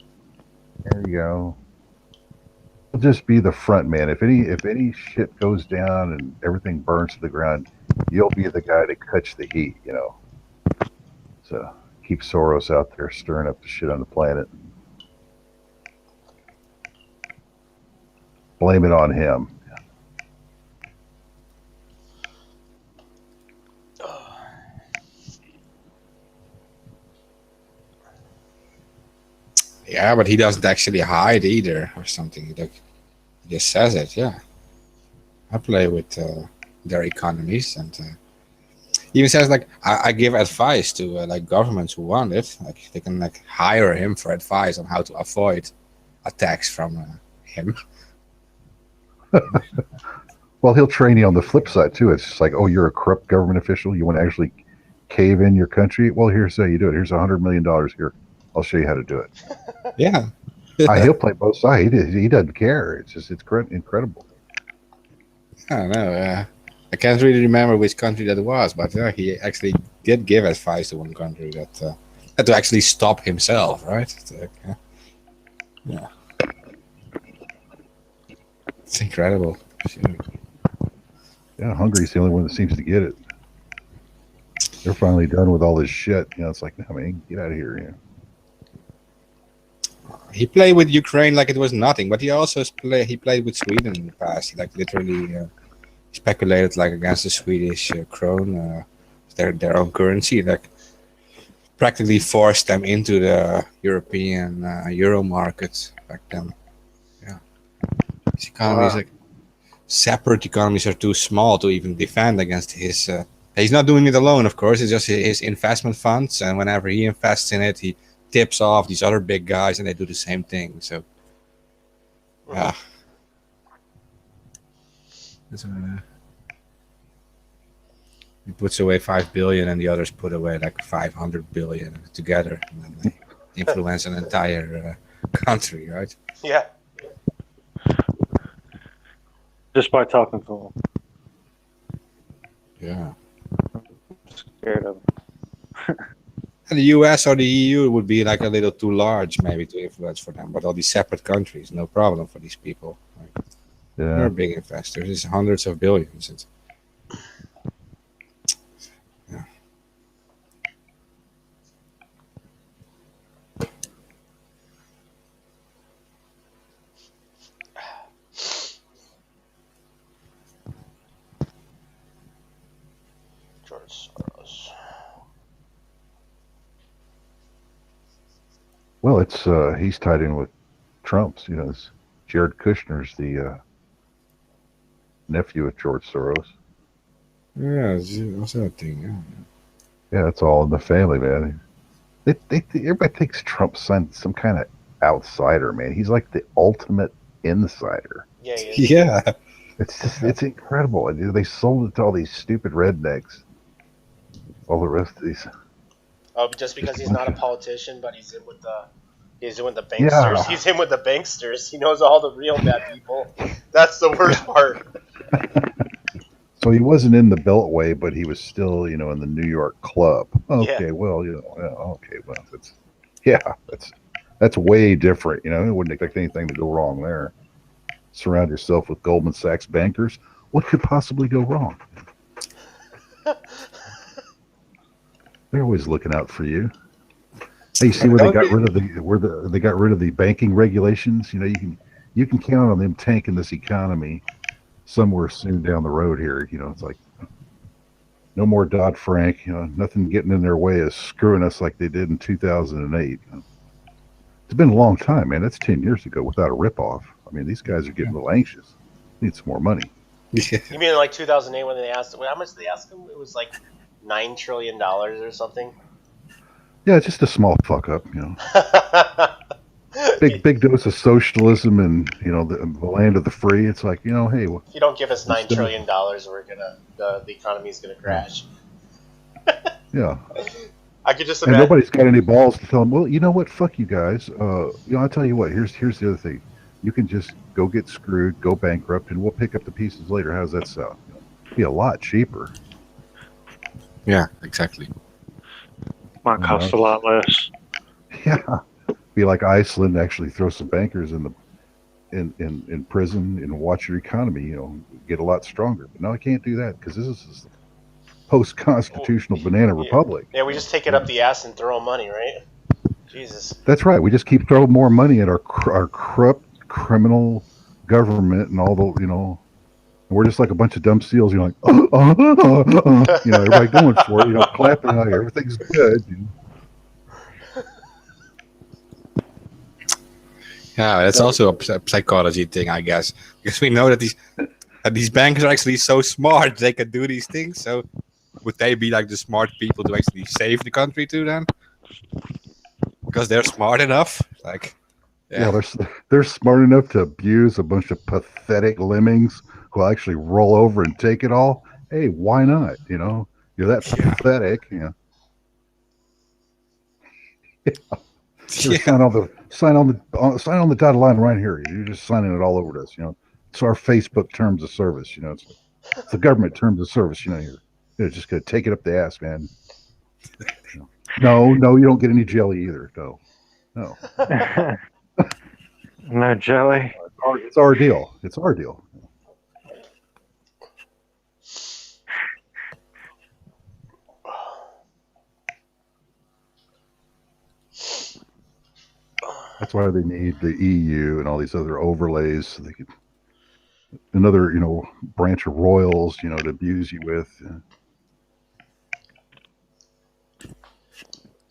there you go. He'll just be the front man. If any shit goes down and everything burns to the ground, you'll be the guy to catch the heat. So keep Soros out there stirring up the shit on the planet. Blame it on him. Yeah, but he doesn't actually hide either or something. He just says it. Yeah, I play with their economies and even says like I give advice to like governments who want it. Like they can like hire him for advice on how to avoid attacks from him. Well, he'll train you on the flip side too. It's just like, oh, you're a corrupt government official. You want to actually cave in your country? Well, here's how you do it. Here's $100 million here. I'll show you how to do it. Yeah. He'll play both sides. He doesn't care. It's incredible. I don't know. I can't really remember which country that was, but he actually did give advice to one country that had to actually stop himself, right? Yeah. It's incredible. Yeah, Hungary's the only one that seems to get it. They're finally done with all this shit. It's like, no, man, get out of here. He played with Ukraine like it was nothing, but he also played with Sweden in the past. He like literally speculated like against the Swedish krone, their own currency, like practically forced them into the European euro market back then. Yeah, his economies like separate economies are too small to even defend against his. He's not doing it alone, of course. It's just his investment funds, and whenever he invests in it, he tips off these other big guys, and they do the same thing. So, yeah. He puts away 5 billion, and the others put away like 500 billion together, and then they influence an entire country, right? Yeah. Just by talking to them. Yeah. Scared of them. And the US or the EU would be like a little too large, maybe, to influence for them. But all these separate countries, no problem for these people. Right? Yeah. They're big investors. It's hundreds of billions. It's, yeah. George Soros. Well, it's he's tied in with Trump's. You know, it's Jared Kushner's the nephew of George Soros. Yeah, what's that thing? Yeah. Yeah, it's all in the family, man. Everybody thinks Trump's some kind of outsider, man. He's like the ultimate insider. Yeah, he is. Yeah. It's incredible. They sold it to all these stupid rednecks. All the rest of these. Oh, just because he's not a politician, but he's in with the banksters. Yeah. He's in with the banksters. He knows all the real bad people. That's the worst part. So he wasn't in the Beltway, but he was still, you know, in the New York club. Okay, Yeah. well, you know, okay, well, that's way different. You know, I wouldn't expect anything to go wrong there. Surround yourself with Goldman Sachs bankers. What could possibly go wrong? They're always looking out for you. Hey, you see where they got rid of they got rid of the banking regulations? You know, you can count on them tanking this economy somewhere soon down the road here. You know, it's like no more Dodd-Frank. You know, nothing getting in their way of screwing us like they did in 2008. You know. It's been a long time, man. That's 10 years ago without a ripoff. I mean, these guys are getting a little anxious. Need some more money. Yeah. You mean like 2008 when they asked him? How much did they ask him? It was like $9 trillion or something. Yeah, it's just a small fuck up. You know, big dose of socialism and you know the land of the free. It's like you know, hey, If you don't give us $9 trillion, we're gonna the economy's gonna crash. yeah. I could just And imagine. nobody's got any balls to tell them, well, you know what, fuck you guys. You know, I'll tell you what, here's the other thing. You can just go get screwed, go bankrupt, and we'll pick up the pieces later. How's that sound? It'd be a lot cheaper. Yeah, exactly. Might cost a lot less. Yeah. Be like Iceland, actually throw some bankers in prison and watch your economy, you know, get a lot stronger. But no, I can't do that because this is post-constitutional banana republic. Yeah, we just take it up the ass and throw money, right? Jesus. That's right. We just keep throwing more money at our corrupt criminal government and all the, you know, we're just like a bunch of dumb seals. You're like, you know, everybody going for it, you know, clapping like everything's good. You know? Yeah, that's also a psychology thing, I guess, because we know that these bankers are actually so smart they can do these things. So, would they be like the smart people to actually save the country too then? Because they're smart enough, like. Yeah, they're smart enough to abuse a bunch of pathetic lemmings who'll actually roll over and take it all. Hey, why not? You know, you're that pathetic. You know. Sign on the dotted line right here. You're just signing it all over to us. You know, it's our Facebook terms of service. You know, it's the government terms of service. You know, you're just gonna take it up the ass, man. You know. No, you don't get any jelly either. No. No jelly. It's our deal. It's our deal. That's why they need the EU and all these other overlays. So they could another, you know, branch of royals, you know, to abuse you with.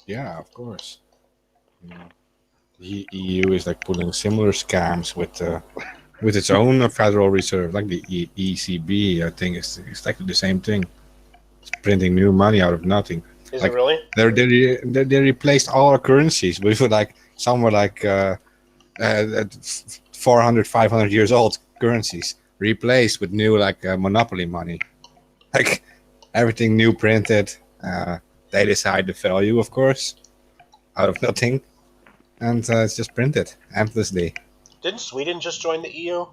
Yeah, of course. Yeah. The EU is like pulling similar scams with its own Federal Reserve, like the ECB. I think it's exactly the same thing. It's printing new money out of nothing. Is Like, it really? They replaced all our currencies with like somewhere like 400, 500 years old currencies replaced with new like monopoly money. Like everything new printed. They decide the value, of course, out of nothing. And it's just printed endlessly. Didn't Sweden just join the EU?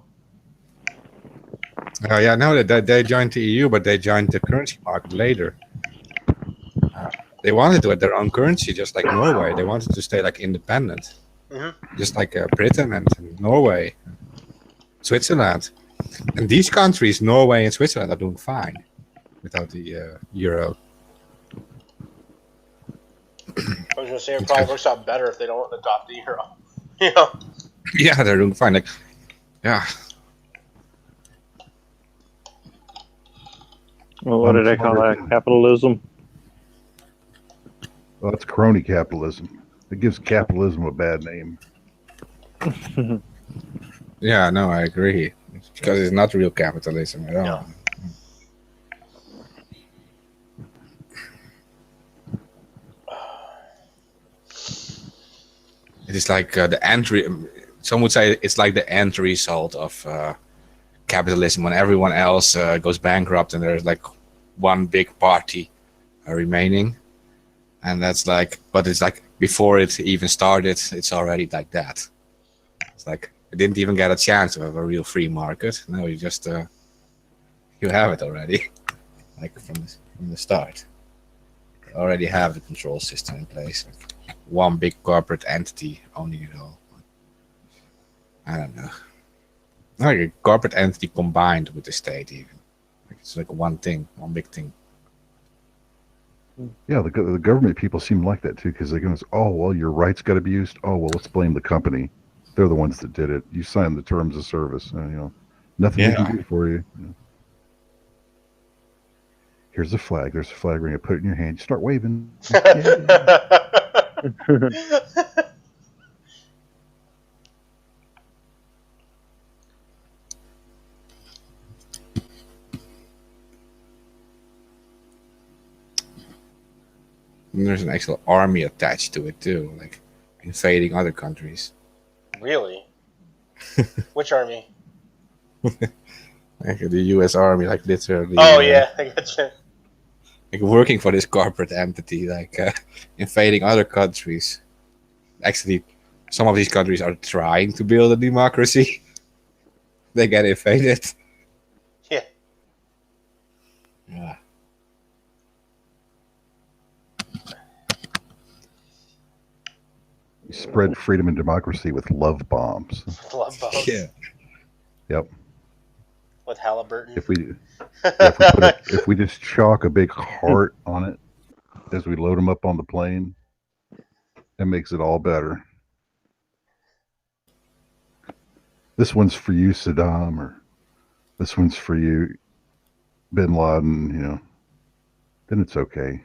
Yeah, no, they joined the EU, but they joined the currency market later. They wanted to have their own currency, just like Norway. They wanted to stay like independent, just like Britain and Norway, Switzerland. And these countries, Norway and Switzerland, are doing fine without the euro. I was gonna say it probably works out better if they don't adopt the euro. You know? Yeah, they're doing fine. Like, yeah. Well, what do they call that? Capitalism? Well, that's crony capitalism. It gives capitalism a bad name. Yeah, no, I agree. Because it's not real capitalism at all. No. It is like the end. Some would say it's like the end result of capitalism when everyone else goes bankrupt and there's like one big party remaining, and that's like. But it's like before it even started, it's already like that. It's like it didn't even get a chance to have a real free market. No, you just you have it already, like from the start. You already have the control system in place. One big corporate entity owning it all. I don't know. Like a corporate entity combined with the state, even. Like it's like one thing, one big thing. Yeah, the government people seem like that too, because they go, "Oh, well, your rights got abused. Oh, well, let's blame the company. They're the ones that did it. You signed the terms of service. Nothing we Yeah. can do for you. Here's a flag. There's a flag. We're gonna put it in your hand. You start waving. And there's an actual army attached to it too, like invading other countries. Really? Which army? Like the U.S. Army, like literally. Oh yeah, I gotcha. Like working for this corporate entity, like invading other countries. Actually, some of these countries are trying to build a democracy. They get invaded. Yeah. Yeah. You spread freedom and democracy with love bombs. Love bombs. Yeah. Yep. With Halliburton. If we just chalk a big heart on it as we load them up on the plane, it makes it all better. This one's for you, Saddam, or this one's for you, Bin Laden. Then it's okay.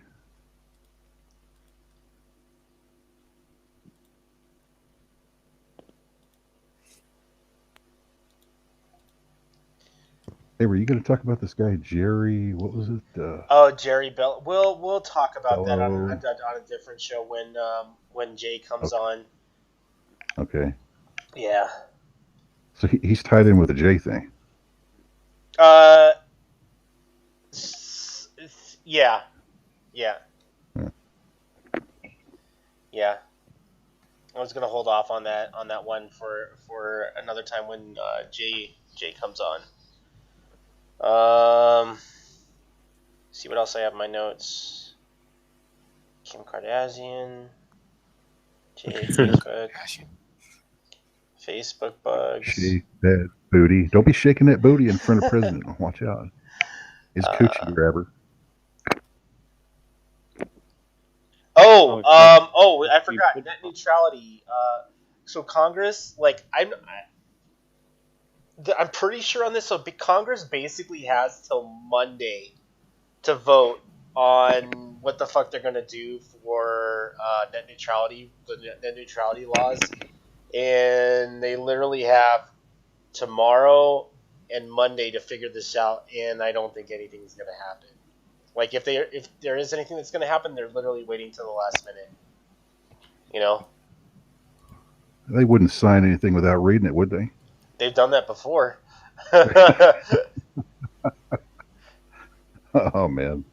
Hey, were you going to talk about this guy Jerry? What was it? Oh, Jerry Bell. We'll talk about that Bello. on a different show when Jay comes on. Okay. Yeah. So he's tied in with the J thing. Yeah. Yeah. Yeah. I was gonna hold off on that one for another time when Jay comes on. See what else I have in my notes. Kim Kardashian. Jay Facebook bugs. Shake that booty. Don't be shaking that booty in front of President. Watch out. He's a coochie grabber. I forgot net neutrality. So Congress, like I'm pretty sure on this. So Congress basically has till Monday to vote on what the fuck they're gonna do for net neutrality, the net neutrality laws, and they literally have tomorrow and Monday to figure this out. And I don't think anything's gonna happen. Like if there is anything that's gonna happen, they're literally waiting till the last minute. They wouldn't sign anything without reading it, would they? They've done that before. Oh man,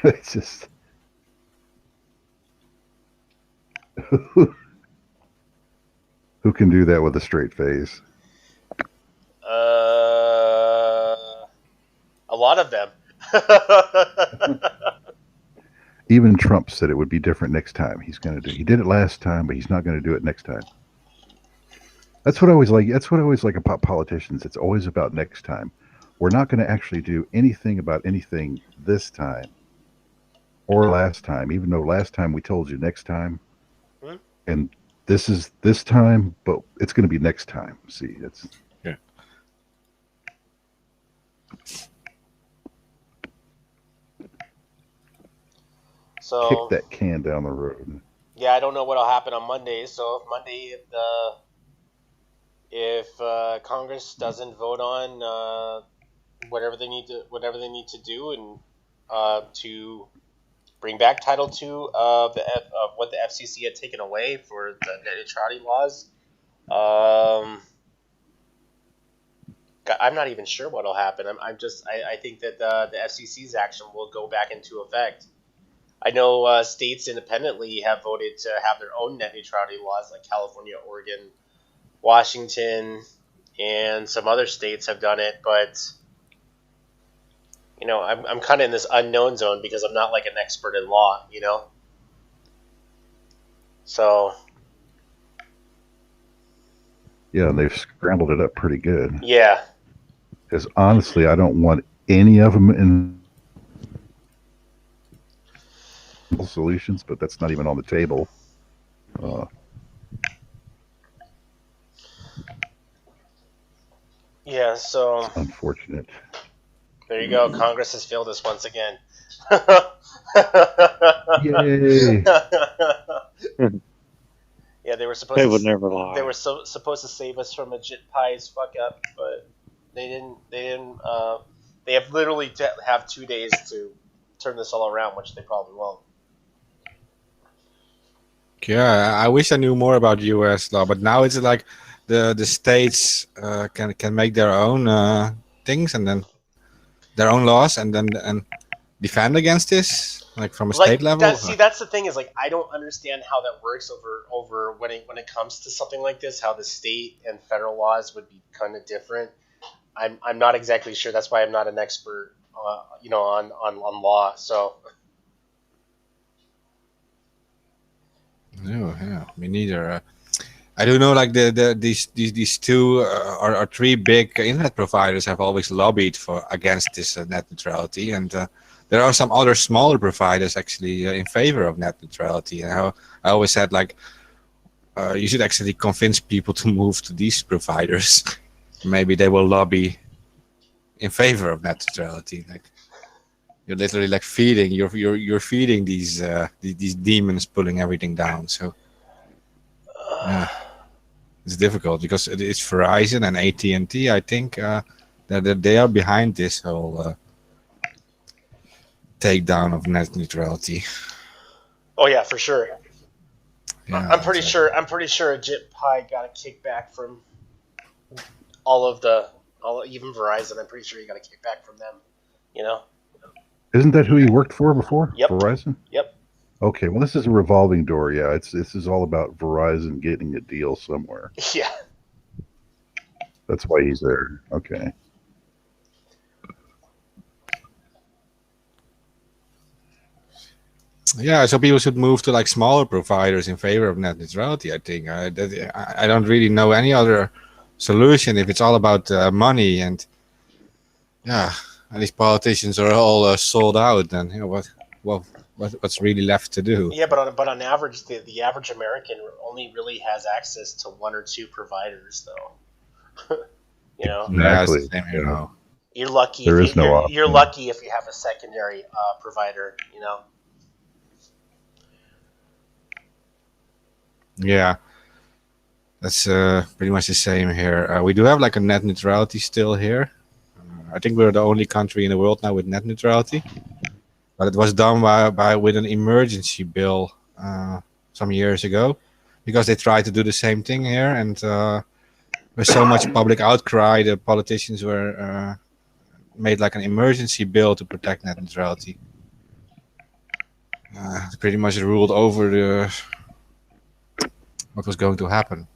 it's just who can do that with a straight face? A lot of them. Even Trump said it would be different next time. He did it last time, but he's not going to do it next time. That's what I always like. That's what I always like about politicians. It's always about next time. We're not going to actually do anything about anything this time or last time, even though last time we told you next time. And this is this time, but it's going to be next time. See, it's. Yeah. So Kick that can down the road. Yeah, I don't know what'll happen on Monday. So if Congress doesn't vote on whatever they need to do and to bring back Title II of what the FCC had taken away for the net neutrality laws, I'm not even sure what'll happen. I think that the FCC's action will go back into effect. I know states independently have voted to have their own net neutrality laws, like California, Oregon, Washington, and some other states have done it, but I'm kind of in this unknown zone because I'm not like an expert in law, So Yeah, and they've scrambled it up pretty good. yeah, Because honestly, I don't want any of them in solutions, but that's not even on the table. yeah. So It's unfortunate. there you go. Congress has failed us once again. Yay! Yeah, they were supposed They to. would never lie. They were supposed to save us from a Jit Pie's fuck up, but they didn't. They didn't. They have literally to have 2 days to turn this all around, which they probably won't. Yeah, I wish I knew more about U.S. law, but now it's like the states can make their own things and then their own laws and defend against this, like from a state level. That's the thing is like I don't understand how that works over when it comes to something like this, how the state and federal laws would be kind of different. I'm not exactly sure. That's why I'm not an expert, on law. So No, yeah, me neither. I do know like these two or three big internet providers have always lobbied against this net neutrality, and there are some other smaller providers actually in favor of net neutrality. And I always said like you should actually convince people to move to these providers. Maybe they will lobby in favor of net neutrality. Like you're literally like feeding you're feeding these demons pulling everything down. So yeah. It's difficult because it's Verizon and AT&T. I think that they are behind this whole takedown of net neutrality. oh yeah, for sure. Yeah, I'm pretty sure Jit Pie got a kickback from even Verizon. I'm pretty sure he got a kickback from them. Isn't that who he worked for before? Yep. Verizon? Yep. Okay, well, this is a revolving door. Yeah, this is all about Verizon getting a deal somewhere. Yeah. That's why he's there. Okay. Yeah, so people should move to like smaller providers in favor of net neutrality. I think I don't really know any other solution if it's all about money and yeah, and these politicians are all sold out. Then what's really left to do? Yeah, but on average, the average American only really has access to one or two providers, though. Yeah, Exactly. it's the same here now. You're lucky. There if is no you're option. lucky if you have a secondary provider. Yeah, that's pretty much the same here. We do have like a net neutrality still here. I think we're the only country in the world now with net neutrality, but it was done with an emergency bill some years ago because they tried to do the same thing here, and there's so much public outcry. The politicians were made like an emergency bill to protect net neutrality. Pretty much ruled over what was going to happen.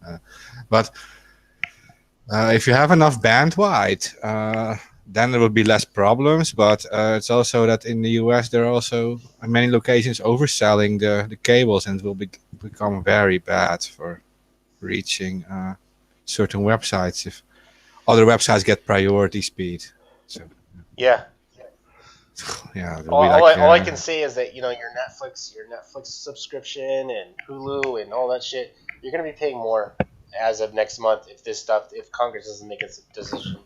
But if you have enough bandwidth, then there will be less problems. But it's also that in the US, there are also in many locations overselling the cables, and it will become very bad for reaching certain websites if other websites get priority speed. So Yeah. yeah, All I can say is that your Netflix subscription and Hulu and all that shit, you're gonna be paying more as of next month if Congress doesn't make its decision.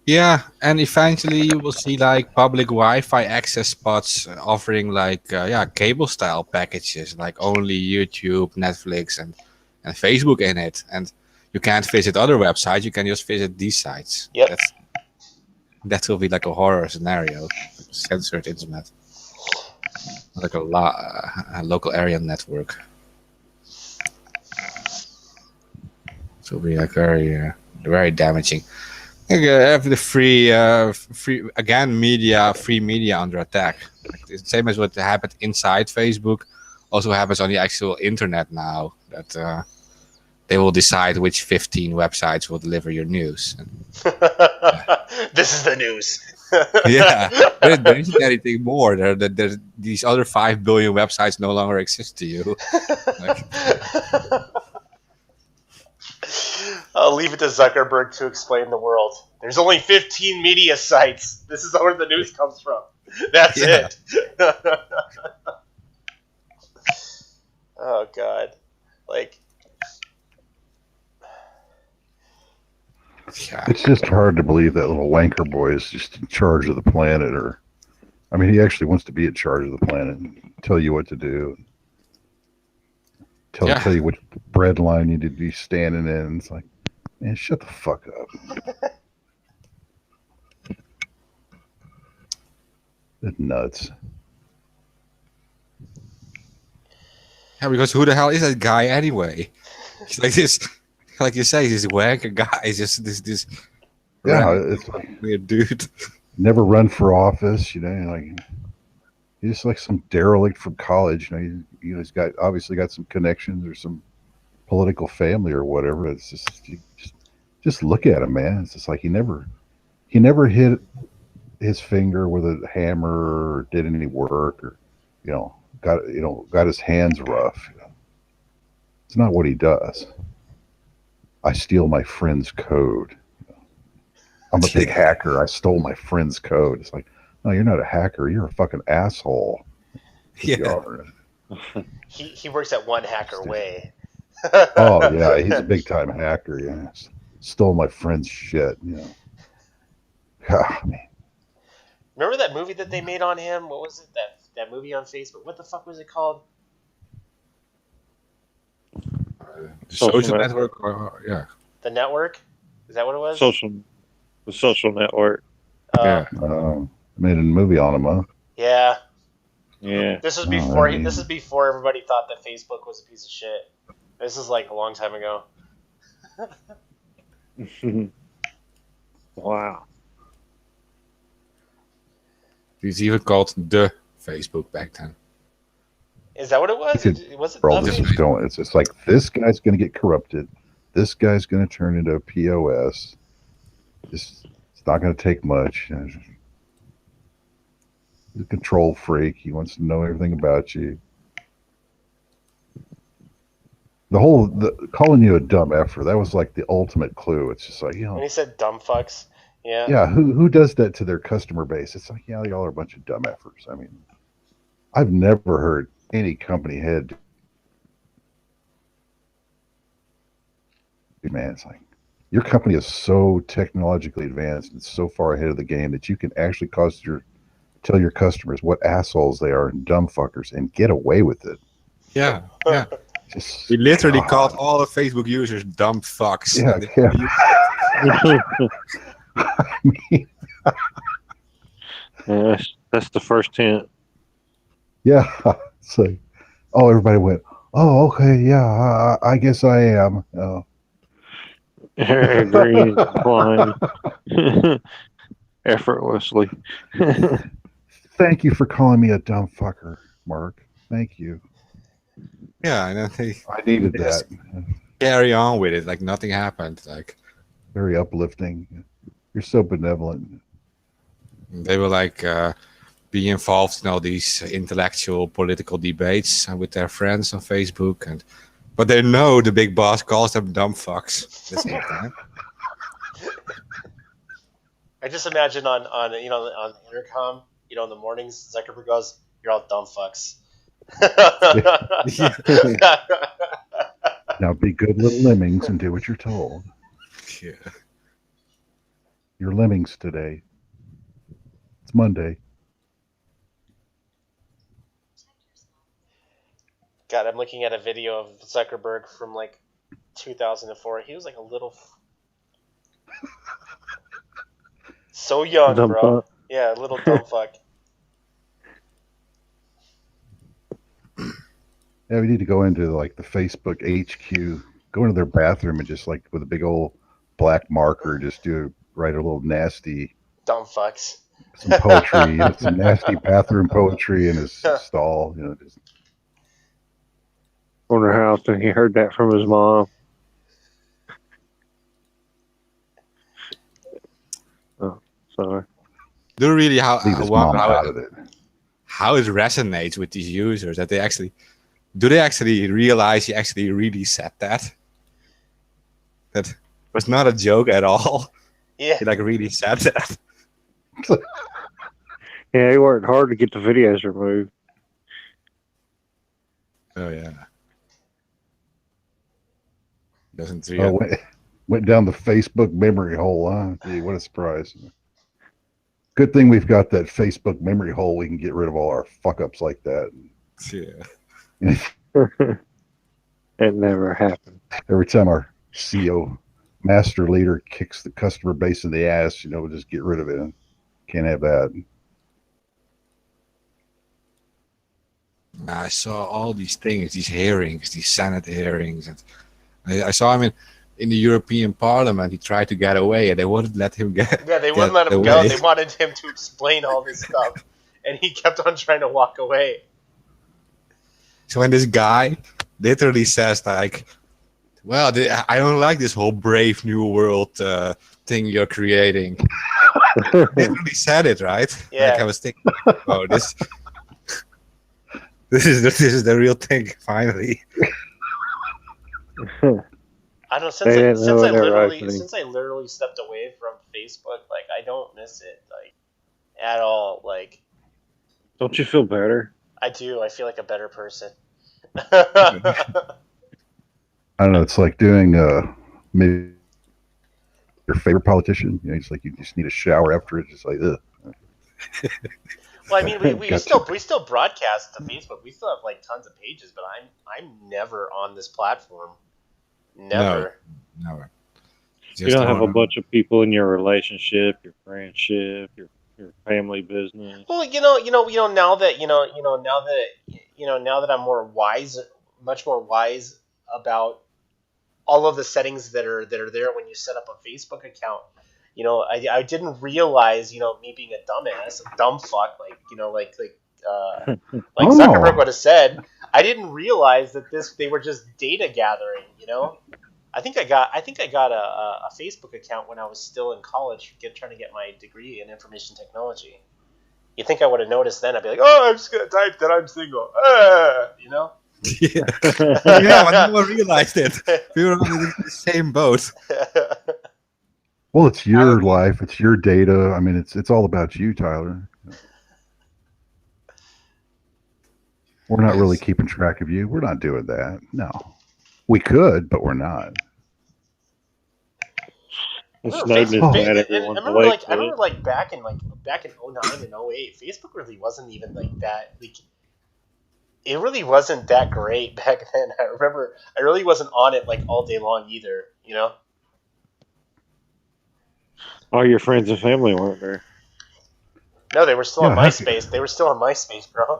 Yeah, and eventually you will see like public Wi-Fi access spots offering like cable style packages, like only YouTube, Netflix, and Facebook in it, and you can't visit other websites. You can just visit these sites. Yep. That will be like a horror scenario, like censored internet, like a local area network. It will be like very damaging. Have the free again free media under attack. Like, it's the same as what happened inside Facebook, also happens on the actual internet now. That they will decide which 15 websites will deliver your news. And, This is the news. yeah, there isn't anything more. There, these other 5 billion websites no longer exist to you. Like, I'll leave it to Zuckerberg to explain the world. There's only 15 media sites. This is where the news comes from. That's Yeah. it. Oh God, like yeah, It's just hard to believe that little wanker boy is just in charge of the planet, or I mean, he actually wants to be in charge of the planet and tell you what to do, Yeah. tell you which bread line you need to be standing in. It's like, man, shut the fuck up. It's nuts. yeah, because who the hell is that guy anyway? He's like this, like you say, this wanker guy is just this Yeah, random it's like weird dude. never run for office, you know, like he's just like some derelict from college. He's got obviously got some connections or some political family or whatever. It's just look at him, man. It's just like he never hit his finger with a hammer or did any work or got his hands rough. It's not what he does. I steal my friend's code. I'm a big hacker. I stole my friend's code. It's like, no, you're not a hacker. You're a fucking asshole. You Yeah, are. he works at One Hacker Way. Oh yeah, he's a big time hacker. Yeah, stole my friend's shit. You know. Ah, man. Remember that movie that they made on him? What was it? That movie on Facebook? What the fuck was it called? social network. Yeah, The Network? Is that what it was? The social network. yeah. Made a movie on him, huh? Yeah. Yeah. This was Oh, before I mean- this is before everybody thought that Facebook was a piece of shit. This is like a long time ago. Wow. He's even called the Facebook back then. Is that what it was? Could- Was it Where all the this Facebook? is going. It's just like this guy's going to get corrupted. This guy's going to turn into a POS. It's not going to take much. He's a control freak. He wants to know everything about you. Calling you a dumb effer, that was like the ultimate clue. It's just like, When he said dumb fucks. Yeah. yeah, who does that to their customer base? It's like, yeah, y'all are a bunch of dumb effers. I mean, I've never heard any company head. Man, it's like your company is so technologically advanced and so far ahead of the game that you can actually tell your customers what assholes they are and dumb fuckers and get away with it. Yeah, yeah. Just, We literally God. called all the Facebook users dumb fucks. Yeah, I mean, That's the first hint. yeah. It's like, oh, everybody went, oh, okay, yeah, I guess I am. Green line. Effortlessly. Thank you for calling me a dumb fucker, Mark. Thank you. Yeah, and then they I needed Yes. that. carry on with it like nothing happened. Like Very uplifting. You're so benevolent. they will like be involved in all these intellectual political debates with their friends on Facebook, but they know the big boss calls them dumb fucks. That's the time. I just imagine on on intercom, in the mornings, Zuckerberg goes, "You're all dumb fucks." Now be good little lemmings and do what you're told. Yeah. your lemmings today. It's Monday. God, I'm looking at a video of Zuckerberg from like 2004. He was like a little, so young, Dumb bro. fuck. Yeah, a little dumb fuck. Yeah, we need to go into like the Facebook HQ, go into their bathroom and just like with a big old black marker, just write a little nasty, Dumb fucks. some poetry, some nasty bathroom poetry in his stall. Just Wonder how often he heard that from his mom. Oh, sorry. Do really leave his mom out of it. how it resonates with these users that they actually realize he actually really said that was not a joke at all. Yeah. He like really said that. Yeah, he worked hard to get the videos removed. Oh yeah. Doesn't Oh, went down the Facebook memory hole, huh? Gee, what a surprise. Good thing we've got that Facebook memory hole. We can get rid of all our fuck ups like that. yeah. It never happened. Every time our CEO master leader kicks the customer base in the ass, we'll just get rid of it. Can't have that. I saw all these things, these hearings, these Senate hearings, and I saw him in the European Parliament. He tried to get away, and they wouldn't let him get. Yeah, they wouldn't let him go. They wanted him to explain all this stuff, and he kept on trying to walk away. So when this guy literally says like, "Well, I don't like this whole Brave New World thing you're creating," literally said it, right? Yeah. Like I was thinking, oh, this. This is the real thing. Finally, I don't know. Since I literally stepped away from Facebook, like I don't miss it like at all. Like, Don't you feel better? I do. I feel like a better person. I don't know. It's like doing maybe your favorite politician. It's like you just need a shower after it. Just like, ugh. Well, I mean, we still broadcast to Facebook. We still have like tons of pages, but I'm never on this platform. Never. never. You don't have a bunch of people in your relationship, your friendship, your family business. Well, now that I'm more wise, much more wise about all of the settings that are there when you set up a Facebook account. I didn't realize, me being a dumbass, a dumb fuck, like Zuckerberg would have said, I didn't realize that they were just data gathering, I think I got a Facebook account when I was still in college, trying to get my degree in information technology. You think I would have noticed then? I'd be like, oh, I'm just gonna type that I'm single, Yeah, but no one realized it. We were all in the same boat. Well, it's your life. It's your data. I mean, it's all about you, Tyler. We're not really keeping track of you. We're not doing that. No. We could, but we're not. I remember like back in 09 and 08, Facebook really wasn't even like that. Like, it really wasn't that great back then. I remember I really wasn't on it like all day long either. All your friends and family weren't there. No, they were still on MySpace. They were still on MySpace, bro.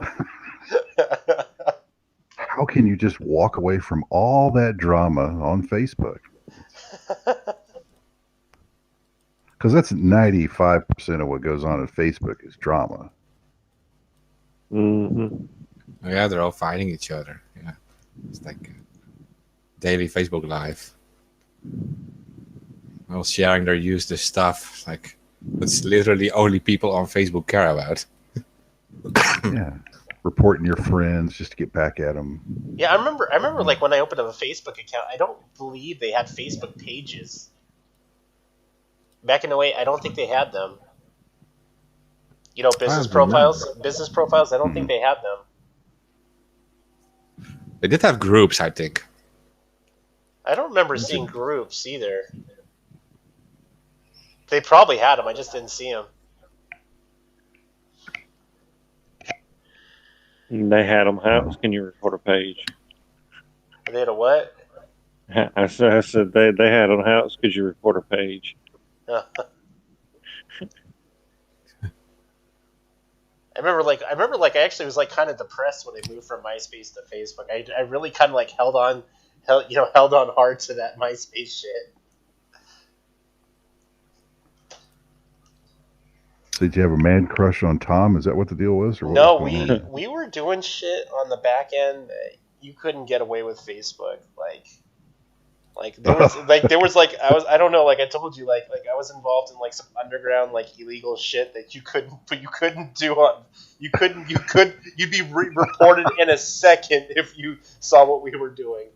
How can you just walk away from all that drama on Facebook? Because that's 95% of what goes on Facebook is drama. Mm-hmm. Yeah, they're all fighting each other. Yeah, it's like daily Facebook Live. All sharing their useless stuff. Like, it's literally only people on Facebook care about. Yeah, reporting your friends just to get back at them. Yeah, I remember like when I opened up a Facebook account, I don't believe they had Facebook pages. Back in 08, I don't think they had them. Business profiles. I don't think they had them. They did have groups, I think. I don't remember seeing groups either. They probably had him. I just didn't see him. They had them. How else can you report a page? They had a what? I said they had them. How else could you report a page? I remember I actually was like kind of depressed when I moved from MySpace to Facebook. I really kind of like held on hard to that MySpace shit. So did you have a man crush on Tom? Is that what the deal was? Or what No, was going on? we were doing shit on the back end that you couldn't get away with Facebook. There was like I don't know, like I told you, like I was involved in like some underground like illegal shit that you'd be reported in a second if you saw what we were doing.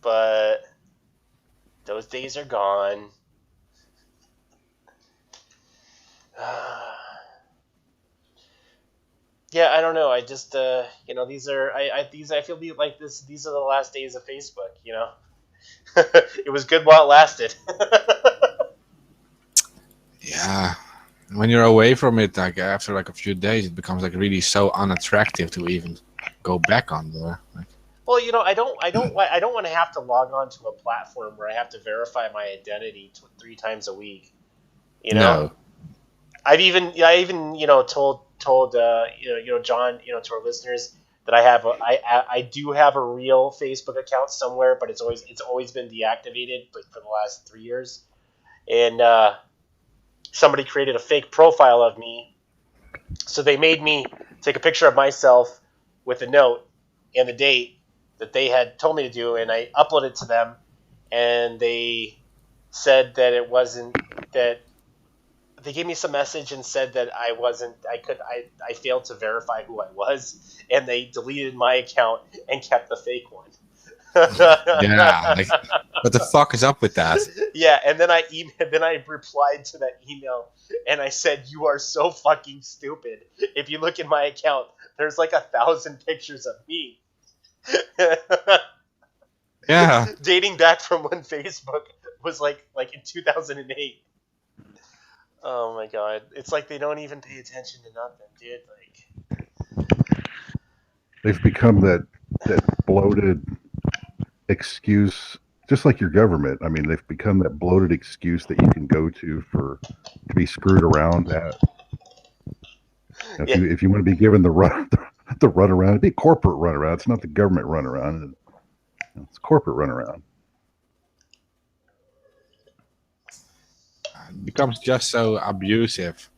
But those days are gone. Yeah, I don't know. I just these are I feel like these are the last days of Facebook. It was good while it lasted. Yeah. When you're away from it, like after like a few days, it becomes like really so unattractive to even go back on there. Like, Well, I don't want to have to log on to a platform where I have to verify my identity 3 times a week. No. I even told John, to our listeners that I do have a real Facebook account somewhere, but it's always been deactivated, like for the last 3 years. And somebody created a fake profile of me, so they made me take a picture of myself with a note and the date that they had told me to do, and I uploaded it to them, and they said that it wasn't that. They gave me some message and said that I failed to verify who I was, and they deleted my account and kept the fake one. Yeah. Like, what the fuck is up with that? Yeah, and then I replied to that email and I said, "You are so fucking stupid. If you look in my account, there's like 1,000 pictures of me." Yeah. Dating back from when Facebook was like in 2008. Oh my god. It's like they don't even pay attention to nothing, dude. Like, They've become that bloated excuse, just like your government. I mean, they've become that bloated excuse that you can go to be screwed around at. If you want to be given the runaround, it'd be a corporate runaround. It's not the government runaround. It's corporate runaround. It becomes just so abusive.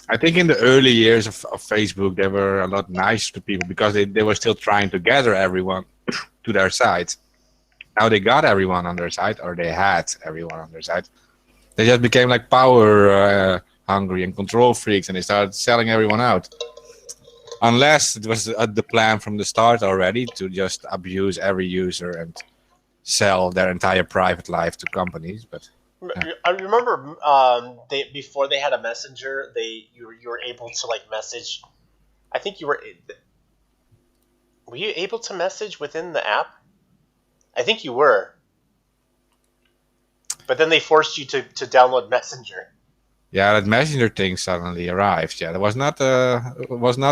I think in the early years of Facebook, they were a lot nicer to people because they were still trying to gather everyone to their side. Now they got everyone on their side, or they had everyone on their side. They just became like power hungry and control freaks, and they started selling everyone out. Unless it was the plan from the start already to just abuse every user and sell their entire private life to companies. But I remember before they had a messenger, you were able to like message. I think were you able to message within the app? I think you were, but then they forced you to download Messenger. Yeah, that Messenger thing suddenly arrived. Yeah, that was not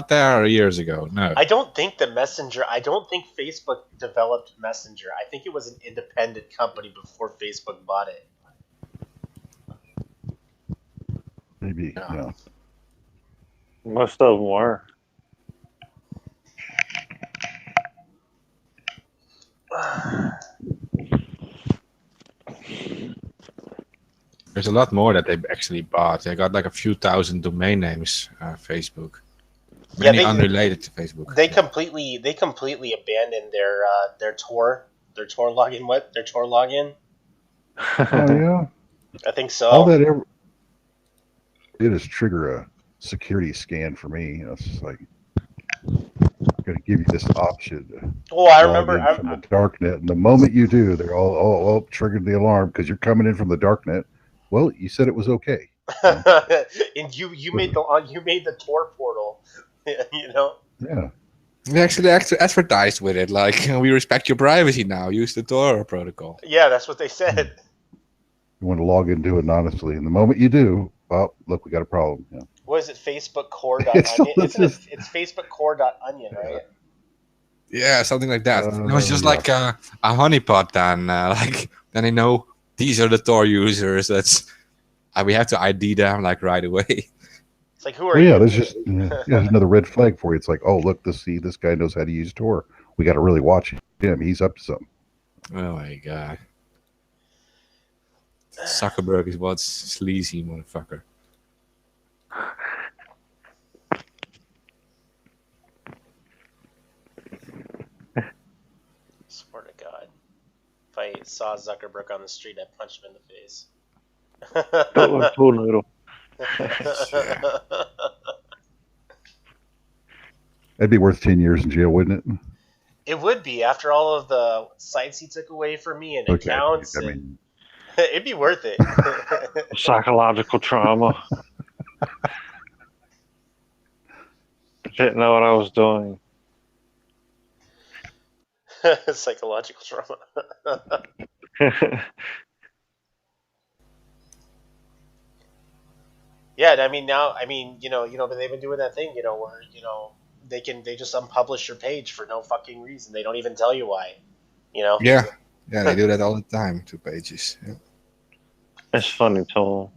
there years ago. No, I don't think Facebook developed Messenger. I think it was an independent company before Facebook bought it. Maybe, yeah. Most of them were. There's a lot more that they actually bought. They got like a few thousand domain names. Facebook, many unrelated to Facebook. They completely abandoned their Tor login. What their Tor login? Oh yeah, I think so. All that ever did is trigger a security scan for me. It's just like, I'm going to give you this option to I remember from the darknet, and the moment you do, they're all triggered the alarm because you're coming in from the darknet. Well, you said it was okay. And you made the Tor portal, you know. Yeah. We actually advertised with it, like we respect your privacy now. Use the Tor protocol. Yeah, that's what they said. You want to log into it anonymously, and the moment you do, well, look, we got a problem. Yeah. What is it? Facebook core It's onion? it's Isn't it? just It's Facebook core onion, right? Yeah, something like that. It was just yeah. like a honeypot. Then, like then they know these are the Tor users. That's we have to ID them like right away. It's like, who are Well, yeah, you? there's just there's another red flag for you. It's like, oh, look, this guy knows how to use Tor. We got to really watch him. He's up to something. Oh my god. Zuckerberg is one sleazy motherfucker. Swear to God, if I saw Zuckerberg on the street, I'd punch him in the face. Don't look pool noodle. That'd be worth 10 years in jail, wouldn't it? It would be, after all of the sites he took away from me and Okay. accounts. I and mean, it'd be worth it. Psychological trauma. Didn't know what I was doing. Psychological trauma. Yeah, and I mean now, but they've been doing that thing, where they just unpublish your page for no fucking reason. They don't even tell you why. Yeah, they do that all the time. 2 pages. Yeah. It's funny, Tom.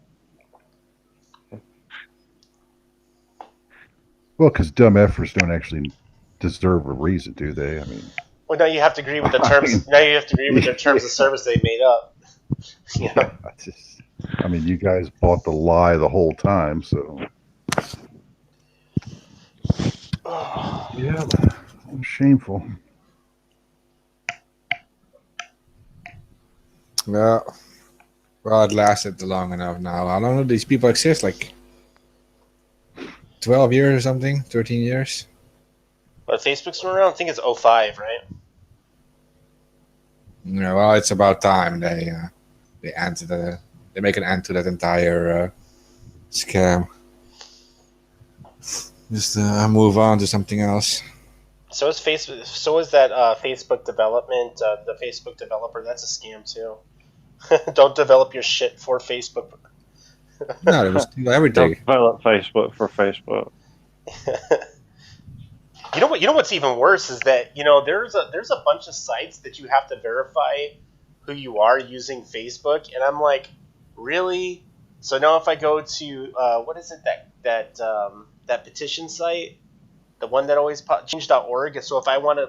well, because dumb efforts don't actually deserve a reason, do they? I mean, Well, now you have to agree with the terms. Now you have to agree with their terms of service they made up. I mean, you guys bought the lie the whole time, so yeah, shameful. Well, it lasted long enough now. How long do these people exist? Like 12 years or something? 13 years? But Facebook's been around. I think it's 05, right? Yeah, well, it's about time they make an end to that entire scam. Just move on to something else. So is Facebook. So is that Facebook development. The Facebook developer. That's a scam too. Don't develop your shit for Facebook. No, it was steal everything. Don't develop Facebook for Facebook. You know what's even worse is that there's a bunch of sites that you have to verify who you are using Facebook, and I'm like, really? So now if I go to what is it that petition site, the one that always change.org. So if I want to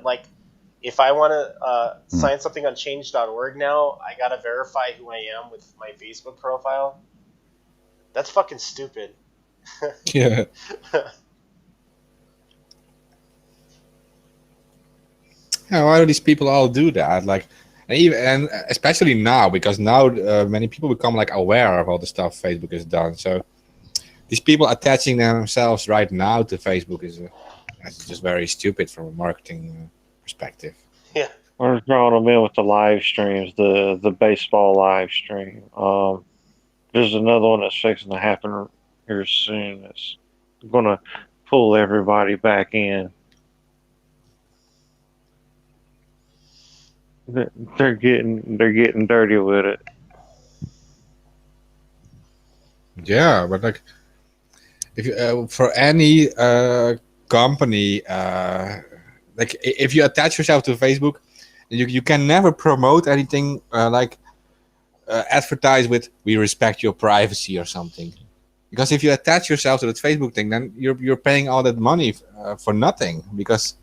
sign something on change.org now, I gotta verify who I am with my Facebook profile. That's fucking stupid. Yeah. Yeah, why do these people all do that? Like, and especially now, because now many people become like aware of all the stuff Facebook has done. So these people attaching themselves right now to Facebook is just very stupid from a marketing perspective. Yeah. We're drawing them in with the live streams, the baseball live stream. There's another one that's fixing to happen here soon. It's going to pull everybody back in. They're getting dirty with it. Yeah, but like, if you, for any company, like if you attach yourself to Facebook, you can never promote anything advertise with "we respect your privacy" or something. Because if you attach yourself to that Facebook thing, then you're paying all that money for nothing, because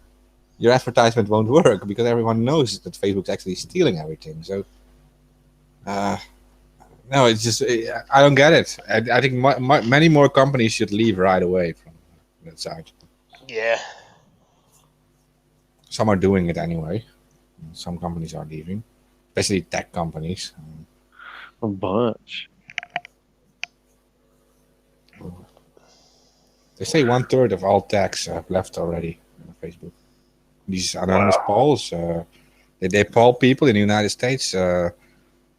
your advertisement won't work, because everyone knows that Facebook's actually stealing everything. So, no, it's just I don't get it. I think many more companies should leave right away from that side. Yeah. Some are doing it anyway. Some companies are leaving, especially tech companies. A bunch. They say 1/3 of all techs have left already on Facebook. These anonymous polls, they poll people in the United States.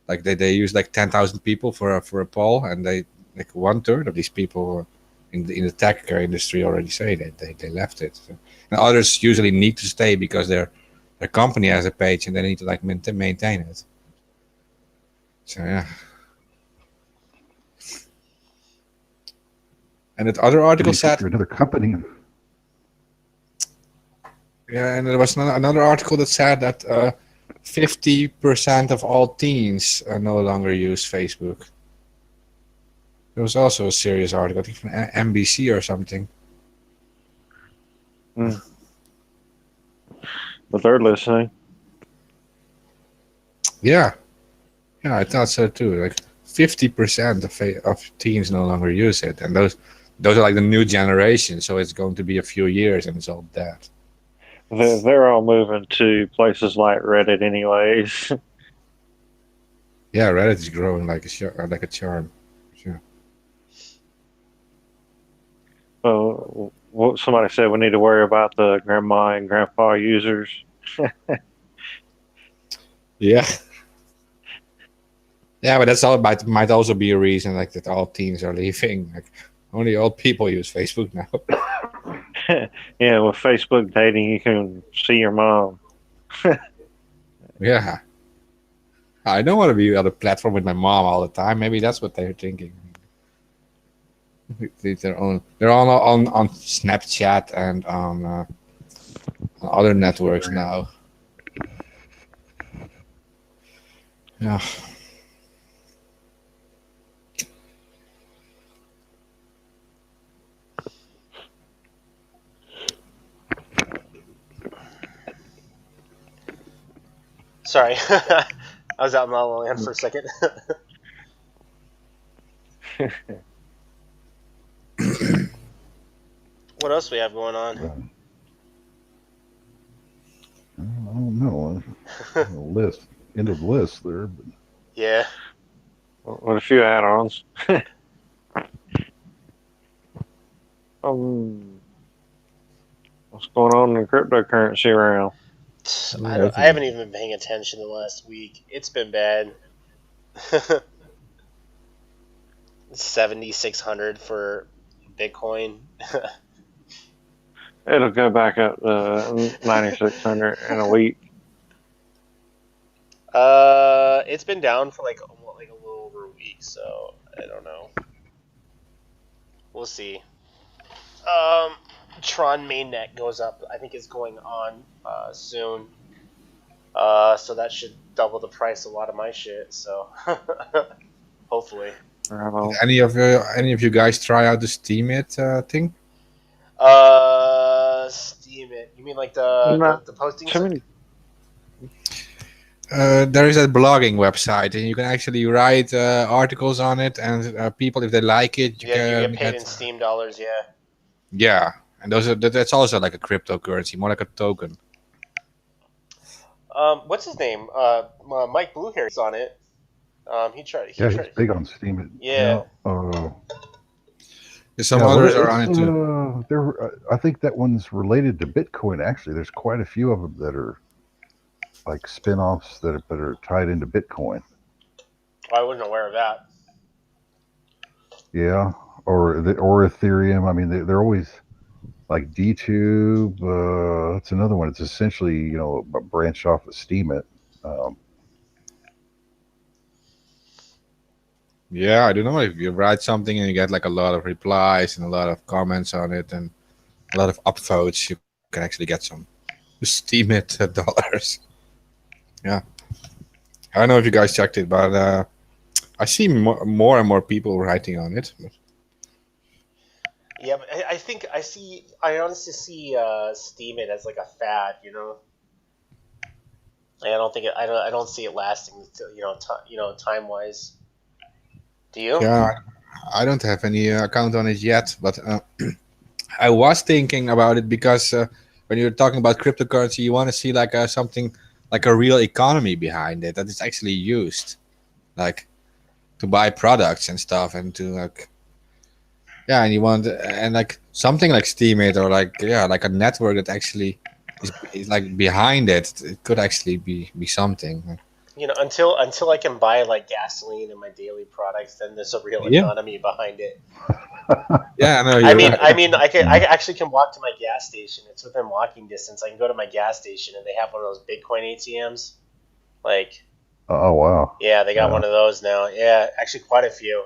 Like they use like 10,000 people for a poll, and they like 1/3 of these people in the tech industry already say that they left it. So, and others usually need to stay because their company has a page and they need to like maintain it. So yeah. And that other article said, another company. yeah, and there was another article that said that 50% of all teens no longer use Facebook. There was also a serious article, I think from NBC or something. But they're listening. Yeah, I thought so too. Like 50% of teens no longer use it, and those are like the new generation. So it's going to be a few years, and it's all dead. They're all moving to places like Reddit, anyways. Yeah, Reddit is growing like a charm. Sure. What somebody said, we need to worry about the grandma and grandpa users. Yeah. Yeah, but that's all. Might also be a reason like that all teens are leaving. Like only old people use Facebook now. Yeah, with Facebook dating, you can see your mom. Yeah. I don't want to be on a platform with my mom all the time. Maybe that's what they're thinking. They're all on Snapchat and on other networks now. Yeah. Sorry, I was out in La La Land for a second. What else we have going on? I don't know. List. End of the list there. But Yeah. With a few add-ons. What's going on in the cryptocurrency realm? I haven't even been paying attention the last week. It's been bad. 7,600 for Bitcoin. It'll go back up to 9,600 in a week. It's been down for like a little over a week, so I don't know. We'll see. Tron mainnet goes up. I think it's going on soon. So that should double the price of a lot of my shit. So hopefully. Bravo. Any of you guys try out the Steemit thing? Steemit. You mean like the posting? There is a blogging website, and you can actually write articles on it, and people, if they like it, you get paid in Steam dollars. Yeah. Yeah, and that's also like a cryptocurrency, more like a token. What's his name? Mike Bluehair's on it. He's big on Steam. Yeah. Some others are on it too. I think that one's related to Bitcoin. Actually, there's quite a few of them that are like spin-offs that are tied into Bitcoin. I wasn't aware of that. Yeah, or Ethereum. I mean, they're always like DTube. That's another one. It's essentially a branch off of Steemit. Yeah, I don't know if you write something and you get like a lot of replies and a lot of comments on it and a lot of upvotes, you can actually get some Steemit dollars. Yeah, I don't know if you guys checked it, but I see more and more people writing on it. Yeah, but I honestly see Steemit as like a fad, Like, I don't see it lasting, time wise. Do you? Yeah, I don't have any account on it yet, but I was thinking about it because when you're talking about cryptocurrency, you want to see like something like a real economy behind it that is actually used, like to buy products and stuff, and to like, yeah, and you want like something like Steemit or like a network that actually is like behind it. It could actually be something. Until I can buy like gasoline and my daily products, then there's a real economy behind it. Yeah, no, I you're mean, right. I actually can walk to my gas station. It's within walking distance. I can go to my gas station, and they have one of those Bitcoin ATMs. Like, Oh wow. yeah, they got Yeah. one of those now. Yeah, actually, quite a few.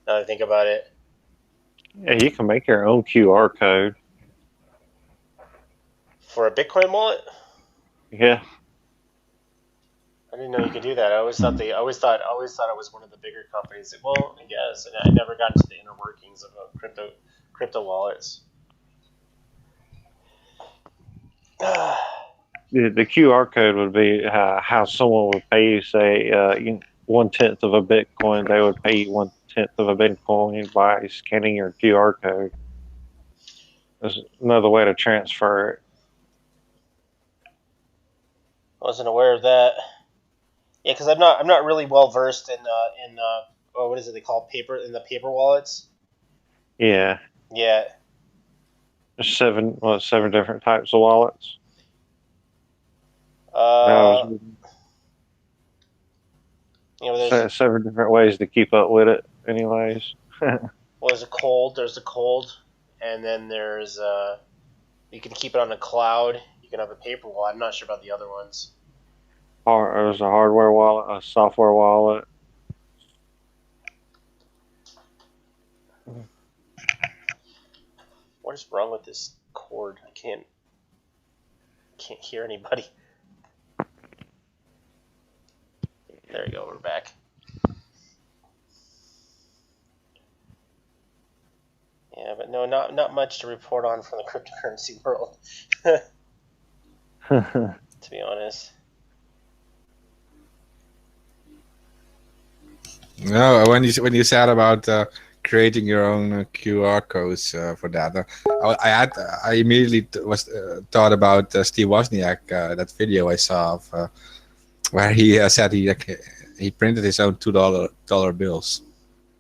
Now that I think about it, Yeah, you can make your own QR code. for a Bitcoin wallet, Yeah. I didn't know you could do that. Hmm. I always thought it was one of the bigger companies. Well, I guess, and I never got into the inner workings of crypto wallets. The QR code would be how someone would pay you, say, 1/10 of a Bitcoin. They would pay you 1/10 of a Bitcoin by scanning your QR code. There's another way to transfer it. Wasn't aware of that. Yeah, because I'm not really well versed in oh, what is it they call paper in the paper wallets. Yeah. Yeah. There's seven different types of wallets. Uh, there's Seven different ways to keep up with it. Anyways. well, there's a cold. There's a cold, and then there's you can keep it on a cloud. You can have a paper wallet. I'm not sure about the other ones. There's a hardware wallet, a software wallet. What is wrong with this cord? I can't hear anybody. There we go. We're back. Yeah, but no, not much to report on from the cryptocurrency world. To be honest. No, when you said about creating your own QR codes for that, I immediately thought about Steve Wozniak, that video I saw of where he said he printed his own $2 bills.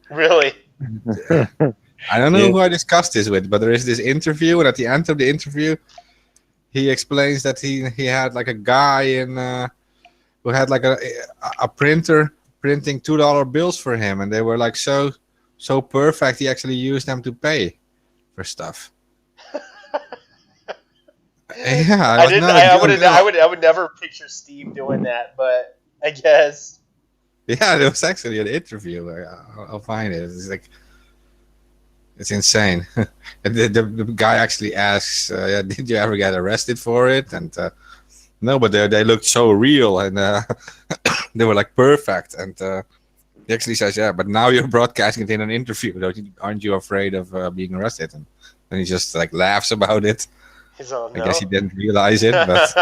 Really? I don't know Yeah. who I discussed this with, but there is this interview, and at the end of the interview, he explains that he had like a guy in who had like a printer printing $2 bills for him, and they were like so perfect. He actually used them to pay for stuff. Yeah, it was not a joke at all. I would never picture Steve doing that, but I guess. Yeah, there was actually an interview. I'll find it. It's like it's insane. And the guy actually asks, yeah, "Did you ever get arrested for it?" And no, but they looked so real, and they were like perfect. And he actually says, "Yeah, but now you're broadcasting it in an interview. Aren't you afraid of being arrested?" And then he just like laughs about it. He's all, I no. guess he didn't realize it, but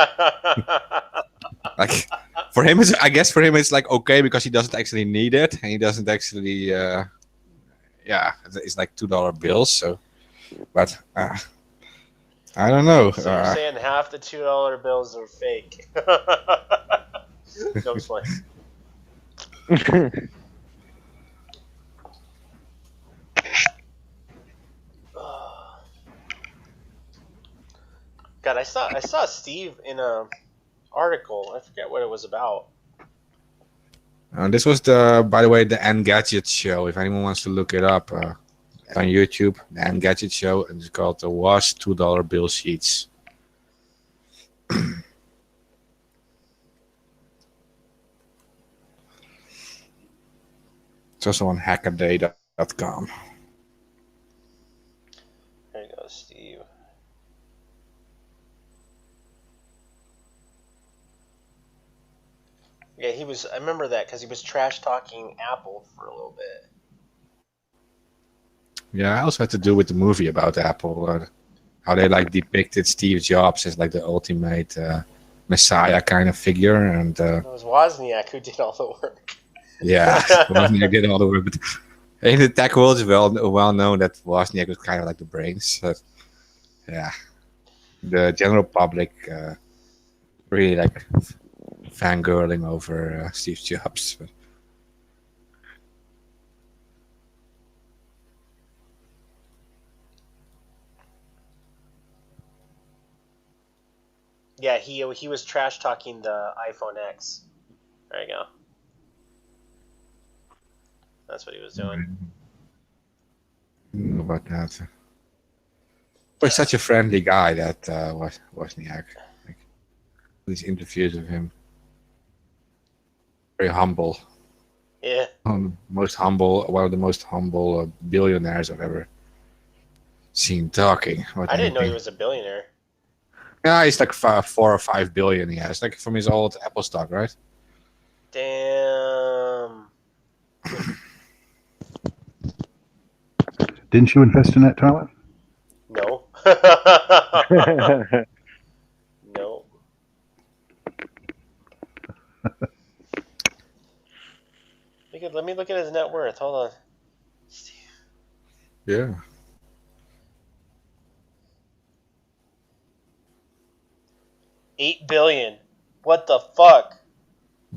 like for him, I guess for him it's like okay because he doesn't actually need it, and he doesn't actually, yeah, it's like $2 bills. So, but I don't know. So you're saying half the $2 bills are fake? No, I'm playing. God, I saw Steve in a article. I forget what it was about. This was by the way, the Engadget show. If anyone wants to look it up on YouTube, the Engadget show, and it's called the Was $2 Bill Sheets. It's also on hackaday.com. There you go, Steve. Yeah, he was. I remember that because he was trash talking Apple for a little bit. Yeah, I also had to do with the movie about Apple, how they like depicted Steve Jobs as like the ultimate messiah kind of figure, and It was Wozniak who did all the work. yeah, Wozniak did all the work. But in the tech world, it's well known that Wozniak was kind of like the brains. But yeah, the general public really like fangirling over Steve Jobs. But Yeah, he was trash talking the iPhone X. There you go. That's what he was doing. about that. But he's such a friendly guy, that Wozniak. Like, these interviews with him, very humble. Yeah. One of the most humble billionaires I've ever seen talking. I didn't know he was a billionaire. Yeah, he's like 4 or 5 billion. He has, like, from his old Apple stock, right? Damn. Didn't you invest in that, Tyler? No. No. Let me look at his net worth. Hold on. Yeah. $8 billion. What the fuck?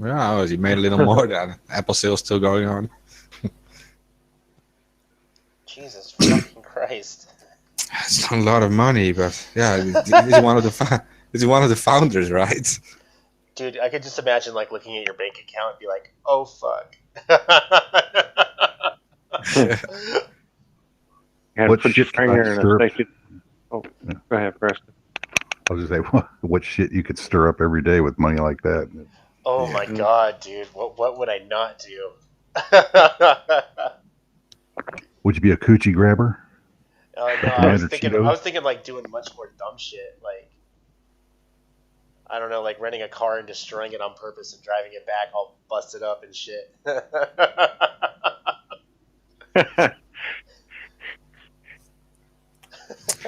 Yeah, he made a little more than Apple sales still going on. Jesus fucking Christ. It's not a lot of money, but yeah, he's one of the founders, right? Dude, I could just imagine like looking at your bank account and be like, oh fuck. Had What to put your shit finger I in a stir- stick. Oh, go ahead, Preston. I was just say, what shit you could stir up every day with money like that? Oh Yeah. my god, dude. What would I not do? Would you be a coochie grabber? No, I Commander was Cheetos? thinking like doing much more dumb shit, like I don't know, like renting a car and destroying it on purpose and driving it back all busted up and shit.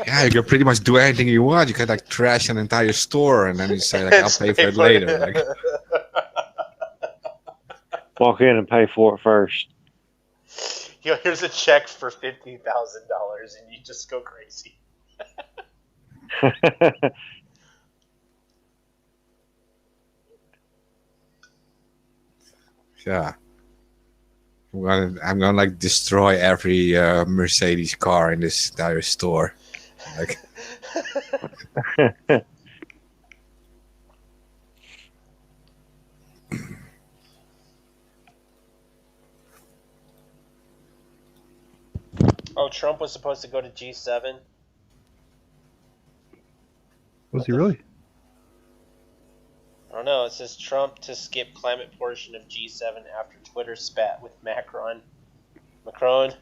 Yeah, you can pretty much do anything you want. You can like trash an entire store, and then you say like, "I'll pay for it later." Like, Walk in and pay for it first. Yo, here's a check for $50,000, and you just go crazy. yeah, I'm gonna like destroy every Mercedes car in this entire store. Like, Oh, Trump was supposed to go to G7. Was he really? I don't know. It says Trump to skip climate portion of G7 after Twitter spat with Macron. Macron.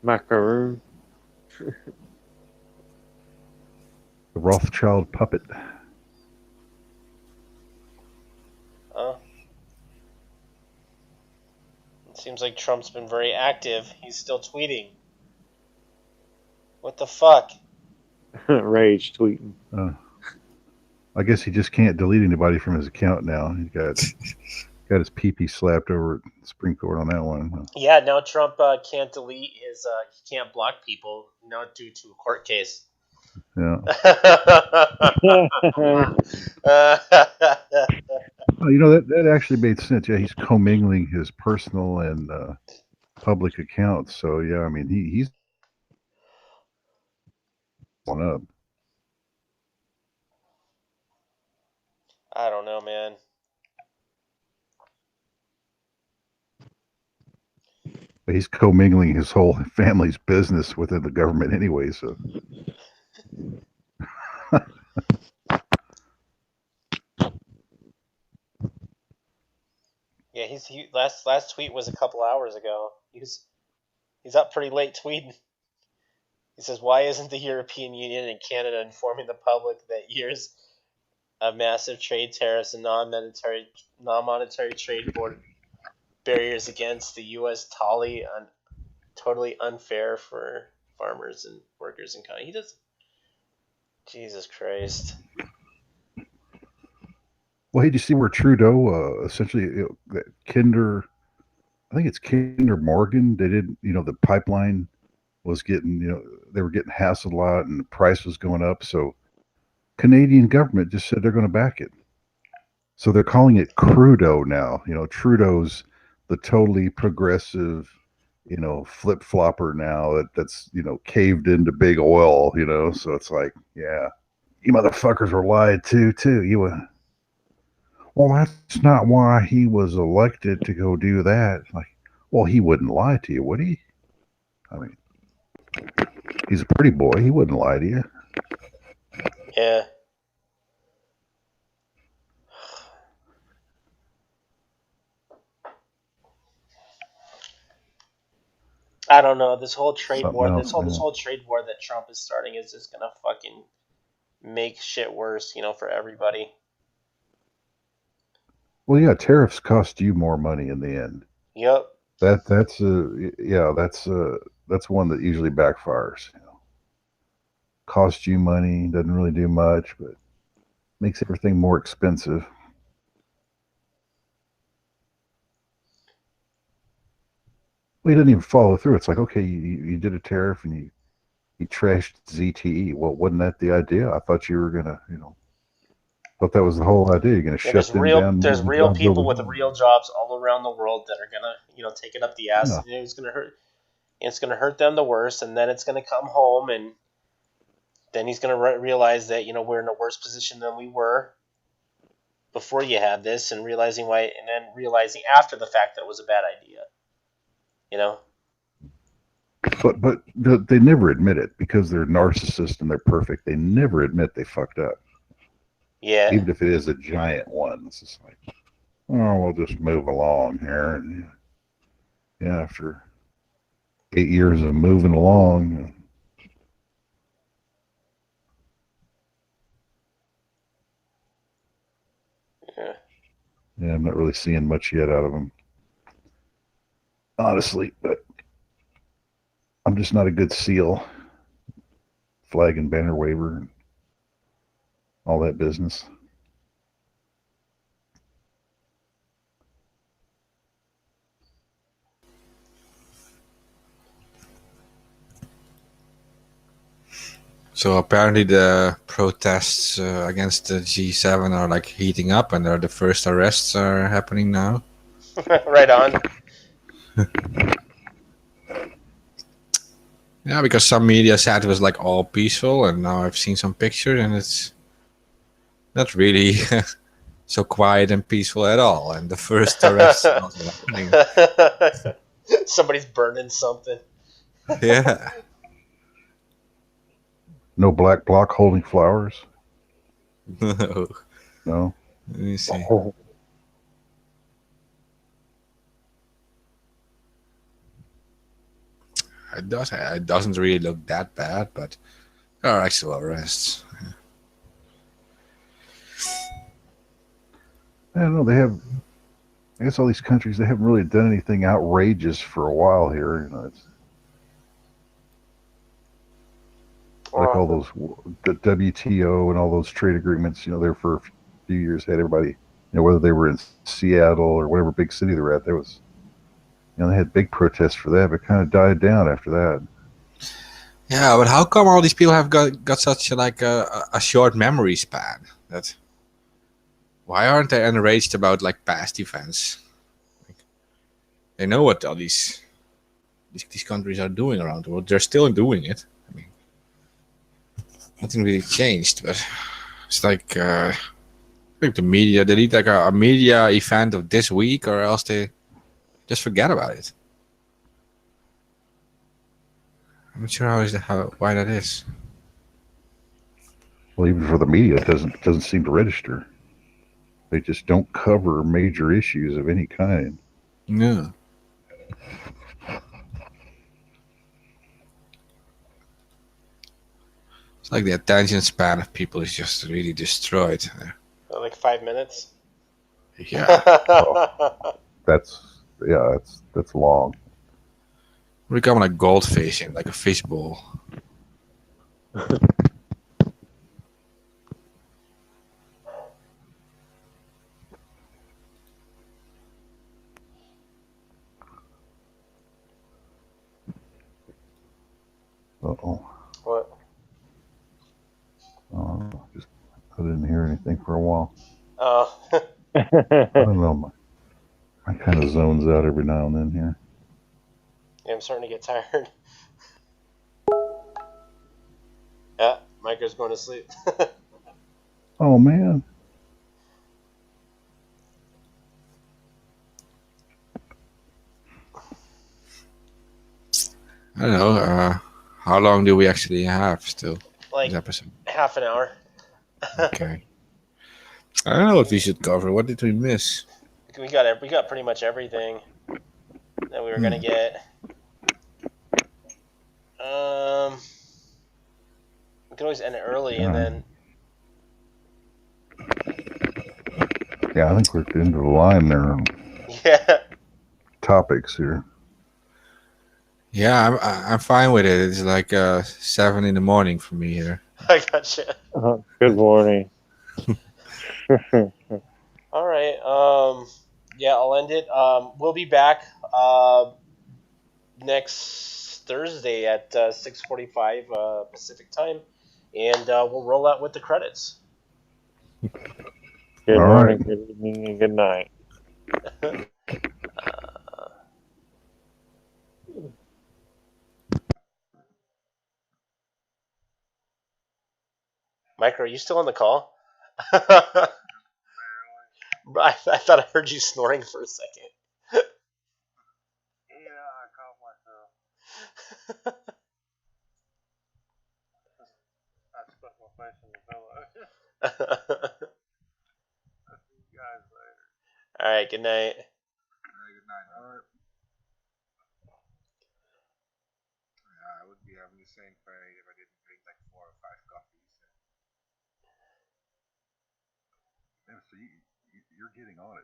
Macaroon. The Rothschild puppet. Oh. It seems like Trump's been very active. He's still tweeting. What the fuck? Rage tweeting. I guess he just can't delete anybody from his account now. He got his pee-pee slapped over at Supreme Court on that one. Yeah, now Trump can't delete his. He can't block people now due to a court case. Yeah. Oh, Well, you know, that actually made sense. Yeah, he's commingling his personal and public accounts. So yeah, I mean he's one up. I don't know, man. But he's commingling his whole family's business within the government anyway. So Yeah, last tweet was a couple hours ago. He's up pretty late tweeting. He says, "Why isn't the European Union and Canada informing the public that years of massive trade tariffs and non-monetary trade border barriers against the U.S. totally unfair for farmers and workers in Canada?" He does. Jesus Christ. well, hey, did you see where Trudeau essentially that Kinder? I think it's Kinder Morgan. They did, the pipeline was getting, they were getting hassled a lot, and the price was going up. So Canadian government just said they're going to back it. So they're calling it Crudo now. Trudeau's the totally progressive, flip flopper now that's caved into big oil. So it's like, yeah, you motherfuckers were lied to too. Well, that's not why he was elected to go do that. Like, well, he wouldn't lie to you, would he? I mean, he's a pretty boy. He wouldn't lie to you. Yeah. I don't know. This whole trade Something war, else, this man. whole trade war that Trump is starting is just gonna fucking make shit worse, for everybody. Well, yeah, tariffs cost you more money in the end. Yep. That's one that usually backfires. Costs you money, doesn't really do much, but makes everything more expensive. Well, he didn't even follow through. It's like, okay, you did a tariff and you trashed ZTE. Well, wasn't that the idea? I thought you were gonna, thought that was the whole idea. You're gonna shut them down. There's move the real jobs people over with there. real jobs all around the world that are gonna, take it up the ass, Yeah. and it's gonna hurt. It's gonna hurt them the worst, and then it's gonna come home, and then he's gonna realize that we're in a worse position than we were before you had this, and realizing after the fact that it was a bad idea. But they never admit it because they're narcissists and they're perfect. They never admit they fucked up. Yeah. Even if it is a giant one, it's just like, oh, we'll just move along here. And yeah, after 8 years of moving along, yeah, I'm not really seeing much yet out of them, honestly. But I'm just not a good SEAL, flag and banner waver, and all that business. So apparently the protests against the G7 are like heating up, and the first arrests are happening now. Right on. Yeah, because some media said it was like all peaceful, and now I've seen some pictures, and it's not really so quiet and peaceful at all. And the first arrests are also happening. Somebody's burning something. Yeah. No black bloc holding flowers. No. No. Let me see. Oh. It doesn't really look that bad, but there are actual arrests. I don't know. They have. I guess all these countries, they haven't really done anything outrageous for a while here. It's like all those, the WTO and all those trade agreements. There for a few years had everybody. Whether they were in Seattle or whatever big city they were at, there was. They had big protests for that, but kind of died down after that. Yeah, but how come all these people have got such a short memory span? Why aren't they enraged about past events? They know what all these countries are doing around the world. They're still doing it. I mean, nothing really changed, but it's I think the media, they need a media event of this week, or else they just forget about it. I'm not sure why that is. Well, even for the media, it doesn't seem to register. They just don't cover major issues of any kind. No. It's like the attention span of people is just really destroyed. Like 5 minutes. Yeah. That's long. We're becoming like goldfish in like a fishbowl. Uh-oh. What? I didn't hear anything for a while. Oh. I don't know. My kind of zones out every now and then here. Yeah, I'm starting to get tired. Yeah, Micro's going to sleep. Oh, man. don't know. How long do we actually have still? Like This episode. half an hour. Okay. I don't know what we should cover. What did we miss? We got pretty much everything that we were gonna get. We can always end it early and then. Yeah, I think we're into the line there on Yeah. topics here. Yeah, I'm fine with it. It's like 7 in the morning for me here. I gotcha. Good morning. All right. Yeah, I'll end it. We'll be back next Thursday at 6:45 Pacific time, and we'll roll out with the credits. Good All morning, right. good evening, and good night. Mike, are you still on the call? I thought I heard you snoring for a second. Yeah, I caught myself. I stuck my face in the pillow. I'll see you guys later. All right. Good night. Good night. All right. I would be having the same fate if I didn't drink like 4 or 5 coffees. Yeah, so you're getting on it.